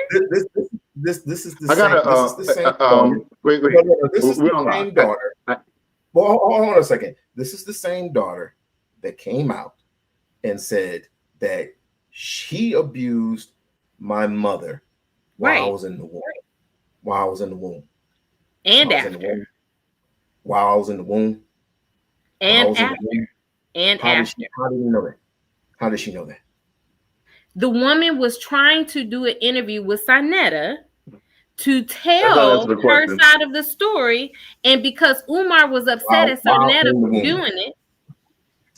This is the same daughter. Wait. This is the same daughter. Well, hold on a second. This is the same daughter that came out and said that she abused my mother while I was in the womb. While I was in the womb. And after. While I was in the womb. And after. And after. How did you know that? How did she know that? The woman was trying to do an interview with Sinetta to tell her side of the story. And because Umar was upset at Sinetta for doing it,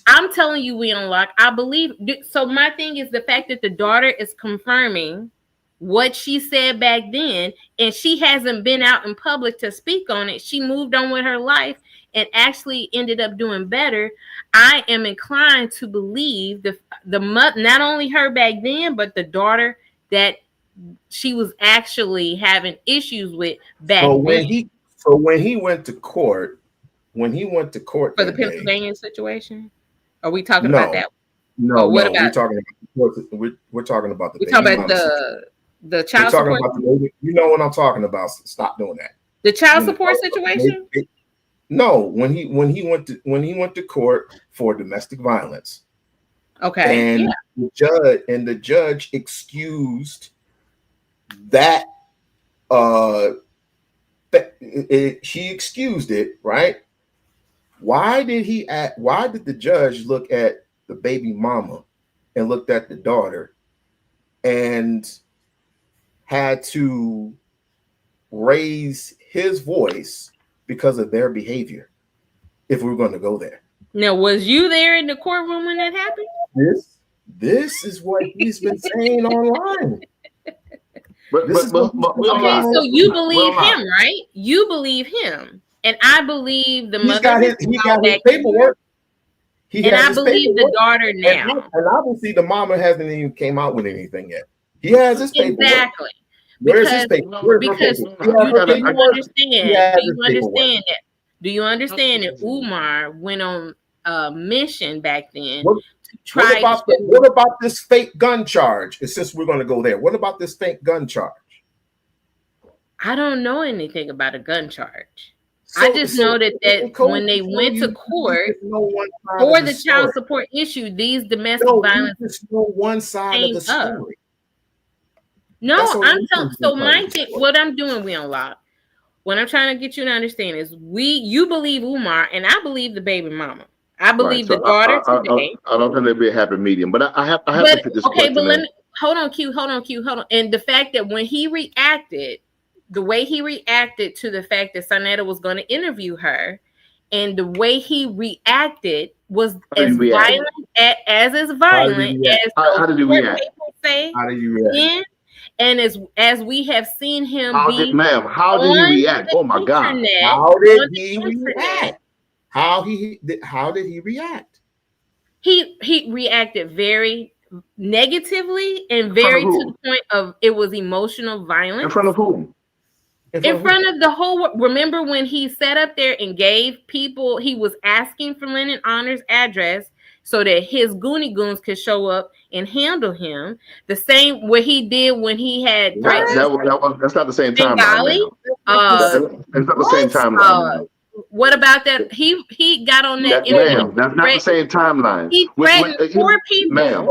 I'm telling you, We-On-Loc, I believe. So my thing is the fact that the daughter is confirming what she said back then, and she hasn't been out in public to speak on it. She moved on with her life and actually ended up doing better. I am inclined to believe the mother, not only her back then, but the daughter that she was actually having issues with back then. So when he went to court for the Pennsylvania situation, are we talking about that? No, what about we're talking about the we're talking about the child support. About the baby. You know what I'm talking about. Stop doing that. The child support situation. No, when he went to court for domestic violence. Okay. And the judge excused that. She excused it, right? Why did the judge look at the baby mama and looked at the daughter and had to raise his voice because of their behavior? If we're going to go there. Now, was you there in the courtroom when that happened? This is what he's been saying online. Okay, so you believe him, right? You believe him, and I believe the mother. He got his paperwork. I believe the daughter now. And obviously, the mama hasn't even came out with anything yet. He has his paperwork. Exactly. Where's his paperwork? Because do you understand that? Do you understand that Umar went on a mission back then to try? What about this fake gun charge? Since we're going to go there, what about this fake gun charge? I don't know anything about a gun charge. I just know that when they went to court for the child support issue, these domestic violence just know one side of the story. No, I'm telling. So my thing, what I'm doing, We-On-Loc, what I'm trying to get you to understand is you believe Umar, and I believe the baby mama. I believe the daughter today. I don't think there'd be a happy medium, but I have to put this. Okay, but let me hold on, Q. And the fact that when he reacted, the way he reacted to the fact that Sinetta was going to interview her, and the way he reacted was as violent as how did you react? How did you react? And as we have seen him how did he react? Oh my God. How did he react? How did he react? He reacted very negatively and very to the point of it was emotional violence. In front of whom? In front of the whole world. Remember when he sat up there and gave people, he was asking for Lennon Honor's address so that his Goonie Goons could show up and handle him. The same what he did when he had threatened That's not the same timeline, Bengali. ma'am. It's not the same timeline, ma'am. What about that? He got on that Ma'am, that's not the same timeline. He threatened four people. Ma'am,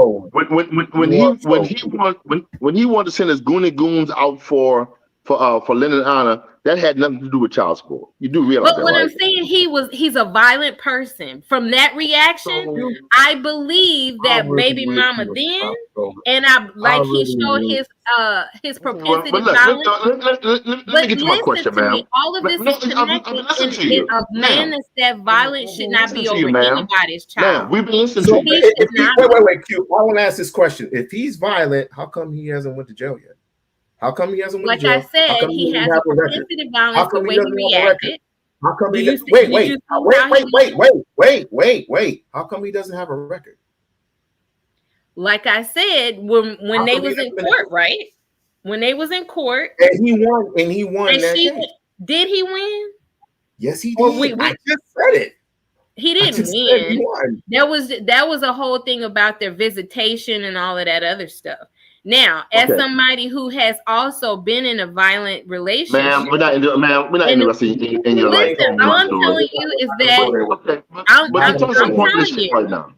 when he wanted to send his Goonie Goons out for Lennon Honor, that had nothing to do with child support. You do realize that, But when right? I'm saying he's a violent person. From that reaction, I believe that baby mama then, and he showed his propensity to violence. Let me get to my question, ma'am. All of this is connected, and a man that's that violent should not be over anybody's child. Ma'am, we've been listening So, to you. wait, Q. I want to ask this question. If he's violent, how come he hasn't went to jail yet? How come he hasn't went to jail? Like I said, he has a propensity to violence the way he reacted. How come he wait. How come he doesn't have a record? Like I said, when they was in court, right? When they was in court, and he won that case. Did he win? Yes, he did. I just said it. He didn't win. That was a whole thing about their visitation and all of that other stuff. Now, as somebody who has also been in a violent relationship, ma'am, we're not interested in your life. Listen, all I'm telling you is that I'm telling you right now.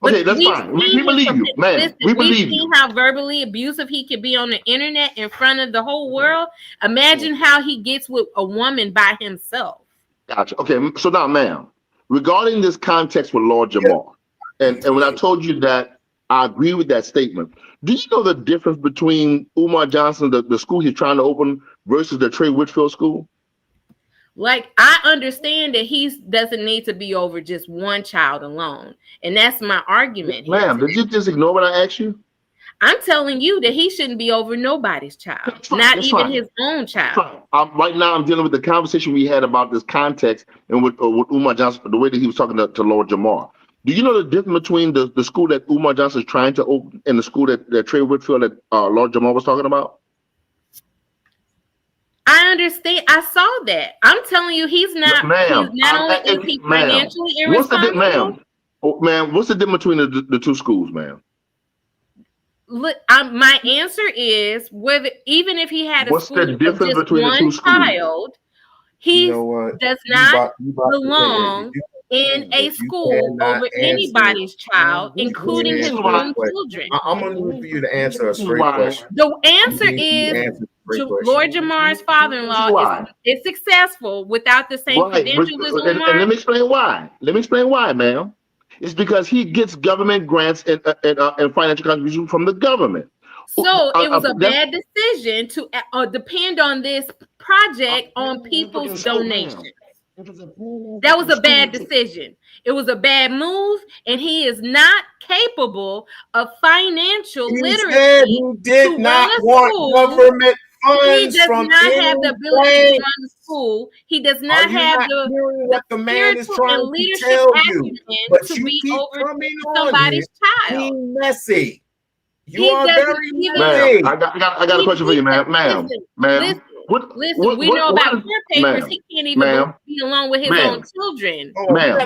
Okay, that's fine. We believe you, man. We believe you. We've seen how verbally abusive he could be on the internet in front of the whole world. Imagine how he gets with a woman by himself. Gotcha. Okay, so now, ma'am, regarding this context with Lord Jamar, and when I told you that I agree with that statement, do you know the difference between Umar Johnson, the school he's trying to open, versus the Trey Whitfield school? Like, I understand that he doesn't need to be over just one child alone. And that's my argument. Ma'am, did you just ignore what I asked you? I'm telling you that he shouldn't be over nobody's child, not even his own child. Right now, I'm dealing with the conversation we had about this context and with Umar Johnson, the way that he was talking to Lord Jamar. Do you know the difference between the school that Umar Johnson is trying to open and the school that Trey Whitfield that Lord Jamar was talking about? I understand. I saw that. I'm telling you, he's not. Ma'am, not only is he financially irresponsible. Ma'am, what's the difference between the two schools, ma'am? Look, my answer is whether even if he had a what's school the difference with just between the two one schools? child, he does not belong in a school over anybody's child, including his own children. I'm going to need for you to answer a straight question. The answer is Lord Jamar's father-in-law is successful without the same credentials as Umar. And let me explain why. Ma'am. It's because he gets government grants and financial contributions from the government. So it was a bad decision to depend on this project on people's donations. That was a bad decision. It was a bad move, and he is not capable of financial literacy. He did not want government funds. He does not have the ability to run the school. He does not have the man is trying and leadership to tell you, acumen to be over somebody's child. Be messy. You are very messy. I got a question for you, ma'am. Ma'am. Listen, we know about court papers. He can't even be along with his own children. Ma'am,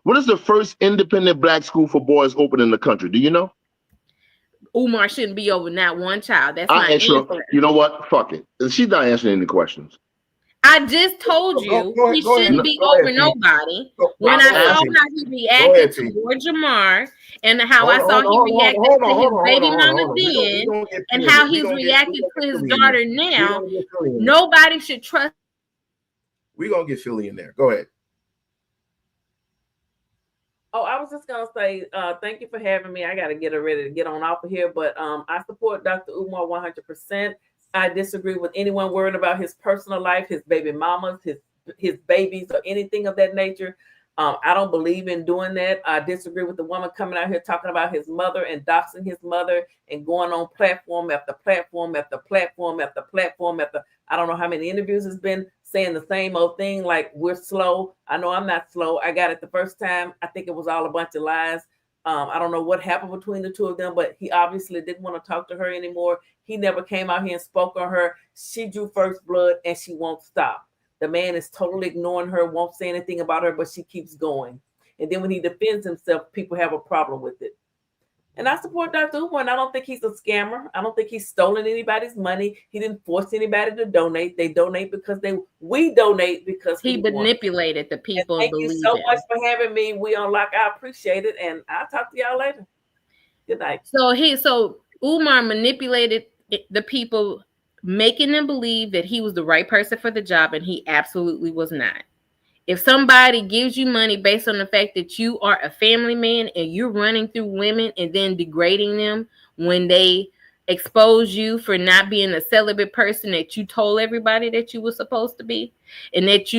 what is the first independent black school for boys open in the country? Do you know? Umar shouldn't be over not one child. That's my answer. You know what? Fuck it. She's not answering any questions. I just told you he shouldn't be over nobody. When I saw how he reacted to Lord Jamar and how I saw he reacted to his baby mama then and how he's reacted to his daughter now, nobody should trust. We're going to get Phylly in there. Go ahead. Oh, I was just gonna say, thank you for having me. I gotta get ready to get on off of here, but I support Dr. Umar 100%. I disagree with anyone worrying about his personal life, his baby mamas, his babies, or anything of that nature. I don't believe in doing that. I disagree with the woman coming out here talking about his mother and doxing his mother and going on platform after platform after platform after platform after I don't know how many interviews has been saying the same old thing like we're slow. I know I'm not slow. I got it the first time. I think it was all a bunch of lies. I don't know what happened between the two of them, but he obviously didn't want to talk to her anymore. He never came out here and spoke on her. She drew first blood and she won't stop. The man is totally ignoring her, won't say anything about her, but she keeps going. And then when he defends himself, people have a problem with it. And I support Dr. Umar, and I don't think he's a scammer. I don't think he's stolen anybody's money. He didn't force anybody to donate. They donate because we donate because he manipulated the people. Thank you so much for having me. We-On-Loc. I appreciate it, and I'll talk to y'all later. Good night. So Umar manipulated the people, making them believe that he was the right person for the job, and he absolutely was not. If somebody gives you money based on the fact that you are a family man and you're running through women and then degrading them when they expose you for not being a celibate person that you told everybody that you were supposed to be, and that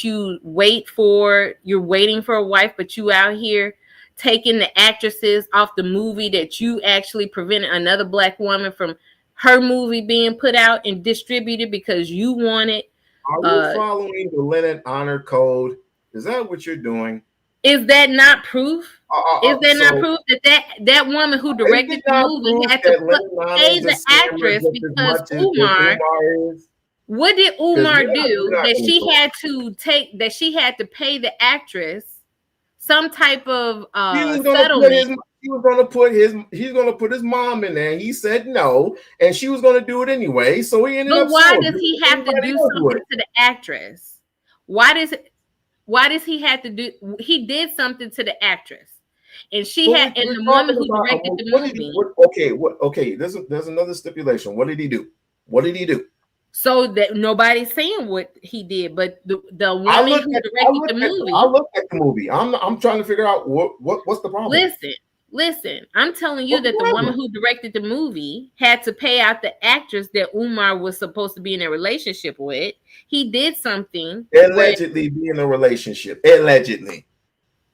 you're waiting for a wife, but you out here taking the actresses off the movie that you actually prevented another Black woman from her movie being put out and distributed because you wanted. Are you following the Lennon Honor Code? Is that what you're doing? Is that not proof? Is that not proof that woman who directed the movie had to pay the actress because Umar? What did Umar do that she had to pay the actress some type of settlement? He's gonna put his mom in there. He said no, and she was gonna do it anyway. So he ended up. But why does he have to do something to the actress? Why does he have to do? He did something to the actress, and the woman who directed the movie. Okay. There's another stipulation. What did he do? So that nobody's saying what he did, but the woman who directed the movie. I looked at the movie. I'm trying to figure out what's the problem. Listen, I'm telling you that the woman who directed the movie had to pay out the actress that Umar was supposed to be in a relationship with. He did something. Allegedly be in a relationship. Allegedly.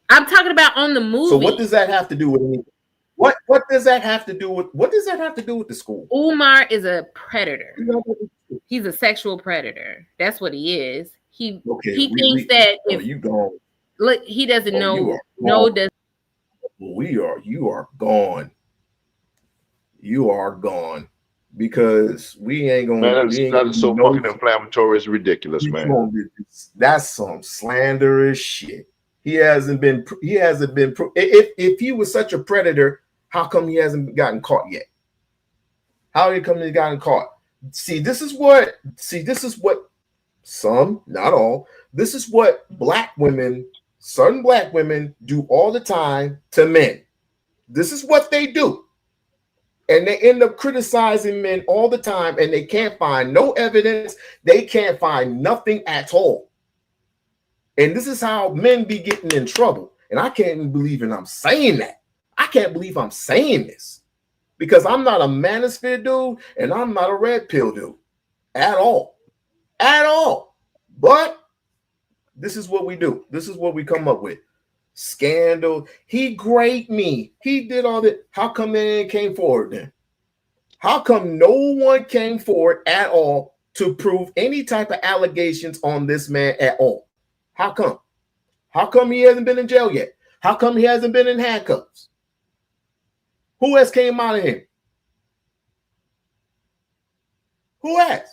I'm talking about on the movie. So what does that have to do with anything? What does that have to do with the school? Umar is a predator. He's a sexual predator. That's what he is. He thinks that if you go, look, he doesn't know. You are gone. You are gone because we ain't gonna. That is so fucking inflammatory. It's ridiculous, man. That's some slanderous shit. He hasn't been. If he was such a predator, how come he hasn't gotten caught yet? How come he's gotten caught? This is what some, not all. This is what certain black women do all the time to men. This is what they do. And they end up criticizing men all the time, and they can't find no evidence. They can't find nothing at all. And this is how men be getting in trouble. And I can't believe I'm saying that. I can't believe I'm saying this. Because I'm not a manosphere dude, and I'm not a red pill dude. At all. At all. But this is what we do. This is what we come up with. Scandal. He graped me. He did all that. How come they came forward then? How come no one came forward at all to prove any type of allegations on this man at all? How come? How come he hasn't been in jail yet? How come he hasn't been in handcuffs? Who has came out of him? Who has?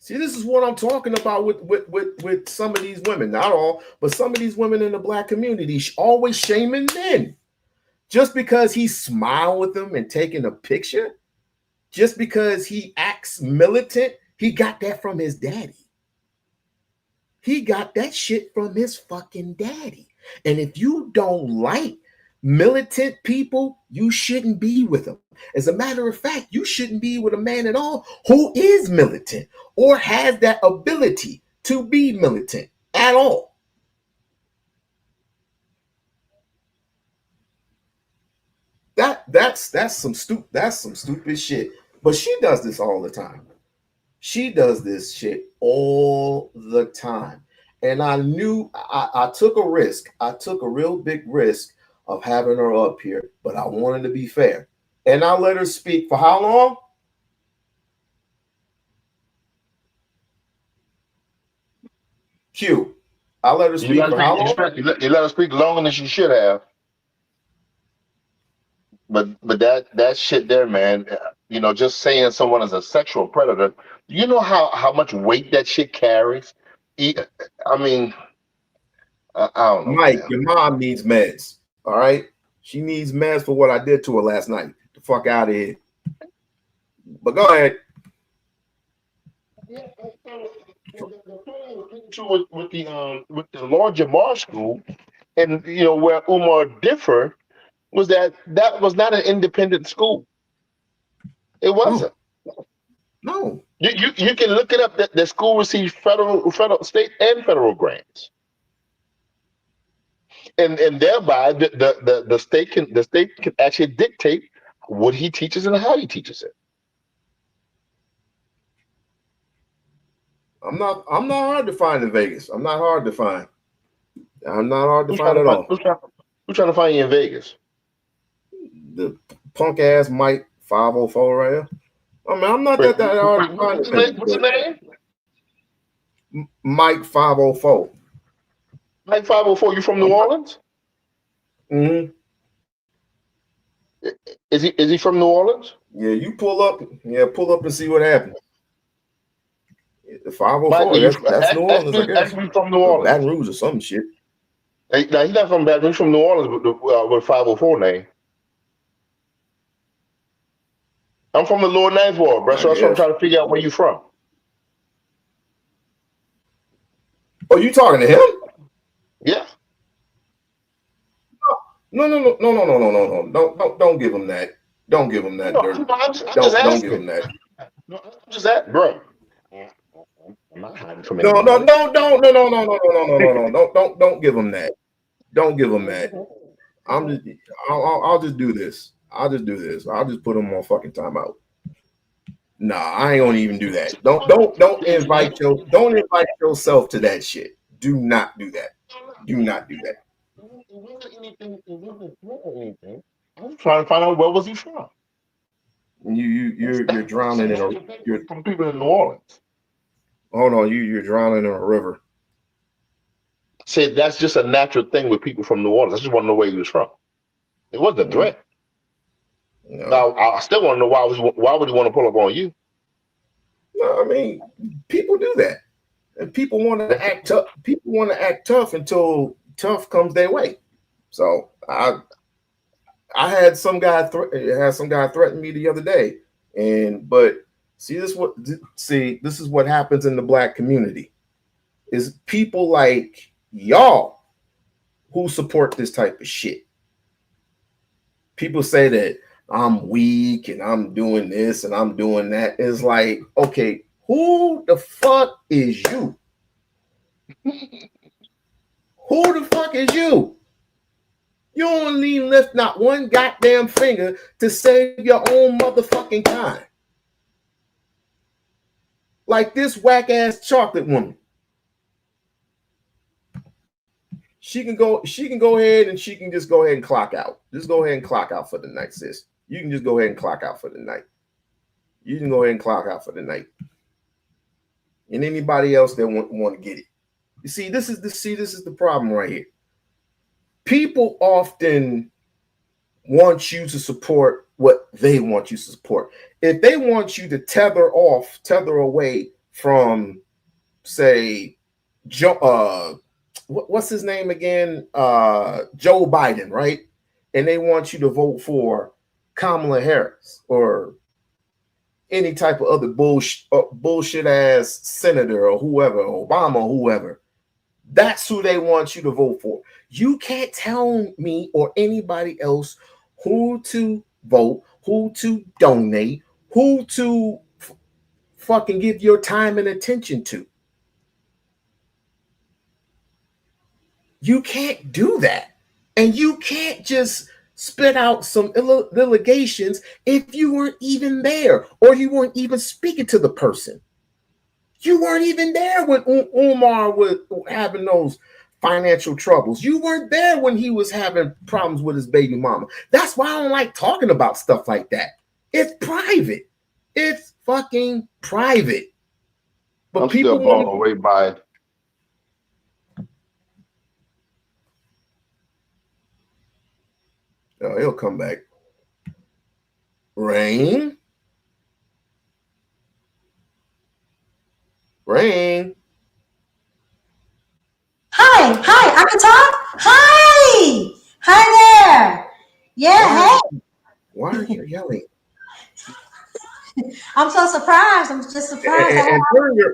See, this is what I'm talking about with some of these women. Not all, but some of these women in the black community always shaming men. Just because he smiled with them and taking a picture, just because he acts militant, he got that from his daddy. He got that shit from his fucking daddy. And if you don't like militant people, you shouldn't be with them. As a matter of fact, you shouldn't be with a man at all who is militant or has that ability to be militant at all. That's some stupid shit. But she does this all the time. She does this shit all the time. And I knew I took a risk. I took a real big risk of having her up here, but I wanted to be fair. And I let her speak for how long? Q. I let her speak for how long? You let her speak longer than she should have. But that shit there, man. You know, just saying someone is a sexual predator. You know how much weight that shit carries. I mean, I don't know, Mike, man. your mom needs meds. All right, she needs meds for what I did to her last night. The fuck out of here. But go ahead. With the Lord Jamar school, and you know where Umar differed was that was not an independent school. It wasn't. No. You can look it up. That the school receives federal, state, and federal grants, and thereby the state can actually dictate what he teaches and how he teaches it. I'm not hard to find in Vegas. I'm not hard to find. I'm not hard to find at all. Who's trying to find you in Vegas? The punk ass Mike 504 right here. I mean, I'm not that hard to find. What's his name? Mike 504. Mike 504. You from New Orleans? Mm-hmm. Is he from New Orleans? Yeah, you pull up and see what happens. The 504. Mike, that's New Orleans, I guess. From New Orleans. Baton Rouge or some shit. Now he's not from Baton Rouge. He's from New Orleans with 504 name. I'm from the Lower Ninth Ward, bro. So that's what I'm trying to figure out where you from. Oh, you talking to him? Yeah. No. Don't give him that. Don't give him that dirt. Don't give him that. No, I'm just that, bro. I'm not hiding from No. Don't give him that. Don't give him that. I'll just do this. I'll just put him on fucking timeout. Nah, I ain't gonna even do that. Don't invite yourself to that shit. Do not do that. Do not do that. I'm trying to find out where was he from. You're drowning you're from people in New Orleans. Hold on, you're drowning in a river. Say that's just a natural thing with people from New Orleans. I just want to know where he was from. It wasn't a threat. No. Now I still want to know why would he want to pull up on you? No, I mean, people do that, and people want to act tough. People want to act tough until tough comes their way. So I had some guy threaten me the other day, but this is what happens in the black community is people like y'all who support this type of shit. People say that I'm weak and I'm doing this and I'm doing that. It's like, okay, who the fuck is you? Who the fuck is you? You only lift not one goddamn finger to save your own motherfucking kind. Like this whack ass chocolate woman. She can go ahead and she can just go ahead and clock out. Just go ahead and clock out for the night, sis. You can just go ahead and clock out for the night. You can go ahead and clock out for the night. And anybody else that want to get it. You see, this is the problem right here. People often want you to support what they want you to support. If they want you to tether away from, say, what's his name again? Joe Biden, right? And they want you to vote for Kamala Harris or any type of other bullshit ass senator or whoever, Obama or whoever. That's who they want you to vote for. You can't tell me or anybody else who to vote, who to donate, who to fucking give your time and attention to. You can't do that. And you can't just spit out some allegations if you weren't even there or you weren't even speaking to the person. You weren't even there when Umar was having those financial troubles. You weren't there when he was having problems with his baby mama. That's why I don't like talking about stuff like that. It's private. It's fucking private. But I'm people still blown away by it. He'll come back. Rain. Rain. Hi, I can talk. Hi there. Yeah, Why are you yelling? I'm so surprised. I'm just surprised.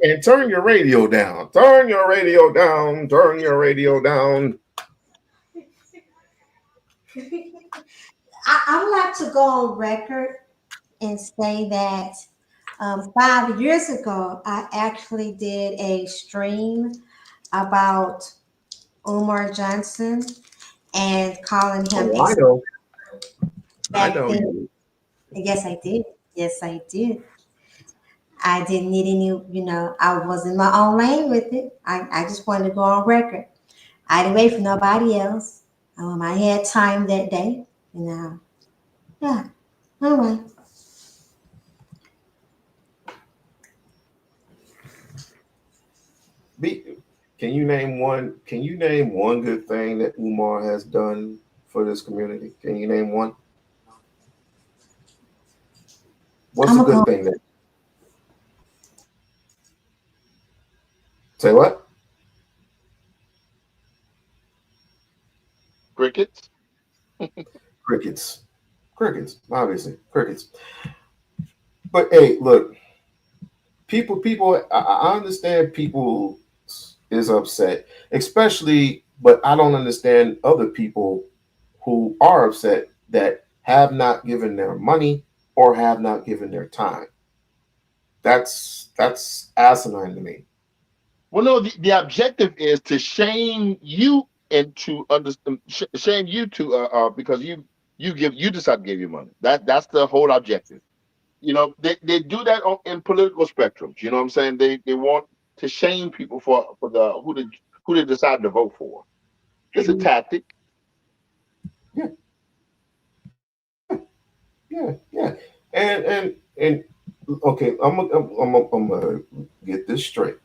And turn your radio down. Turn your radio down. Turn your radio down. I would like to go on record and say that 5 years ago, I actually did a stream about Umar Johnson and calling him Oh, I know. I back know then. you. Yes, I did. Yes, I did. I didn't need any, I was in my own lane with it. I just wanted to go on record. I didn't wait for nobody else. I had time that day. Yeah. All right. Can you name one? Can you name one good thing that Umar has done for this community? Can you name one? What's a good thing that? Say what? Crickets. Crickets. Crickets. Obviously, crickets. But hey, look, people. I understand people is upset, especially, but I don't understand other people who are upset that have not given their money or have not given their time. That's asinine to me. Well, no, the objective is to shame you and to understand, shame you to because you decide to give your money. That's the whole objective. They do that in political spectrums. You know what I'm saying? They want to shame people for the who they decide to vote for. It's a tactic. Yeah, yeah. And okay, I'm gonna get this straight.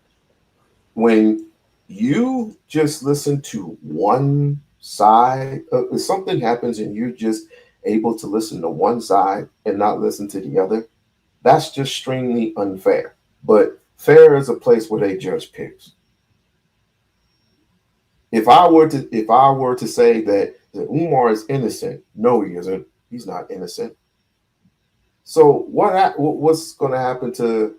When you just listen to one side, if something happens and you're just able to listen to one side and not listen to the other, that's just extremely unfair. But fair is a place where they judge peers. If I were to say that Umar is innocent, no, he isn't. He's not innocent. So what's going to happen to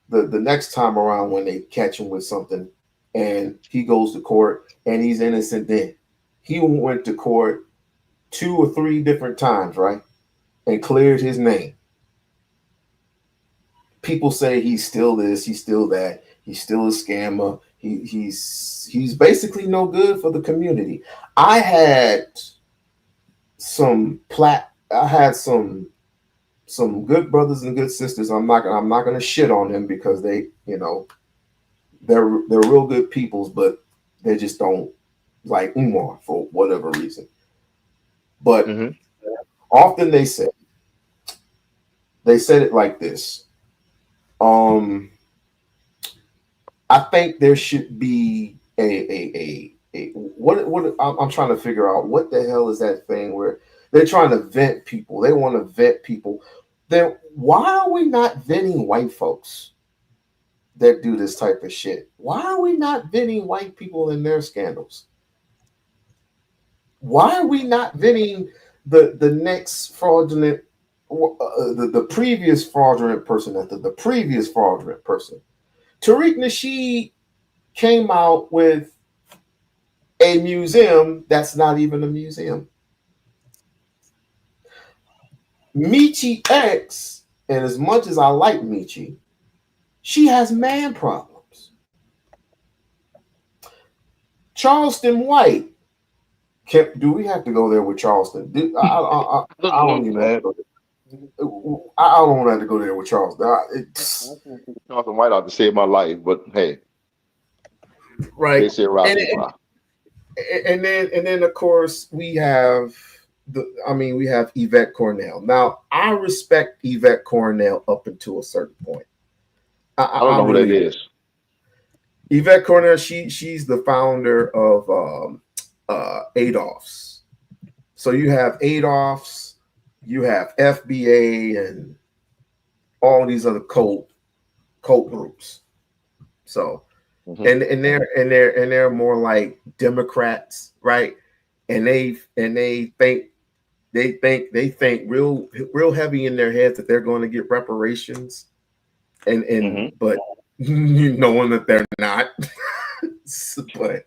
the next time around when they catch him with something and he goes to court and he's innocent? Then he went to court 2 or 3 different times, right, and cleared his name. People say he's still this, he's still that, he's still a scammer. He's basically no good for the community. I had some good brothers and good sisters. I'm not gonna shit on them because they, they're real good peoples, but they just don't like Umar for whatever reason. But often they said it like this. I think there should be a what I'm trying to figure out, what the hell is that thing where they're trying to vent people. They want to vet people. Then why are we not venting white folks that do this type of shit? Why are we not venting white people in their scandals? Why are we not venting the next fraudulent, the previous fraudulent person after the previous fraudulent person? Tariq Nasheed came out with a museum that's not even a museum. Michi X, and as much as I like Michi, she has man problems. Charleston White, do we have to go there with Charleston? I don't even have to go there. I don't have to go there with Charleston. Charleston White ought to save my life, but hey, right. They say and then of course we have we have Yvette Cornell. Now I respect Yvette Cornell up until a certain point. I don't know who that is. Yvette Cornell, she's the founder of Adolph's So you have Adolfs, you have FBA, and all these other cult groups. So, and they're more like Democrats, right? And they think real heavy in their heads that they're going to get reparations, and but knowing that they're not. But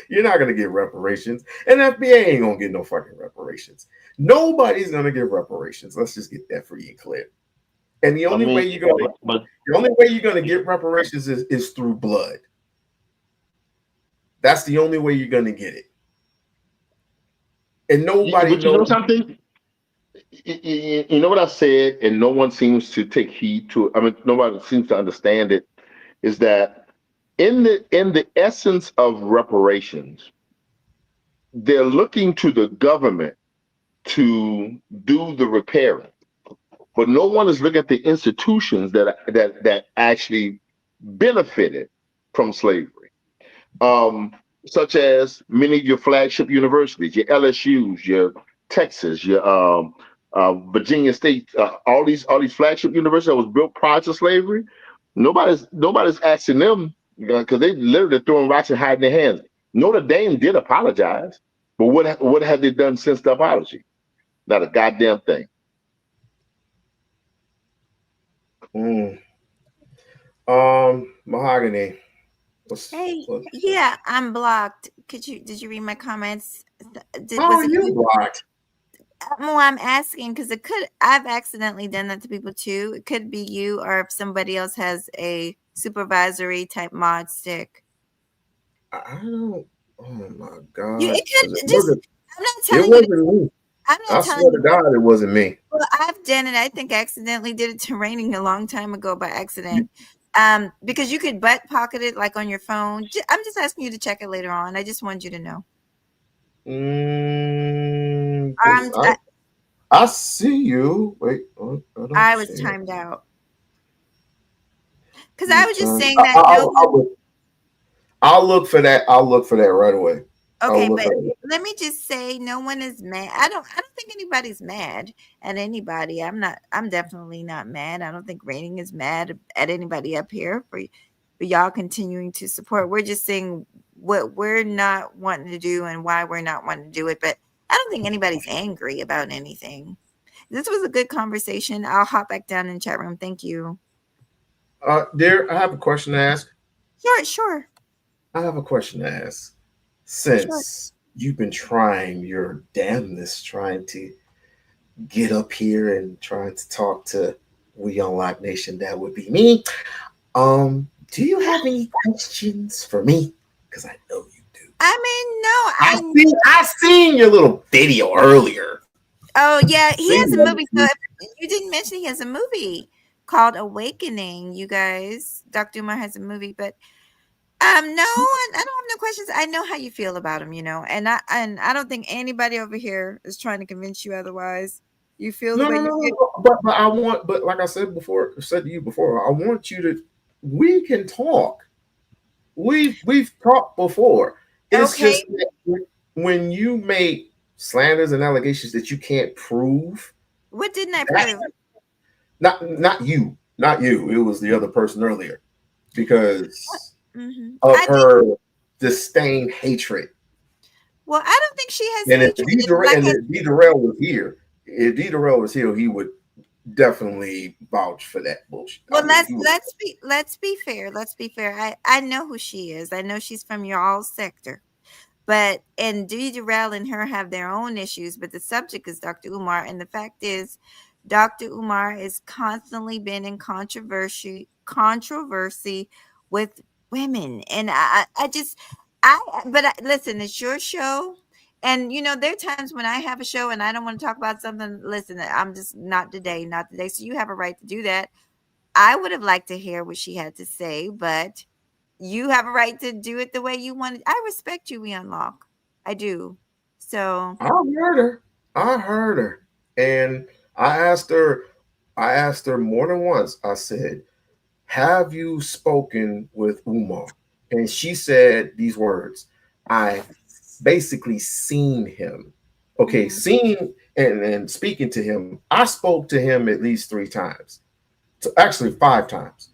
you're not gonna get reparations, and FBA ain't gonna get no fucking reparations. Nobody's gonna get reparations. Let's just get that free and clear. And the only way you're gonna get reparations is through blood. That's the only way you're gonna get it. And nobody knows. You know something? You know what I said, and no one seems to take heed to it. I mean, nobody seems to understand it. Is that in the essence of reparations, they're looking to the government to do the repairing, but no one is looking at the institutions that actually benefited from slavery, such as many of your flagship universities, your LSU's, your Texas, your Virginia State, all these flagship universities that was built prior to slavery. Nobody's asking them because they literally throwing rocks and hiding their hands. Notre Dame did apologize, but what have they done since the apology? Not a goddamn thing. Mahogany. Yeah, I'm blocked. Did you read my comments? Was it blocked? Well, I'm asking because I've accidentally done that to people too. It could be you, or if somebody else has a supervisory type mod stick. I don't. Oh my god! I'm not telling you. I swear to God, it wasn't me. Well, I've done it. I think I accidentally did it to Raining a long time ago by accident. Because you could butt pocket it like on your phone. I'm just asking you to check it later on. I just wanted you to know. I see you. Wait, I was timed out. Because I was just saying that. I'll look for that. I'll look for that right away. Okay, but let me just say, no one is mad. I don't think anybody's mad at anybody. I'm definitely not mad. I don't think Raining is mad at anybody up here for y'all continuing to support. We're just saying what we're not wanting to do and why we're not wanting to do it. But I don't think anybody's angry about anything. This was a good conversation. I'll hop back down in the chat room. Thank you. Dear, I have a question to ask. Sure. I have a question to ask. Since you've been trying your damnness, trying to get up here and trying to talk to We-On-Loc Nation, that would be me. Do you have any questions for me? Because I know you do. I mean, no. I seen your little video earlier. Oh yeah, he has a movie. So you didn't mention he has a movie called Awakening. You guys, Dr. Umar has a movie, but. No, I don't have no questions. I know how you feel about him, and I don't think anybody over here is trying to convince you otherwise. You feel the way you feel. But like I said to you before, I want you to. We can talk. We've talked before. It's just that when you make slanders and allegations that you can't prove. What didn't I prove? Not you. It was the other person earlier, because. Of her disdain, hatred. Well, I don't think she has hatred. If D. Durrell was here, he would definitely vouch for that bullshit. Well, let's be fair. Let's be fair. I know who she is. I know she's from your all sector. And D. Durrell and her have their own issues, but the subject is Dr. Umar. And the fact is, Dr. Umar is constantly been in controversy with women. And listen, it's your show. And, there are times when I have a show and I don't want to talk about something. Listen, I'm just not today. So you have a right to do that. I would have liked to hear what she had to say, but you have a right to do it the way you want it. I respect you, We-On-Loc. I do. So I heard her. And I asked her more than once. I said, have you spoken with Umar? And she said these words, I basically seen him. Okay, seeing and speaking to him, I spoke to him at least 3 times. So actually 5 times.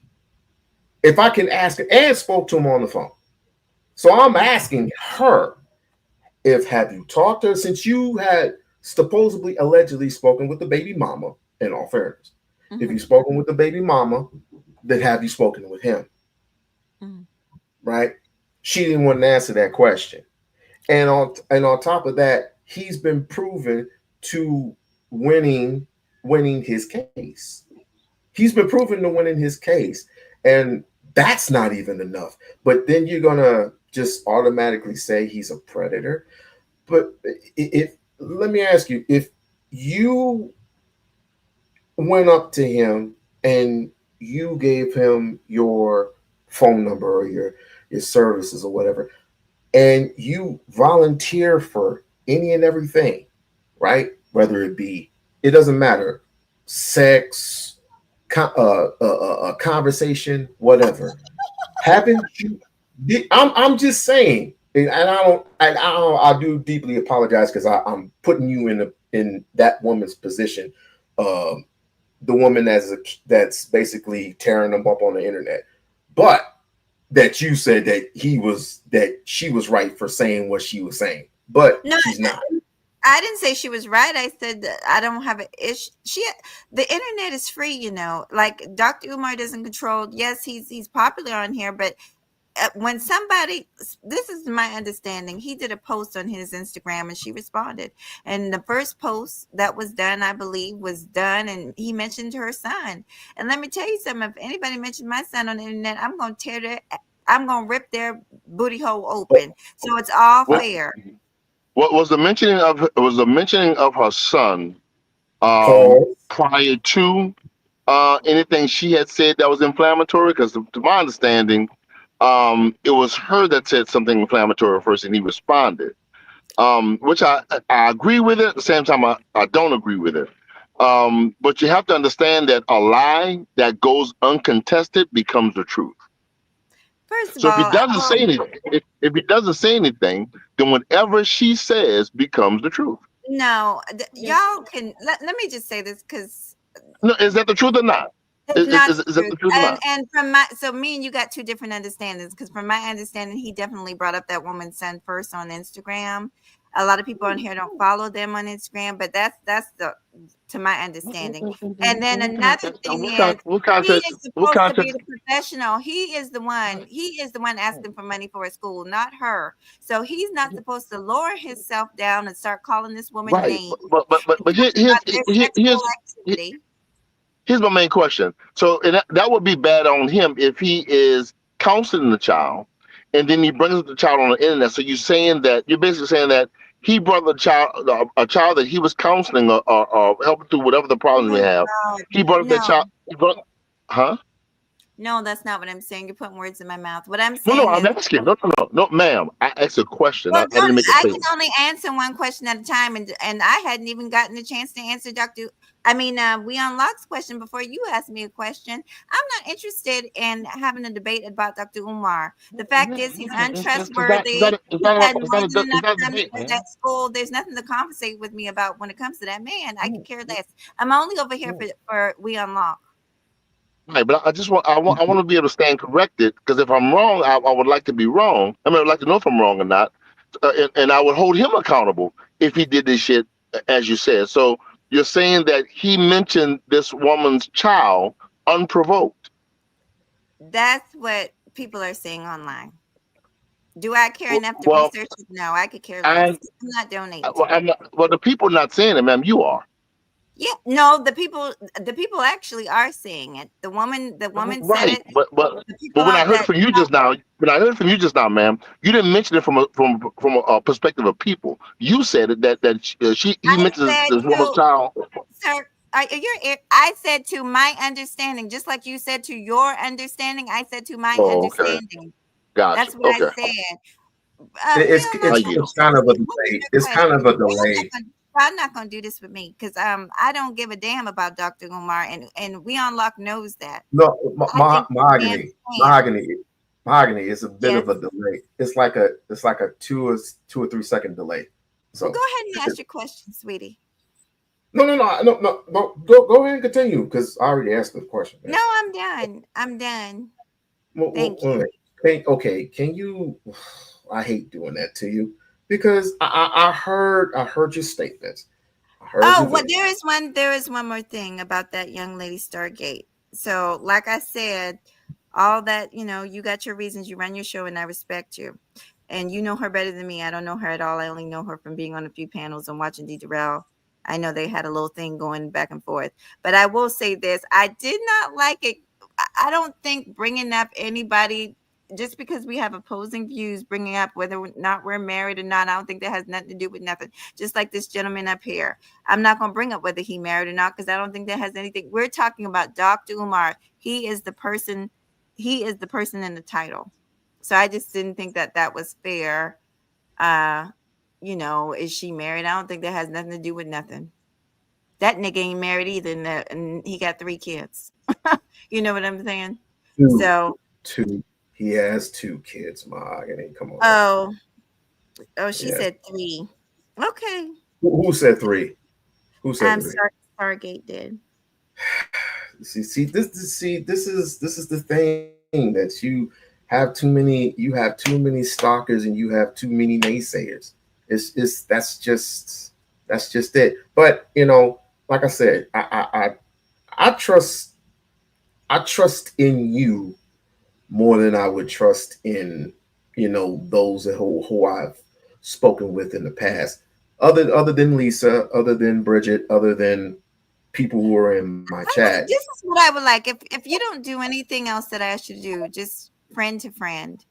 If I can ask, and spoke to him on the phone. So I'm asking her, have you talked to her since you had supposedly allegedly spoken with the baby mama, in all fairness? If you've spoken with the baby mama, then have you spoken with him? Right? She didn't want to answer that question. And on top of that, he's been proven to winning his case. He's been proven to winning his case. And that's not even enough. But then you're gonna just automatically say he's a predator. But let me ask you, if you went up to him and you gave him your phone number or your services or whatever, and you volunteer for any and everything, right? Whether it doesn't matter, sex, conversation, whatever. Haven't you? I'm just saying, and I do deeply apologize because I'm putting you in that woman's position, the woman that's basically tearing them up on the internet, but that you said that she was right for saying what she was saying, but no, she's not. I didn't say she was right. I said that I don't have an issue. The internet is free, you know. Like Dr. Umar doesn't control. Yes, he's popular on here, but when somebody, this is my understanding, he did a post on his Instagram and she responded. And the first post that was done, I believe, was done, and he mentioned her son. And let me tell you something: if anybody mentioned my son on the internet, I'm going to rip their booty hole open. So it's all fair. What was the mentioning of her son prior to anything she had said that was inflammatory? Because to my understanding, it was her that said something inflammatory first, and he responded, which I agree with it. At the same time, I don't agree with it. But you have to understand that a lie that goes uncontested becomes the truth. First of all, if he doesn't say anything, then whatever she says becomes the truth. No, y'all can let me just say this, because no, is that the truth or not? Is that the truth or not? And from me and you got 2 different understandings, because from my understanding, he definitely brought up that woman's son first on Instagram. A lot of people on here don't follow them on Instagram, but that's to my understanding. And then another thing is, he is supposed to be the professional. He is the one asking for money for a school, not her. So he's not supposed to lower himself down and start calling this woman names. But here's my main question. So that would be bad on him if he is counseling the child and then he brings the child on the internet. So you're basically saying that he brought a child that he was counseling or helping through whatever the problems we have. He brought that child. No, that's not what I'm saying. You're putting words in my mouth. What I'm saying I'm asking. No, ma'am. I asked a question. Well, I didn't make a I statement. can only answer one question at a time, and I hadn't even gotten a chance to answer We-On-Loc's question before you asked me a question. I'm not interested in having a debate about Dr. Umar. The fact is, he's untrustworthy. He had more than enough time to go to that school. There's nothing to conversate with me about when it comes to that man. I could care less. I'm only over here for We-On-Loc. Right, but I want to be able to stand corrected, because if I'm wrong, I would like to be wrong. I mean, I'd like to know if I'm wrong or not, and I would hold him accountable if he did this shit, as you said. So you're saying that he mentioned this woman's child unprovoked. That's what people are saying online. Do I care enough to research it? No, I could care less. I'm not donating. Well, the people not saying it, ma'am. You are. Yeah, no, the people actually are saying it. The woman right, said it. But when I heard from you just now, ma'am, you didn't mention it from a perspective of people. You said it that he mentioned this woman's child. Sir, I said to my understanding, just like you said to your understanding. I said to my understanding. Okay. Gotcha. That's what I said. It's kind of a delay. It's kind of a delay. I'm not going to do this with me, because I don't give a damn about Dr. Umar, and We-On-Loc knows that. No, mahogany is a bit of a delay. It's like a 2 or 3 second delay. So Well, go ahead and ask your question, sweetie. no. Go ahead and continue because I already asked the question. No, I'm done. I'm done. Thank you. Okay, can you? I hate doing that to you because I heard your statements. I heard Oh, you. well, there is one more thing about that young lady Stargate. So, like I said, all that, you got your reasons, you run your show, and I respect you. And you know her better than me. I don't know her at all. I only know her from being on a few panels and watching Dee Durrell. I know they had a little thing going back and forth. But I will say this, I did not like it. I don't think bringing up anybody just because we have opposing views, bringing up whether or not we're married or not, I don't think that has nothing to do with nothing. Just like this gentleman up here. I'm not going to bring up whether he married or not because I don't think that has anything. We're talking about Dr. Umar. He is the person in the title. So I just didn't think that was fair. Is she married? I don't think that has nothing to do with nothing. That nigga ain't married either, and he got 3 kids. You know what I'm saying? Two. He has 2 kids, Mahogany. Come on. Oh, she said 3. Okay. Who said 3? Who said 3? Stargate did. See, this is the thing that you have too many stalkers and you have too many naysayers. It's that's just it. But like I said, I trust in you more than I would trust in those who I've spoken with in the past. Other than Lisa, other than Bridget, other than people who are in my chat. This is what I would like. If you don't do anything else that I ask you to do, just friend to friend.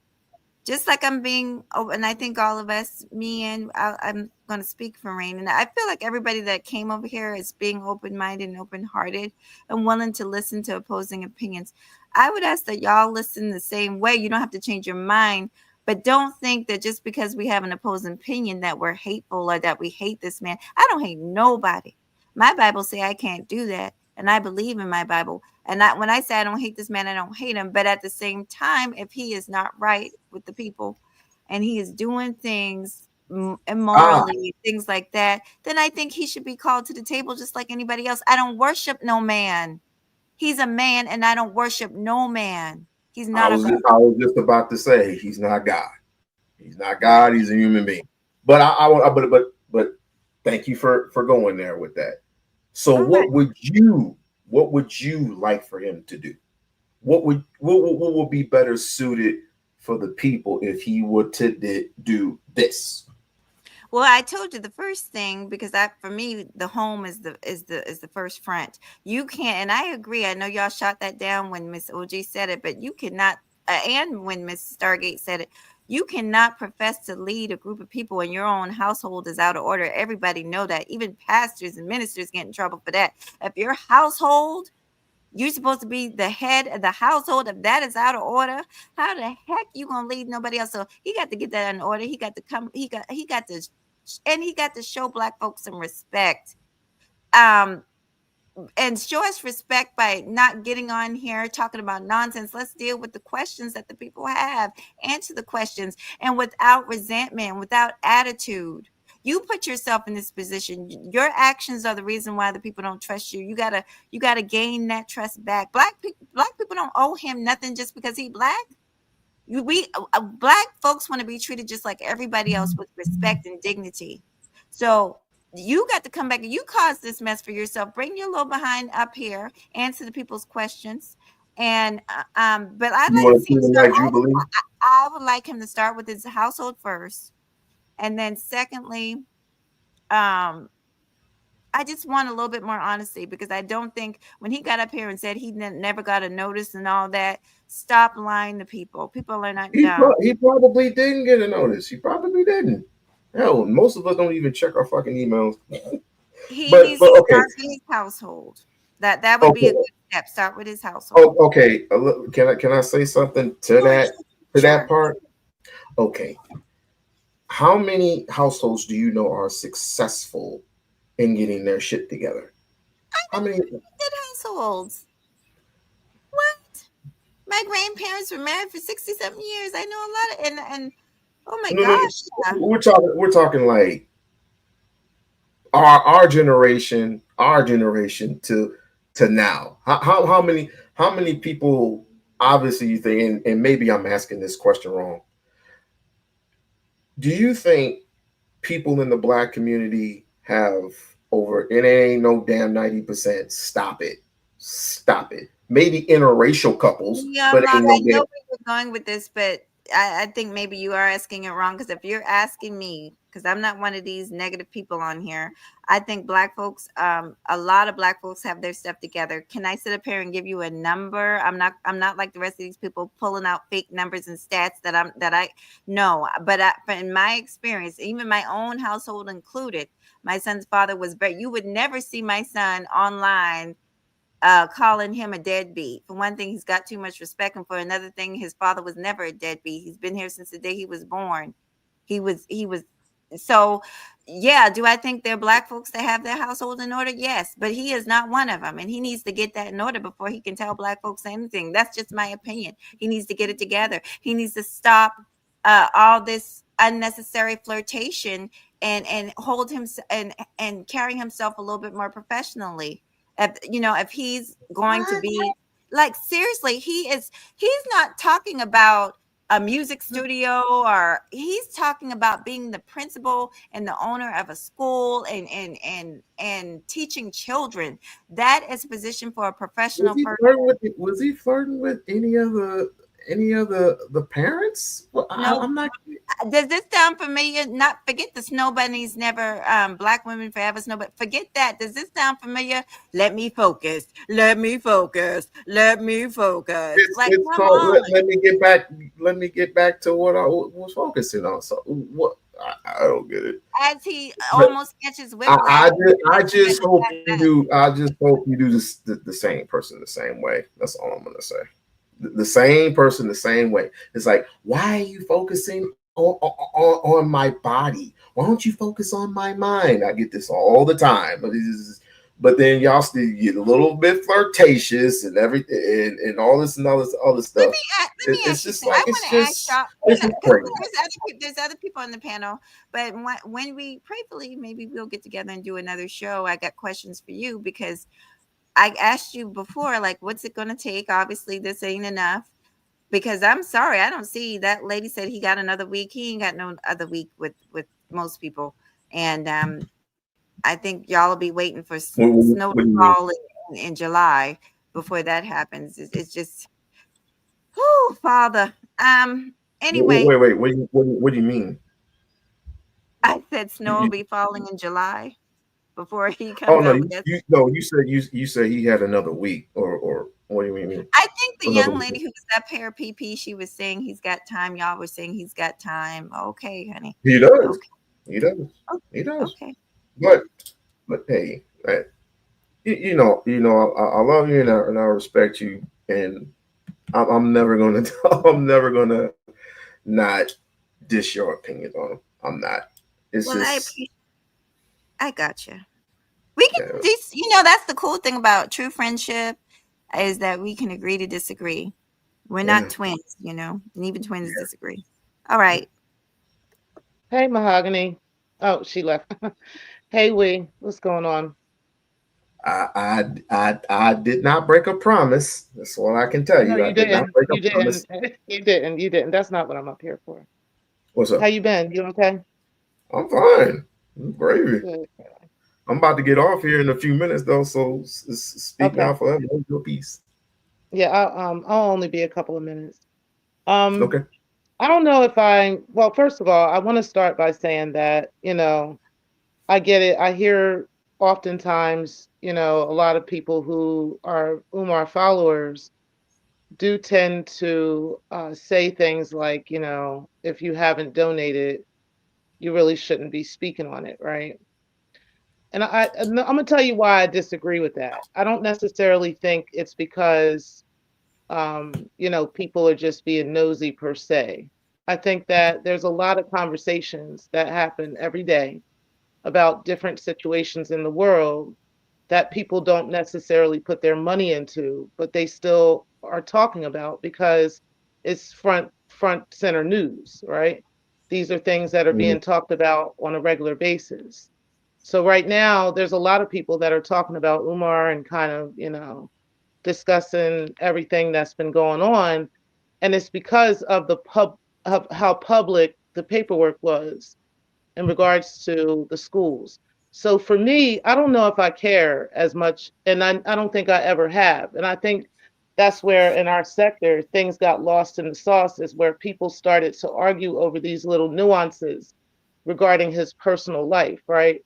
Just like I'm being open, and I think all of us, me and I'm going to speak for Rain, and I feel like everybody that came over here is being open-minded and open-hearted and willing to listen to opposing opinions. I would ask that y'all listen the same way. You don't have to change your mind, but don't think that just because we have an opposing opinion that we're hateful or that we hate this man. I don't hate nobody. My Bible say I can't do that, and I believe in my Bible. And when I say I don't hate this man, I don't hate him. But at the same time, if he is not right with the people and he is doing things immorally, things like that, then I think he should be called to the table just like anybody else. I don't worship no man. He's a man, and I don't worship no man. He's not I was just about to say he's not God. He's not God. He's a human being. But but thank you for going there with that. So what would you like for him to do? What would be better suited for the people if he were to do this? Well, I told you the first thing because for me the home is the first front. You can't, and I agree. I know y'all shot that down when Miss OG said it, but you cannot, and when Miss Stargate said it, you cannot profess to lead a group of people and your own household is out of order. Everybody know that. Even pastors and ministers get in trouble for that. If your household, you're supposed to be the head of the household. If that is out of order, how the heck you gonna lead nobody else? So he got to get that in order. He got to come. He got to, and he got to show Black folks some respect. And show us respect by not getting on here talking about nonsense. Let's deal with the questions that the people have. Answer the questions, and without resentment, without attitude. You put yourself in this position. Your actions are the reason why the people don't trust you. You gotta gain that trust back. Black people don't owe him nothing just because he Black. Black folks want to be treated just like everybody else with respect and dignity. So you got to come back and you caused this mess for yourself. Bring your little behind up here, answer the people's questions. And but I'd like to see him start. I would like him to start with his household first. And then secondly, I just want a little bit more honesty because I don't think when he got up here and said he never got a notice and all that, stop lying to people. People are not dumb. He probably didn't get a notice. He probably didn't. Hell, most of us don't even check our fucking emails. He needs to start with his household. That would be a good step. Start with his household. Oh, okay. Can I say something to that part? Okay. How many households do you know are successful in getting their shit together? How many households? What? My grandparents were married for 67 years. I know a lot of and oh my gosh. We're talking like our generation to now? How many people, obviously, you think, and maybe I'm asking this question wrong, do you think people in the Black community have over, and it ain't no damn 90%, stop it, maybe interracial couples, Yeah, but Loc, ain't I no know damn. where you're going with this, but I think maybe you are asking it wrong. Because if you're asking me, because I'm not one of these negative people on here, I think Black folks, a lot of Black folks have their stuff together. Can I sit up here and give you a number? I'm not like the rest of these people pulling out fake numbers and stats that I know. But in my experience, even my own household included, my son's father was very. You would never see my son online calling him a deadbeat. For one thing, he's got too much respect, and for another thing, his father was never a deadbeat. He's been here since the day he was born. He was so yeah. Do I think there are Black folks that have their household in order? Yes, but he is not one of them, and he needs to get that in order before he can tell Black folks anything. That's just my opinion. He needs to get it together. He needs to stop all this unnecessary flirtation and hold him and carry himself a little bit more professionally. If he's going to be like, seriously, he's not talking about a music studio, or he's talking about being the principal and the owner of a school and teaching children. That is a position for a professional person. Was he flirting with any of the parents? Well, No. I'm not. Does this sound familiar? Not forget the snow bunnies never Black women forever snow, but forget that. Does this sound familiar? Let me focus. Let me focus. Let me focus. Like, It's come called. on. Let me get back. Let me get back to what I was focusing on. So what? I don't get it. As he But almost catches whiplash. I just hope you do. I just hope you do this the same person the same way. That's all I'm gonna say. The same person the same way. It's like, why are you focusing on my body? Why don't you focus on my mind? I get this all the time, but then y'all still get a little bit flirtatious and everything and all this and all this other stuff. Let me It's ask you just something. like I want to ask y'all, it's just crazy. there's other people on the panel, but when we prayfully, maybe we'll get together and do another show. I got questions for you because I asked you before, like, what's it going to take? Obviously, this ain't enough. Because I'm sorry, I don't see that lady said he got another week. He ain't got no other week with most people, and I think y'all will be waiting for snow What do to you mean? fall in July before that happens. It's just, whoo, Father. Anyway, Wait. What do you mean? I said snow will You, be falling in July before he oh comes no, out with that. no. You said he had another week, or what do you mean? I think the Another young week. lady who was up here, PP, she was saying he's got time. Y'all were saying he's got time. Okay, honey. He does. Okay. He does. He Okay. does. Okay. But hey, I love you and I respect you, and I'm never gonna I'm never gonna not dish your opinions on them. I'm not. It's Well, just I got you. We can, yeah, that's the cool thing about true friendship is that we can agree to disagree. We're not yeah. twins, and even twins disagree. All right. Hey, Mahogany. Oh, she left. Hey, what's going on? I did not break a promise. That's all I can tell No, you. I you did not didn't. break a You didn't. promise. You didn't. You didn't. That's not what I'm up here for. What's How up? you been? You okay? I'm fine. I'm gravy. Good. I'm about to get off here in a few minutes though, so speak now Okay. forever. Hold your peace. Yeah, I'll only be a couple of minutes. Um, Okay. I don't know if well, first of all, I want to start by saying that, I get it. I hear oftentimes, a lot of people who are Umar followers do tend to say things like, if you haven't donated, you really shouldn't be speaking on it, right? And I'm gonna tell you why I disagree with that. I don't necessarily think it's because people are just being nosy per se. I think that there's a lot of conversations that happen every day about different situations in the world that people don't necessarily put their money into, but they still are talking about because it's front center news, right? These are things that are Mhm. being talked about on a regular basis. So right now, there's a lot of people that are talking about Umar and kind of, discussing everything that's been going on. And it's because of of how public the paperwork was in regards to the schools. So for me, I don't know if I care as much, and I don't think I ever have. And I think that's where in our sector things got lost in the sauce, is where people started to argue over these little nuances regarding his personal life, right?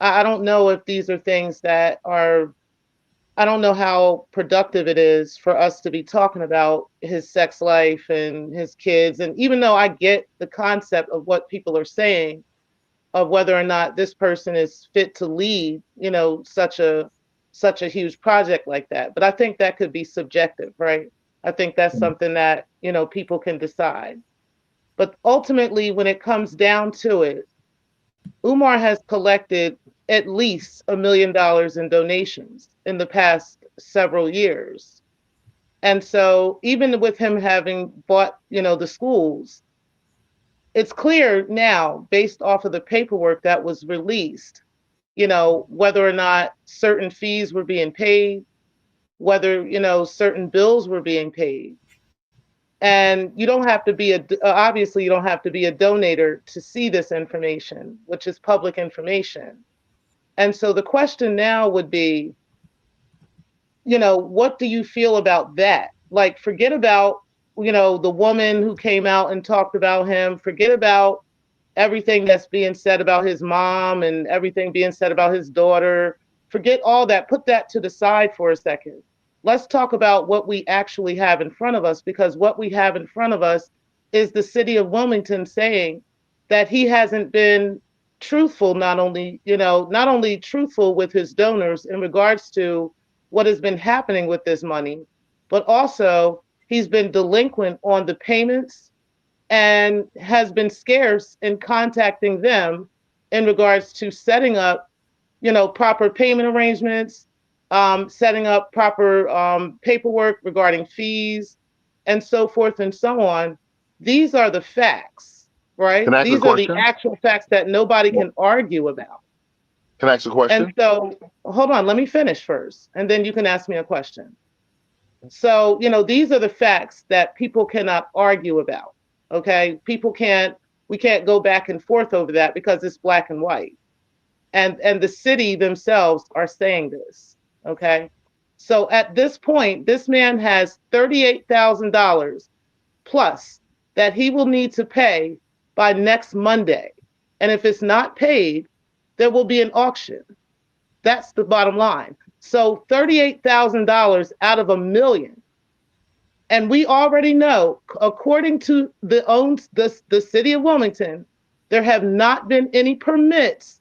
I don't know if these are things that are, I don't know how productive it is for us to be talking about his sex life and his kids. And even though I get the concept of what people are saying, of whether or not this person is fit to lead, such a huge project like that. But I think that could be subjective, right? I think that's something that, people can decide. But ultimately, when it comes down to it, Umar has collected at least $1 million in donations in the past several years. And so even with him having bought, the schools, it's clear now, based off of the paperwork that was released, whether or not certain fees were being paid, whether, certain bills were being paid. And you don't have to be obviously you don't have to be a donator to see this information, which is public information. And so the question now would be, what do you feel about that? Like, forget about, the woman who came out and talked about him, forget about everything that's being said about his mom and everything being said about his daughter. Forget all that. Put that to the side for a second. Let's talk about what we actually have in front of us, because what we have in front of us is the city of Wilmington saying that he hasn't been truthful, not only truthful with his donors in regards to what has been happening with this money, but also he's been delinquent on the payments and has been scarce in contacting them in regards to setting up, proper payment arrangements, setting up proper paperwork regarding fees, and so forth and so on. These are the facts, Can right? I ask a These are the question? actual facts that nobody can argue about. Can I ask a And question? so, hold on, let me finish first, and then you can ask me a question. So, these are the facts that people cannot argue about. Okay. We can't go back and forth over that because it's black and white. And the city themselves are saying this. Okay. So at this point, this man has $38,000 plus that he will need to pay by next Monday. And if it's not paid, there will be an auction. That's the bottom line. So $38,000 out of $1 million. And we already know, according to the city of Wilmington, there have not been any permits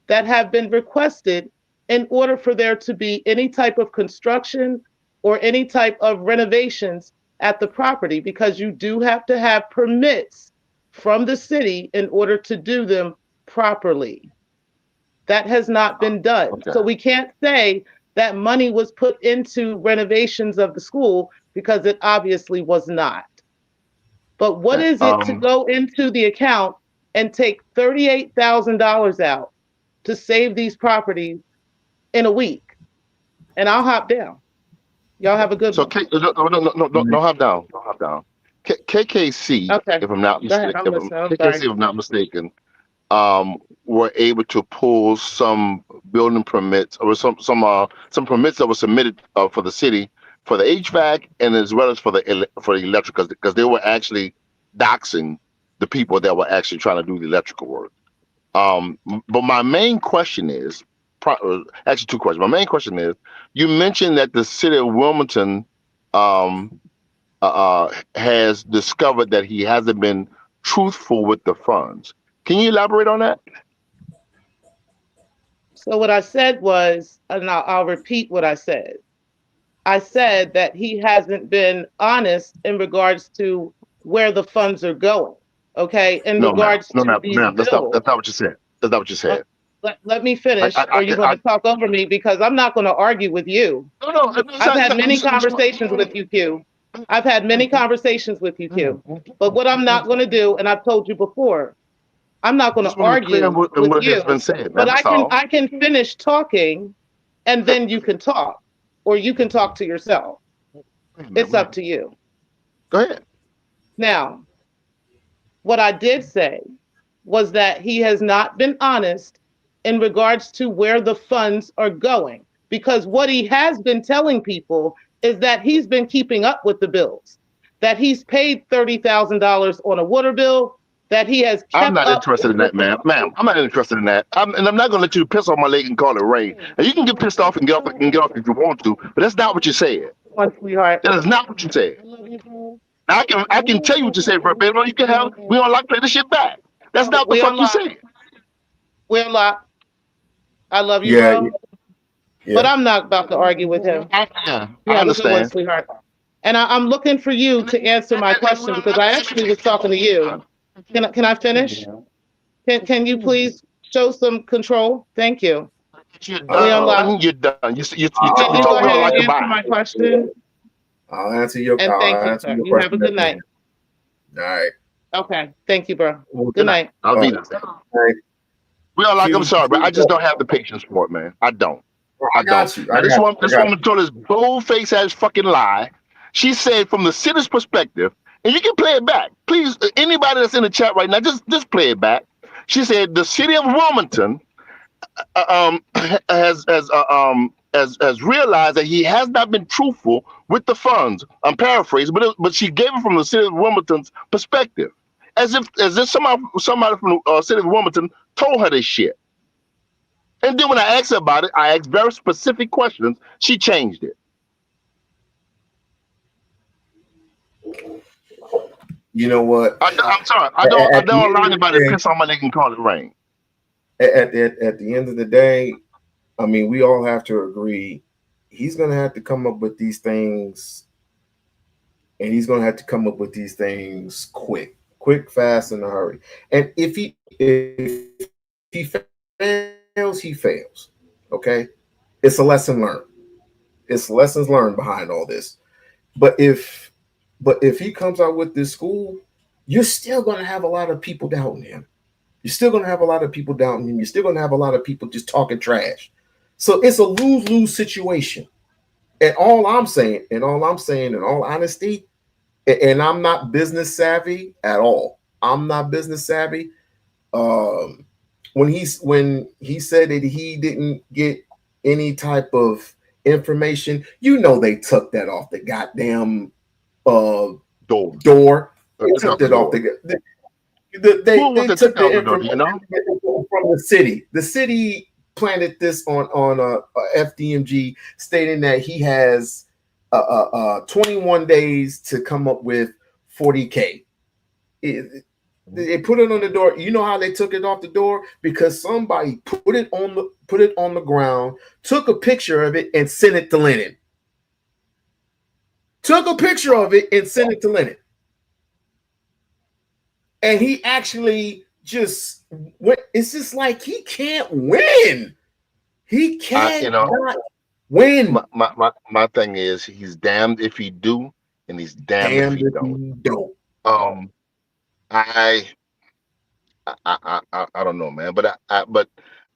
that have been requested in order for there to be any type of construction or any type of renovations at the property, because you do have to have permits from the city in order to do them properly. That has not been done. Okay. So we can't say that money was put into renovations of the school, because it obviously was not. But what Okay. is it to go into the account and take $38,000 out to save these properties in a week? And I'll hop down. Y'all have a good So one. no, hop down. No, hop down. KKC, Okay. if I'm not Go ahead. mistaken, I'm listening. I'm KKC, sorry. if I'm not mistaken, were able to pull some building permits, or some permits that were submitted for the city for the HVAC, and as well as for the electrical, because they were actually doxing the people that were actually trying to do the electrical work. But my main question is, actually two questions. My main question is, you mentioned that the city of Wilmington has discovered that he hasn't been truthful with the funds. Can you elaborate on that? So what I said was, and I'll repeat what I said. I said that he hasn't been honest in regards to where the funds are going. Okay, in No, ma'am. regards No, to ma'am. these Ma'am, bills. that's not what you said. That's not what you said. Let me finish, or you're going I to talk over me, because I'm not going to argue with you. no, I've had many conversations with you, Q. I've had many conversations with you, Q. But what I'm not going to do, and I've told you before, I'm not going to Just want to be clear argue on with what has you, been said, but man. That's all. I can finish talking, and then you can talk, or you can talk to yourself. Wait a minute, It's wait a up minute. to you. Go ahead. Now, what I did say was that he has not been honest in regards to where the funds are going, because what he has been telling people is that he's been keeping up with the bills, that he's paid $30,000 on a water bill, that he has I'm kept not up interested in with that, the. ma'am. I'm not interested in that. And I'm not going to let you piss on my leg and call it rain. And you can get pissed off and get off if you want to, but that's not what you said. One, sweetheart. That is not what you said. I can tell you what you said verbatim. You can have We-On-Loc play the shit back. That's not the We fuck you unlock. said. We unlock. I love you, Yeah, bro. yeah. But I'm not about to argue with him. Yeah, You I have a good one, understand. sweetheart. And I'm looking for you to answer my question because I actually was talking to you. Can I finish? Can you please show some control? Thank you. You're We Uh, unlock. done. You're done. Can You you go told ahead We-On-Loc and answer goodbye. my question? And thank you, I'll answer sir. your You have a question at good the night. end. All right. Okay. Thank you, bro. Well, Good night. I'll uh, be there. all right. We-On-Loc, I'm sorry, but I just Phil, don't have the patience for it, man. I don't. I I don't. got you. Now this I got woman told this bold-faced ass fucking lie. She said from the city's perspective, and you can play it back. Please, anybody that's in the chat right now, just play it back. She said the city of Wilmington has realized that he has not been truthful with the funds. I'm paraphrasing, but she gave it from the city of Wilmington's perspective, as if somebody from the city of Wilmington told her this shit. And then when I asked her about it, I asked very specific questions. She changed it. You know what? I'm sorry. I At the don't end allow of the anybody to day, piss on my leg and call it rain. at the end of the day, I mean, we all have to agree he's going to have to come up with these things, and he's going to have to come up with these things quick, fast, in a hurry. And if he fails, he fails. Okay, it's a lesson learned. It's lessons learned behind all this. But if he comes out with this school, you're still going to have a lot of people doubting him. You're still going to have a lot of people doubting him. You're still going to have a lot of people just talking trash. So it's a lose-lose situation. And all I'm saying, in all honesty, and I'm not business savvy at all. I'm not business savvy. When he said that he didn't get any type of information, they took that off the goddamn door. They took that off they took the information from the city. The city planted this on a FDMG, stating that he has 21 days to come up with 40K. They put it on the door. You know how they took it off the door? Because somebody put it on the ground, took a picture of it, and sent it to Lennon. Took a picture of it and sent it to Lennon. And he actually just went. It's just like he can't win. He can't win. My thing is he's damned if he do, and he's damned if he don't. I don't know, man. But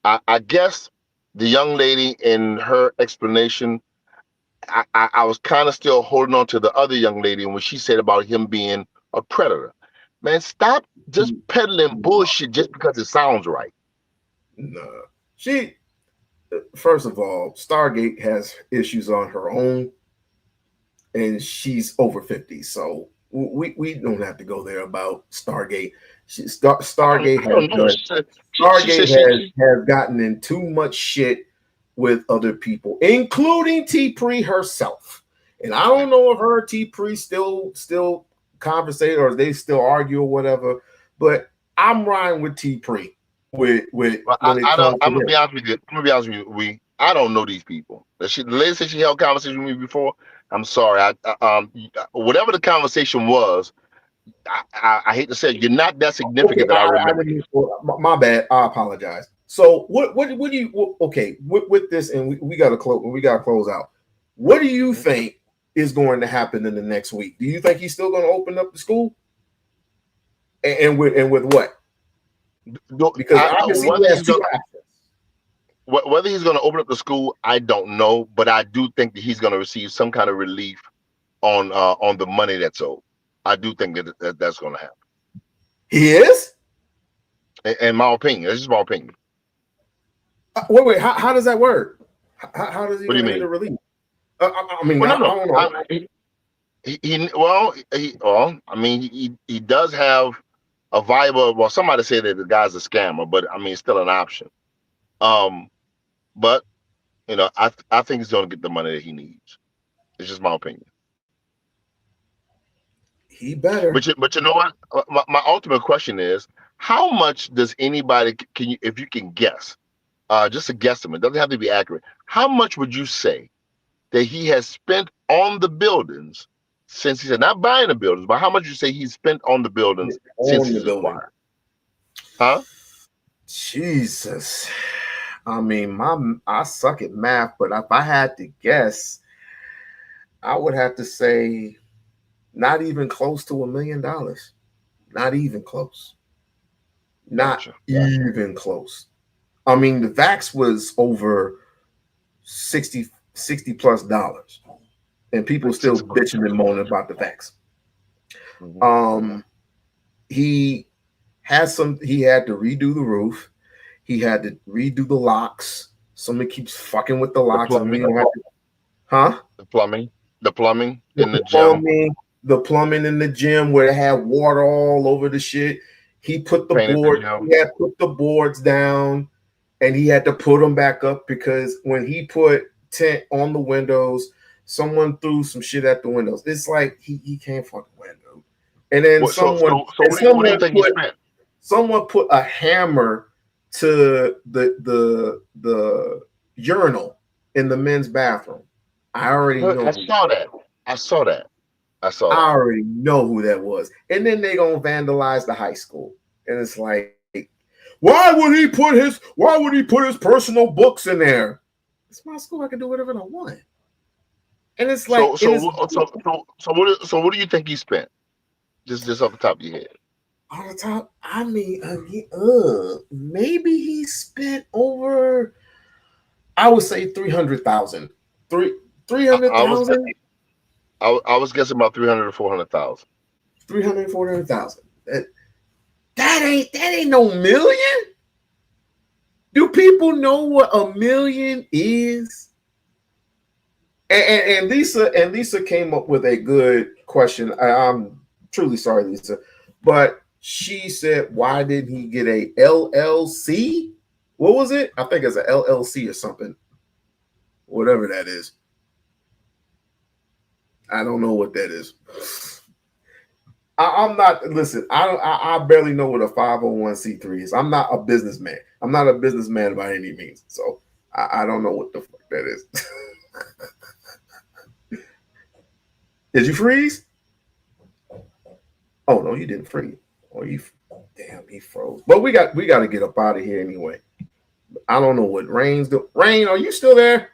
I guess the young lady in her explanation, I was kind of still holding on to the other young lady when she said about him being a predator. Man, stop just peddling bullshit just because it sounds right. No, first of all, Stargate has issues on her own, and she's over 50, so we don't have to go there about Stargate. Stargate has gotten in too much shit with other people, including T-Pre herself. And I don't know if her and T-Pre still conversate or they still argue or whatever, but I'm riding with T-Pre. I'm gonna be honest with you. I don't know these people. The lady said she held conversation with me before. I'm sorry. Whatever the conversation was, I hate to say it, you're not that significant that I remember. My bad. I apologize. So what do you with this, and we gotta close out. What do you think is going to happen in the next week? Do you think he's still going to open up the school? And with what? Because obviously he has two options. Whether he's going to open up the school, I don't know, but I do think that he's going to receive some kind of relief on the money that's owed. I do think that's going to happen. He is? In my opinion. This is my opinion. Wait. How does that work? How does he What do you get mean? a relief? I mean, well, I don't know. He does have a viable. Well, somebody said that the guy's a scammer, but I mean, it's still an option. But I think he's going to get the money that he needs. It's just my opinion. He better. But you know what? My ultimate question is, how much does anybody if you can guess, just a guesstimate, doesn't have to be accurate. How much would you say that he has spent on the buildings since he said not buying the buildings, but how much you say he's spent on the buildings since he's acquired? Huh? Jesus. I mean, I suck at math, but if I had to guess, I would have to say not even close to $1 million. Not even close. Not even close. I mean, the vax was over $60 plus dollars, and people still bitching and moaning about the vax. He had to redo the roof. He had to redo the locks. Somebody keeps fucking with the locks. The plumbing in the gym. The plumbing in the gym where it had water all over the shit. He put the board. He had put the boards down, and he had to put them back up because when he put tint on the windows, someone threw some shit at the windows. It's like he can't fucking win, dude. And then someone put a hammer to the urinal in the men's bathroom. I already know. I saw that. I already know who that was. And then they gonna vandalize the high school. And it's like, why would he put his personal books in there? It's my school. I can do whatever I want. And it's like, so what do you think he spent? Just off the top of your head. On the top, I mean, maybe he spent over, I would say 300,000. 300,000. I was guessing about 300 to 400,000. 300 to 400,000. That ain't no million. Do people know what $1 million is? And Lisa came up with a good question. I'm truly sorry, Lisa, but she said, "Why didn't he get a LLC? What was it? I think it's an LLC or something, whatever that is. I don't know what that is. I'm not. Listen, I barely know what a 501c3 is. I'm not a businessman. I'm not a businessman by any means. So I don't know what the fuck that is." Did you freeze? Oh no, you didn't freeze. Oh, he froze. But we got to get up out of here anyway. I don't know what Rain's doing. Rain, are you still there?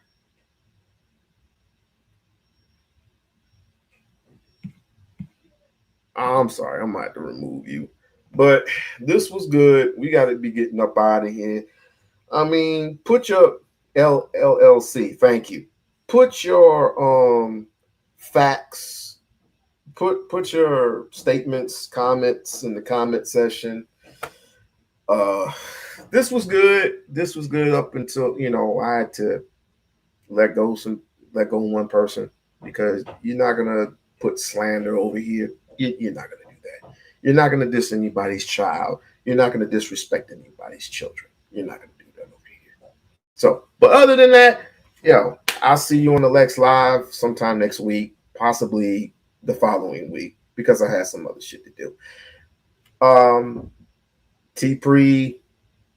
I'm sorry, I might have to remove you. But this was good. We got to be getting up out of here. I mean, put your LLC. Thank you. Put your facts. Put your statements, comments in the comment section. This was good. This was good up until I had to let go one person because you're not gonna put slander over here. You're not gonna do that. You're not gonna diss anybody's child. You're not gonna disrespect anybody's children. You're not gonna do that over here. So, but other than that, I'll see you on the Lex Live sometime next week, possibly the following week, because I had some other shit to do. T-Pre,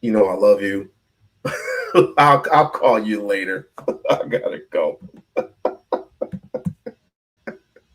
I love you. I'll call you later. I gotta go.